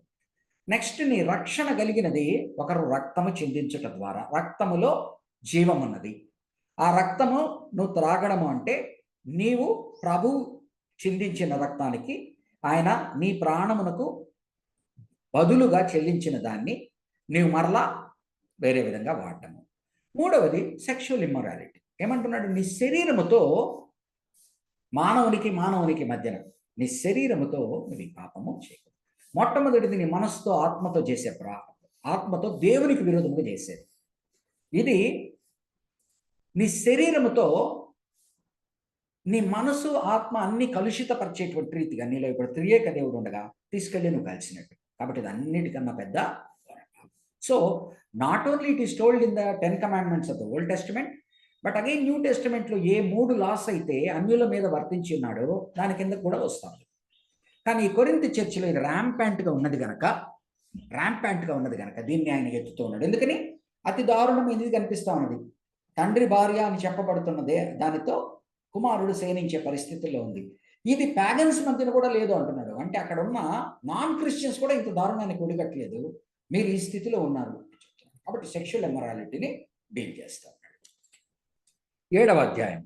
నెక్స్ట్, నీ రక్షణ కలిగినది ఒకరు రక్తము చిందించుట ద్వారా. రక్తములో జీవం ఉన్నది. ఆ రక్తము నువ్వు త్రాగడము అంటే నీవు ప్రభు చిందించిన రక్తానికి ఆయన నీ ప్రాణమునకు బదులుగా చెల్లించిన దాన్ని నీవు మరలా వేరే విధంగా వాడటము. 3వది సెక్షువల్ ఇమ్మొరాలిటీ. ఏమంటున్నాడు? నీ శరీరముతో మానవునికి మధ్యన నీ శరీరముతో నువ్వు ఈ పాపము చేయకూడదు. మొట్టమొదటిది నీ మనసుతో ఆత్మతో చేసే ఆత్మతో దేవునికి విరోధంగా చేసేది. ఇది నీ శరీరముతో నీ మనసు ఆత్మ అన్ని కలుషితపరిచేటువంటి రీతిగా నీలో ఇప్పుడు త్రియేక దేవుడు ఉండగా తీసుకెళ్ళి నువ్వు కలిసినట్టు. కాబట్టి ఇది అన్నిటికన్నా పెద్ద. So not only it is told in the 10 commandments of the old testament, but again new టెస్టిమెంట్లో ఏ 3 లాస్ అయితే అన్యుల మీద వర్తించి ఉన్నాడో దాని కింద కూడా వస్తాడు. కానీ ఈ కొరింథీ చర్చిలో ఇది ర్యాంపాంట్గా ఉన్నది కనుక దీన్ని ఆయన ఎత్తుతూ ఉన్నాడు. ఎందుకని అతి దారుణం ఎందుకు కనిపిస్తా ఉన్నది? తండ్రి భార్య అని చెప్పబడుతున్నదే దానితో కుమారుడు శయనించే పరిస్థితుల్లో ఉంది. ఇది ప్యాగన్స్ మధ్యన కూడా లేదు అంటున్నాడు. అంటే అక్కడ ఉన్న నాన్ క్రిస్టియన్స్ కూడా ఇంత దారుణాన్ని కొడిగట్లేదు, మీరు ఈ స్థితిలో ఉన్నారు. కాబట్టి సెక్షువల్ ఇమ్మొరాలిటీని డీల్ చేస్తా ఉన్నాడు. 7వ అధ్యాయం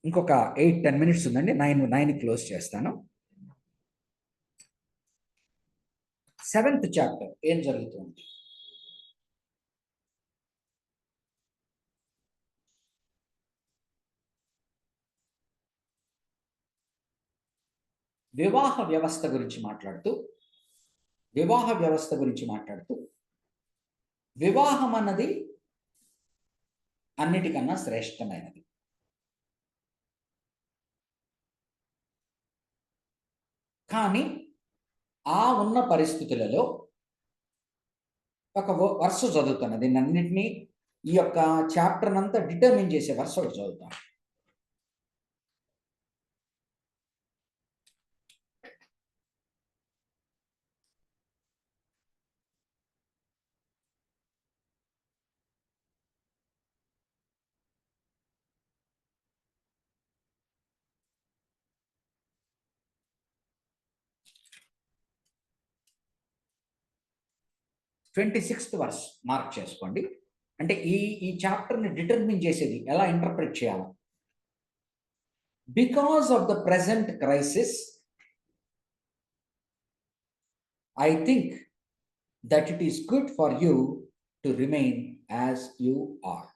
ఇంకొక 8-10 minutes ఉందండి. 9 క్లోజ్ చేస్తాను. 7th చాప్టర్ ఏం జరుగుతుంది? వివాహ వ్యవస్థ గురించి మాట్లాడుతూ వివాహం అన్నది అన్నిటికన్నా శ్రేష్టమైనది. కానీ ఆ ఉన్న పరిస్థితులలో ఒక వర్ష చదువుతున్నది. అన్నిటినీ ఈ యొక్క చాప్టర్ అంతా డిటర్మిన్ చేసే వర్ష చదువుతాను. ట్వంటీ 26th వర్స్ మార్క్ చేసుకోండి. అంటే ఈ చాప్టర్ని డిటర్మిన్ చేసేది ఎలా ఇంటర్ప్రిట్ చేయాలి. Because of the present crisis I think that it is good for you to remain as you are.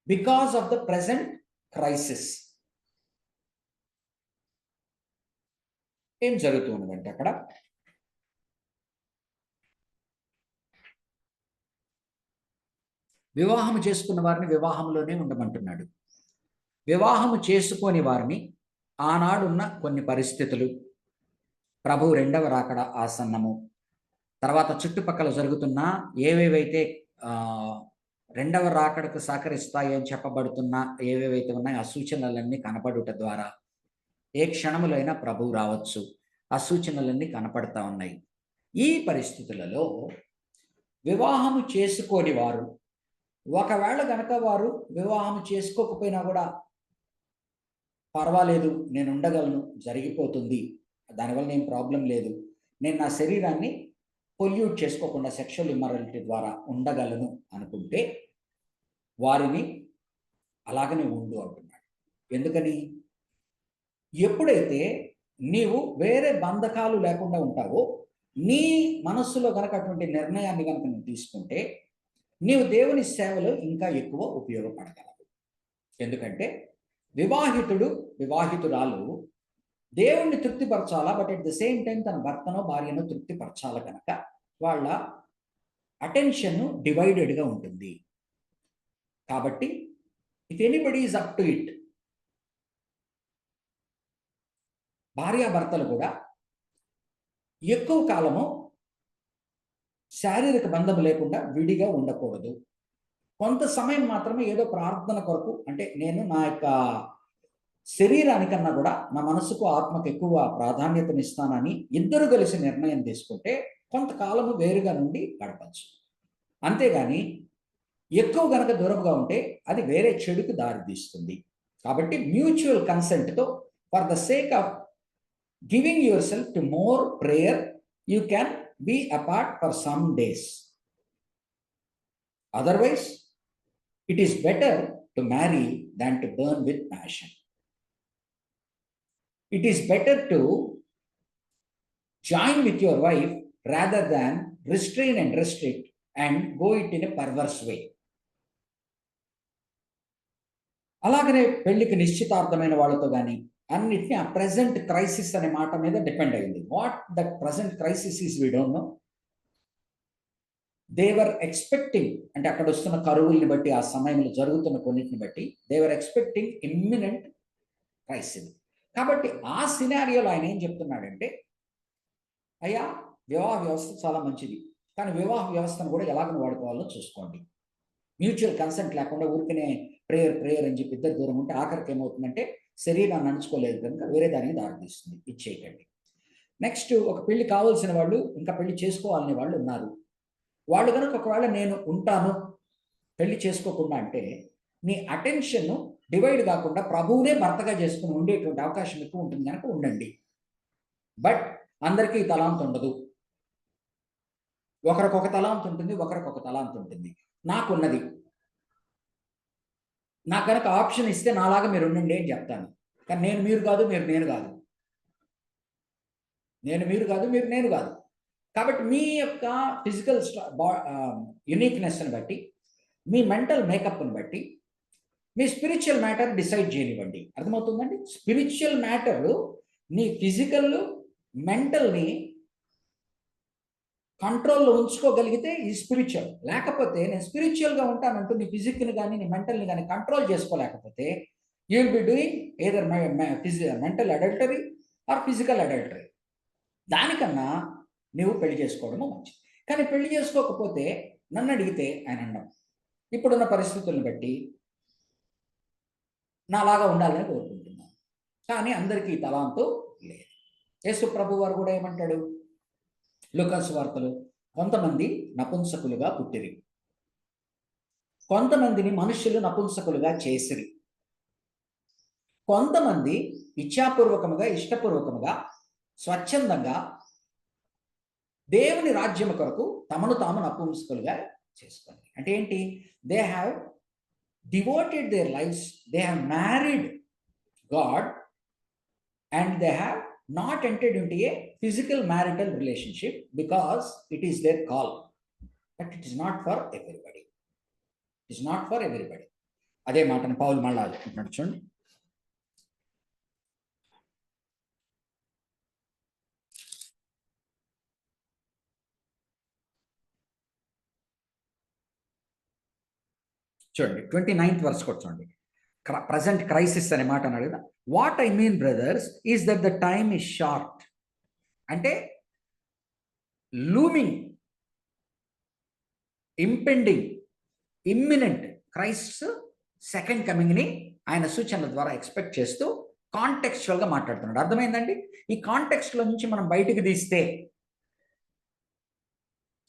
Because of the present crisis ఏం జరుగుతున్నదంటే అక్కడ వివాహము చేసుకున్న వారిని వివాహంలోనే ఉండమంటున్నాడు. వివాహము చేసుకొని వారిని ఆనాడున్న కొన్ని పరిస్థితులు, ప్రభు 2వ రాకడ ఆసన్నము, తర్వాత చుట్టుపక్కల జరుగుతున్న ఏవేవైతే 2వ రాకడకు సహకరిస్తాయి అని చెప్పబడుతున్న ఏవేవైతే ఉన్నాయో ఆ సూచనలన్నీ కనపడుట ద్వారా ఏ క్షణములో అయినా ప్రభువు రావచ్చు. ఆ సూచనలన్నీ కనపడతా ఉన్నాయి. ఈ పరిస్థితులలో వివాహము చేసుకోని వారు ఒకవేళ గనక వారు వివాహం చేసుకోకపోయినా కూడా పర్వాలేదు, నేను ఉండగలను, జరిగిపోతుంది, దానివల్ల ఏం ప్రాబ్లం లేదు, నేను నా శరీరాన్ని పొల్యూట్ చేసుకోకుండా సెక్షువల్ ఇమ్మొరాలిటీ ద్వారా ఉండగలను అనుకుంటే వారిని అలాగనే ఉండు అంటున్నాడు. ఎందుకని? ఎప్పుడైతే నీవు వేరే బంధకాలు లేకుండా ఉంటావో, నీ మనస్సులో కనుక అటువంటి నిర్ణయాన్ని కనుక నువ్వు తీసుకుంటే నీవు దేవుని సేవలో ఇంకా ఎక్కువ ఉపయోగపడగలవు. ఎందుకంటే వివాహితురాలు దేవుణ్ణి తృప్తిపరచాలా, but at the same time తన భర్తనో భార్యను తృప్తిపరచాల కనుక వాళ్ళ అటెన్షన్ డివైడెడ్గా ఉంటుంది. కాబట్టి if anybody is up to it, భార్యాభర్తలు కూడా ఎక్కువ కాలము శారీరక బంధం లేకుండా విడిగా ఉండకూడదు. కొంత సమయం మాత్రమే ఏదో ప్రార్థన కొరకు, అంటే నేను నా యొక్క శరీరానికన్నా కూడా నా మనసుకు ఆత్మకు ఎక్కువ ప్రాధాన్యతనిస్తానని ఇద్దరు కలిసి నిర్ణయం తీసుకుంటే కొంతకాలము వేరుగా నుండి గడపచ్చు. అంతేగాని ఎక్కువ గనక దూరంగా ఉంటే అది వేరే చెడుకు దారితీస్తుంది. కాబట్టి మ్యూచువల్ కన్సెంట్తో, for the sake of giving your self to more prayer, you can be apart for some days. Otherwise, it is better to marry than to burn with passion. It is better to join with your wife rather than restrain and restrict and go it in a perverse way. అలాగనే పెళ్లికి నిశ్చితార్థమైన వాళ్ళతో కానీ అన్నిటినీ ఆ present crisis అనే మాట మీద depend అయింది. What that present crisis is we don't know. They were expecting, అంటే అక్కడ వస్తున్న కరువుల్ని బట్టి, ఆ సమయంలో జరుగుతున్న కొన్నిటిని బట్టి దేవర్ ఎక్స్పెక్టింగ్ ఇమ్మినెంట్ క్రైసిస్. కాబట్టి ఆ సినారియోలో ఆయన ఏం చెప్తున్నాడంటే, అయ్యా వివాహ వ్యవస్థ చాలా మంచిది, కానీ వివాహ వ్యవస్థను కూడా ఎలాగని వాడుకోవాలో చూసుకోండి. మ్యూచువల్ కన్సెంట్ లేకుండా ఊరికనే ప్రేయర్ అని చెప్పి ఇద్దరు దూరం ఉంటే ఆఖరికి ఏమవుతుందంటే శరీరాన్ని నడుచుకోలేదు కనుక వేరే దానికి దారితీస్తుంది. ఇది చేయకండి. నెక్స్ట్, ఒక పెళ్లి కావాల్సిన వాళ్ళు, ఇంకా పెళ్లి చేసుకోవాలనే వాళ్ళు ఉన్నారు. వాళ్ళు కనుక ఒకవేళ నేను ఉంటాను పెళ్లి చేసుకోకుండా అంటే, మీ అటెన్షన్ డివైడ్ కాకుండా ప్రభువునే భర్తగా చేసుకుని ఉండేటువంటి అవకాశం ఎక్కువ ఉంటుంది కనుక ఉండండి. బట్ అందరికీ తలాంత్ ఉండదు. ఒకరికొక తలాంత్ ఉంటుంది, ఒకరికొక తలాంత్ ఉంటుంది. నాకున్నది, నాకు కనుక ఆప్షన్ ఇస్తే నాలాగా మీరు ఉండండి అని చెప్తాను. కానీ నేను మీరు కాదు, మీరు నేను కాదు. నేను మీరు కాదు, మీరు నేను కాదు. కాబట్టి మీ యొక్క ఫిజికల్ యునిక్నెస్ని బట్టి, మీ మెంటల్ మేకప్ని బట్టి మీ స్పిరిచువల్ మ్యాటర్ డిసైడ్ చేయనివ్వండి. అర్థమవుతుందండి? స్పిరిచువల్ మ్యాటర్ నీ ఫిజికల్ మెంటల్ని కంట్రోల్లో ఉంచుకోగలిగితే ఈ స్పిరిచువల్. లేకపోతే నేను స్పిరిచువల్గా ఉంటానంటూ నీ ఫిజిక్ని కానీ నీ మెంటల్ని కానీ కంట్రోల్ చేసుకోలేకపోతే you will be doing either mental adultery or physical adultery. దానికన్నా నువ్వు పెళ్లి చేసుకోవడము మంచిది. కానీ పెళ్లి చేసుకోకపోతే నన్ను అడిగితే ఆయన అన్నాం, ఇప్పుడున్న పరిస్థితులను బట్టి నాలాగా ఉండాలని కోరుకుంటున్నాను, కానీ అందరికీ తలాంతు లేదు. యేసు ప్రభు వారు కూడా ఏమంటాడు లూకాసు వార్తలు, కొంతమంది నపుంసకులుగా పుట్టిరి, కొంతమందిని మనుషులు నపుంసకులుగా చేసిరి, కొంతమంది ఇచ్ఛాపూర్వకముగా ఇష్టపూర్వకముగా స్వచ్ఛందంగా దేవుని రాజ్యము కొరకు తమను తాము నపుంసకులుగా చేసుకోండి. అంటే ఏంటి? They have devoted there lifes, they have married God and they have not entered into a physical marital relationship because it is their call, but it is not for everybody. It is not for everybody. అదే మాటను పౌలు మళ్ళా అంటున్నాడు చూడండి. చూడండి 29th verse కూడా చూడండి. Present crisis అనే మాట అన్నాడు కదా. What I mean brothers is that the time is short. అంటే looming, impending, imminent Christ second కమింగ్ని ఆయన సూచనల ద్వారా ఎక్స్పెక్ట్ చేస్తూ కాంటెక్స్చువల్గా మాట్లాడుతున్నాడు. అర్థమైందండి? ఈ కాంటెక్స్ట్లో నుంచి మనం బయటికి తీస్తే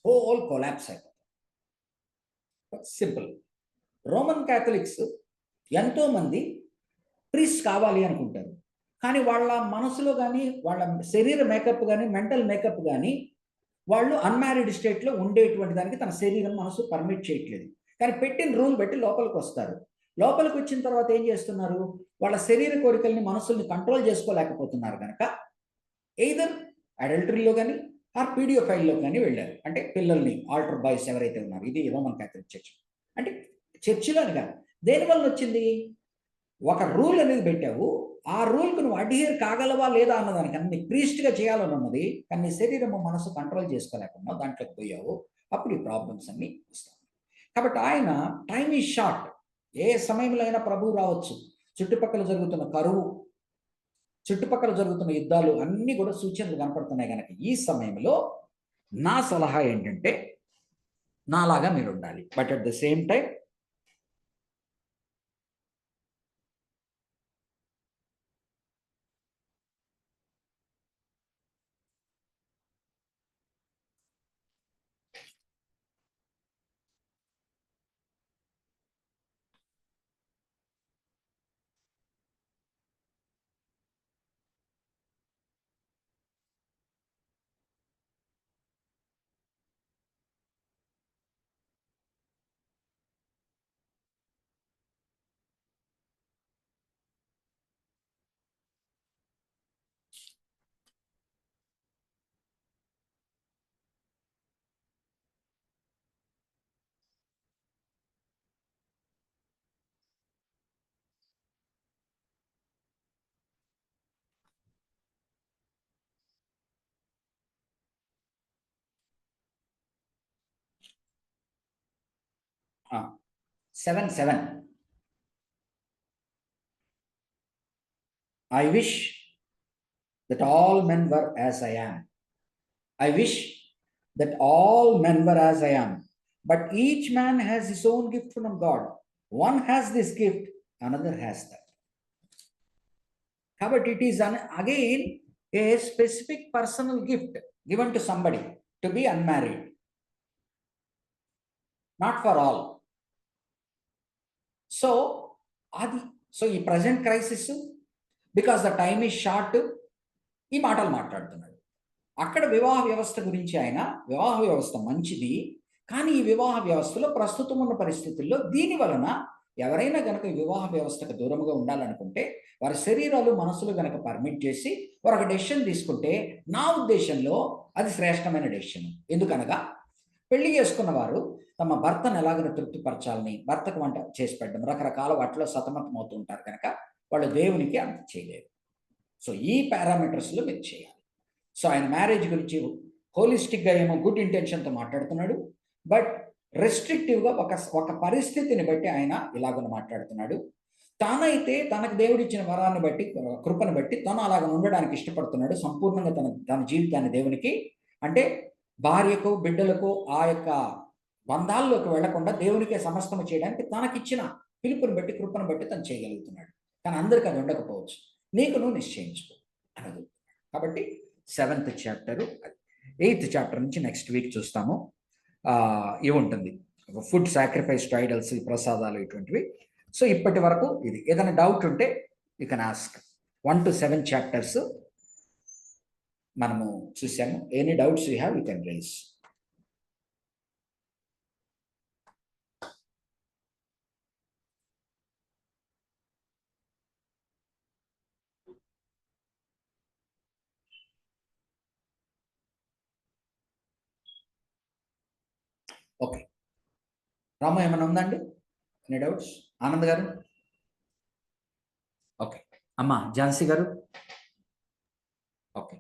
హోల్ కొలాప్స్ అయిపోతుంది. సింపుల్. రోమన్ క్యాథలిక్స్ ఎంతోమంది ప్రీస్ట్ కావాలి అనుకుంటారు, కానీ వాళ్ళ మనసులో కానీ వాళ్ళ శరీర మేకప్ కానీ మెంటల్ మేకప్ కానీ వాళ్ళు అన్మ్యారీడ్ స్టేట్లో ఉండేటువంటి దానికి తన శరీరం మనసు పర్మిట్ చేయట్లేదు. కానీ పెట్టిన రూల్ బట్టి లోపలికి వస్తారు. లోపలికి వచ్చిన తర్వాత ఏం చేస్తున్నారు? వాళ్ళ శరీర కోరికల్ని మనసుల్ని కంట్రోల్ చేసుకోలేకపోతున్నారు కనుక ఎయిదర్ అడల్టరీలో కానీ ఆర్ పీడియోఫైల్లో కానీ వెళ్ళారు. అంటే పిల్లల్ని ఆల్టర్ బాయ్స్ ఎవరైతే ఉన్నారు, ఇది రోమన్ క్యాథలిక్ చర్చ్. అంటే చర్చిలోని కాదు, దేనివల్ల వచ్చింది? ఒక రూల్ అనేది పెట్టావు, ఆ రూల్కి నువ్వు అడ్హియర్ కాగలవా లేదా అన్నదానికి అన్ని ప్రీస్ట్గా చేయాలని ఉన్నది, కానీ నీ శరీరము మనసు కంట్రోల్ చేసుకోలేకుండా దాంట్లోకి పోయావు. అప్పుడు ఈ ప్రాబ్లమ్స్ అన్ని వస్తాయి. కాబట్టి ఆయన టైం ఈజ్ షార్ట్. ఏ సమయంలో అయినా ప్రభువు రావచ్చు. చుట్టుపక్కల జరుగుతున్న కరువు, చుట్టుపక్కల జరుగుతున్న యుద్ధాలు అన్నీ కూడా సూచనలు కనపడుతున్నాయి కనుక ఈ సమయంలో నా సలహా ఏంటంటే నాలాగా మీరు ఉండాలి. But at the same time 7:7. I wish that all men were as I am. I wish that all men were as I am. But each man has his own gift from God. One has this gift, another has that. But it is again a specific personal gift given to somebody to be unmarried. Not for all. So ఈ present crisis, because the time is short, ఈ మాటలు మాట్లాడుతున్నాడు. అక్కడ వివాహ వ్యవస్థ గురించి ఆయన, వివాహ వ్యవస్థ మంచిది, కానీ ఈ వివాహ వ్యవస్థలో ప్రస్తుతం ఉన్న పరిస్థితుల్లో దీని వలన ఎవరైనా గనక వివాహ వ్యవస్థకు దూరంగా ఉండాలనుకుంటే వారి శరీరాలు మనసులు గనక పర్మిట్ చేసి వారు ఒక డెసిషన్ తీసుకుంటే నా ఉద్దేశంలో అది శ్రేష్టమైన డెసిషన్. ఎందుకనగా పెళ్లి చేసుకున్న వారు తమ భర్తను ఎలాగైనా తృప్తిపరచాలని, భర్తకు వంట చేసి పెట్టడం, రకరకాల వాటిలో సతమతం అవుతూ ఉంటారు కనుక వాళ్ళు దేవునికి అంత చేయలేరు. సో ఈ పారామీటర్స్లో మీరు చేయాలి. సో ఆయన మ్యారేజ్ గురించి హోలిస్టిక్గా ఏమో గుడ్ ఇంటెన్షన్తో మాట్లాడుతున్నాడు, బట్ రెస్ట్రిక్టివ్గా ఒక పరిస్థితిని బట్టి ఆయన ఇలాగ మాట్లాడుతున్నాడు. తానైతే తనకు దేవుడిచ్చిన వరాన్ని బట్టి, కృపను బట్టి తను అలాగ ఉండడానికి ఇష్టపడుతున్నాడు. సంపూర్ణంగా తన జీవితాన్ని దేవునికి, అంటే భార్యకు బిడ్డలకు ఆ యొక్క బంధాల్లోకి వెళ్లకుండా దేవునికే సమస్తము చేయడానికి తనకిచ్చిన పిలుపుని బట్టి, కృపను బట్టి తను చేయగలుగుతున్నాడు. కానీ అందరికీ అది ఉండకపోవచ్చు. నీకు నువ్వు నిశ్చయించుకో అనదు. కాబట్టి 7th చాప్టరు, 8th చాప్టర్ నుంచి నెక్స్ట్ వీక్ చూస్తాము. ఇవి ఉంటుంది, ఫుడ్ సాక్రిఫైస్ టు ఐడల్స్, ప్రసాదాలు, ఇటువంటివి. సో ఇప్పటి వరకు ఇది. ఏదైనా డౌట్ ఉంటే you can ask. 1 to 7 chapters మనము చూసాము. Any doubts you have you can raise. Okay, Ramu ఏమైనా ఉందండి? Any doubts? ఆనంద్ గారు? ఓకే. అమ్మా ఝాన్సీ గారు? Okay.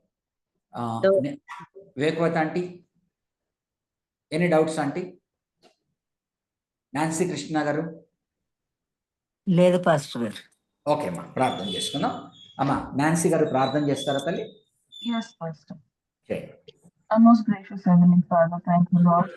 Vekavathi aunty, any doubts aunty? Nancy Krishna గారు? లేదు పాస్టర్ గారు. ఓకే అమ్మా, ప్రార్థన చేసుకుందాం. అమ్మా నాన్సీ గారు ప్రార్థన చేస్తారా తల్లి? Yes, Pastor. చేయండి. Our most gracious Heavenly Father, thank you, Lord,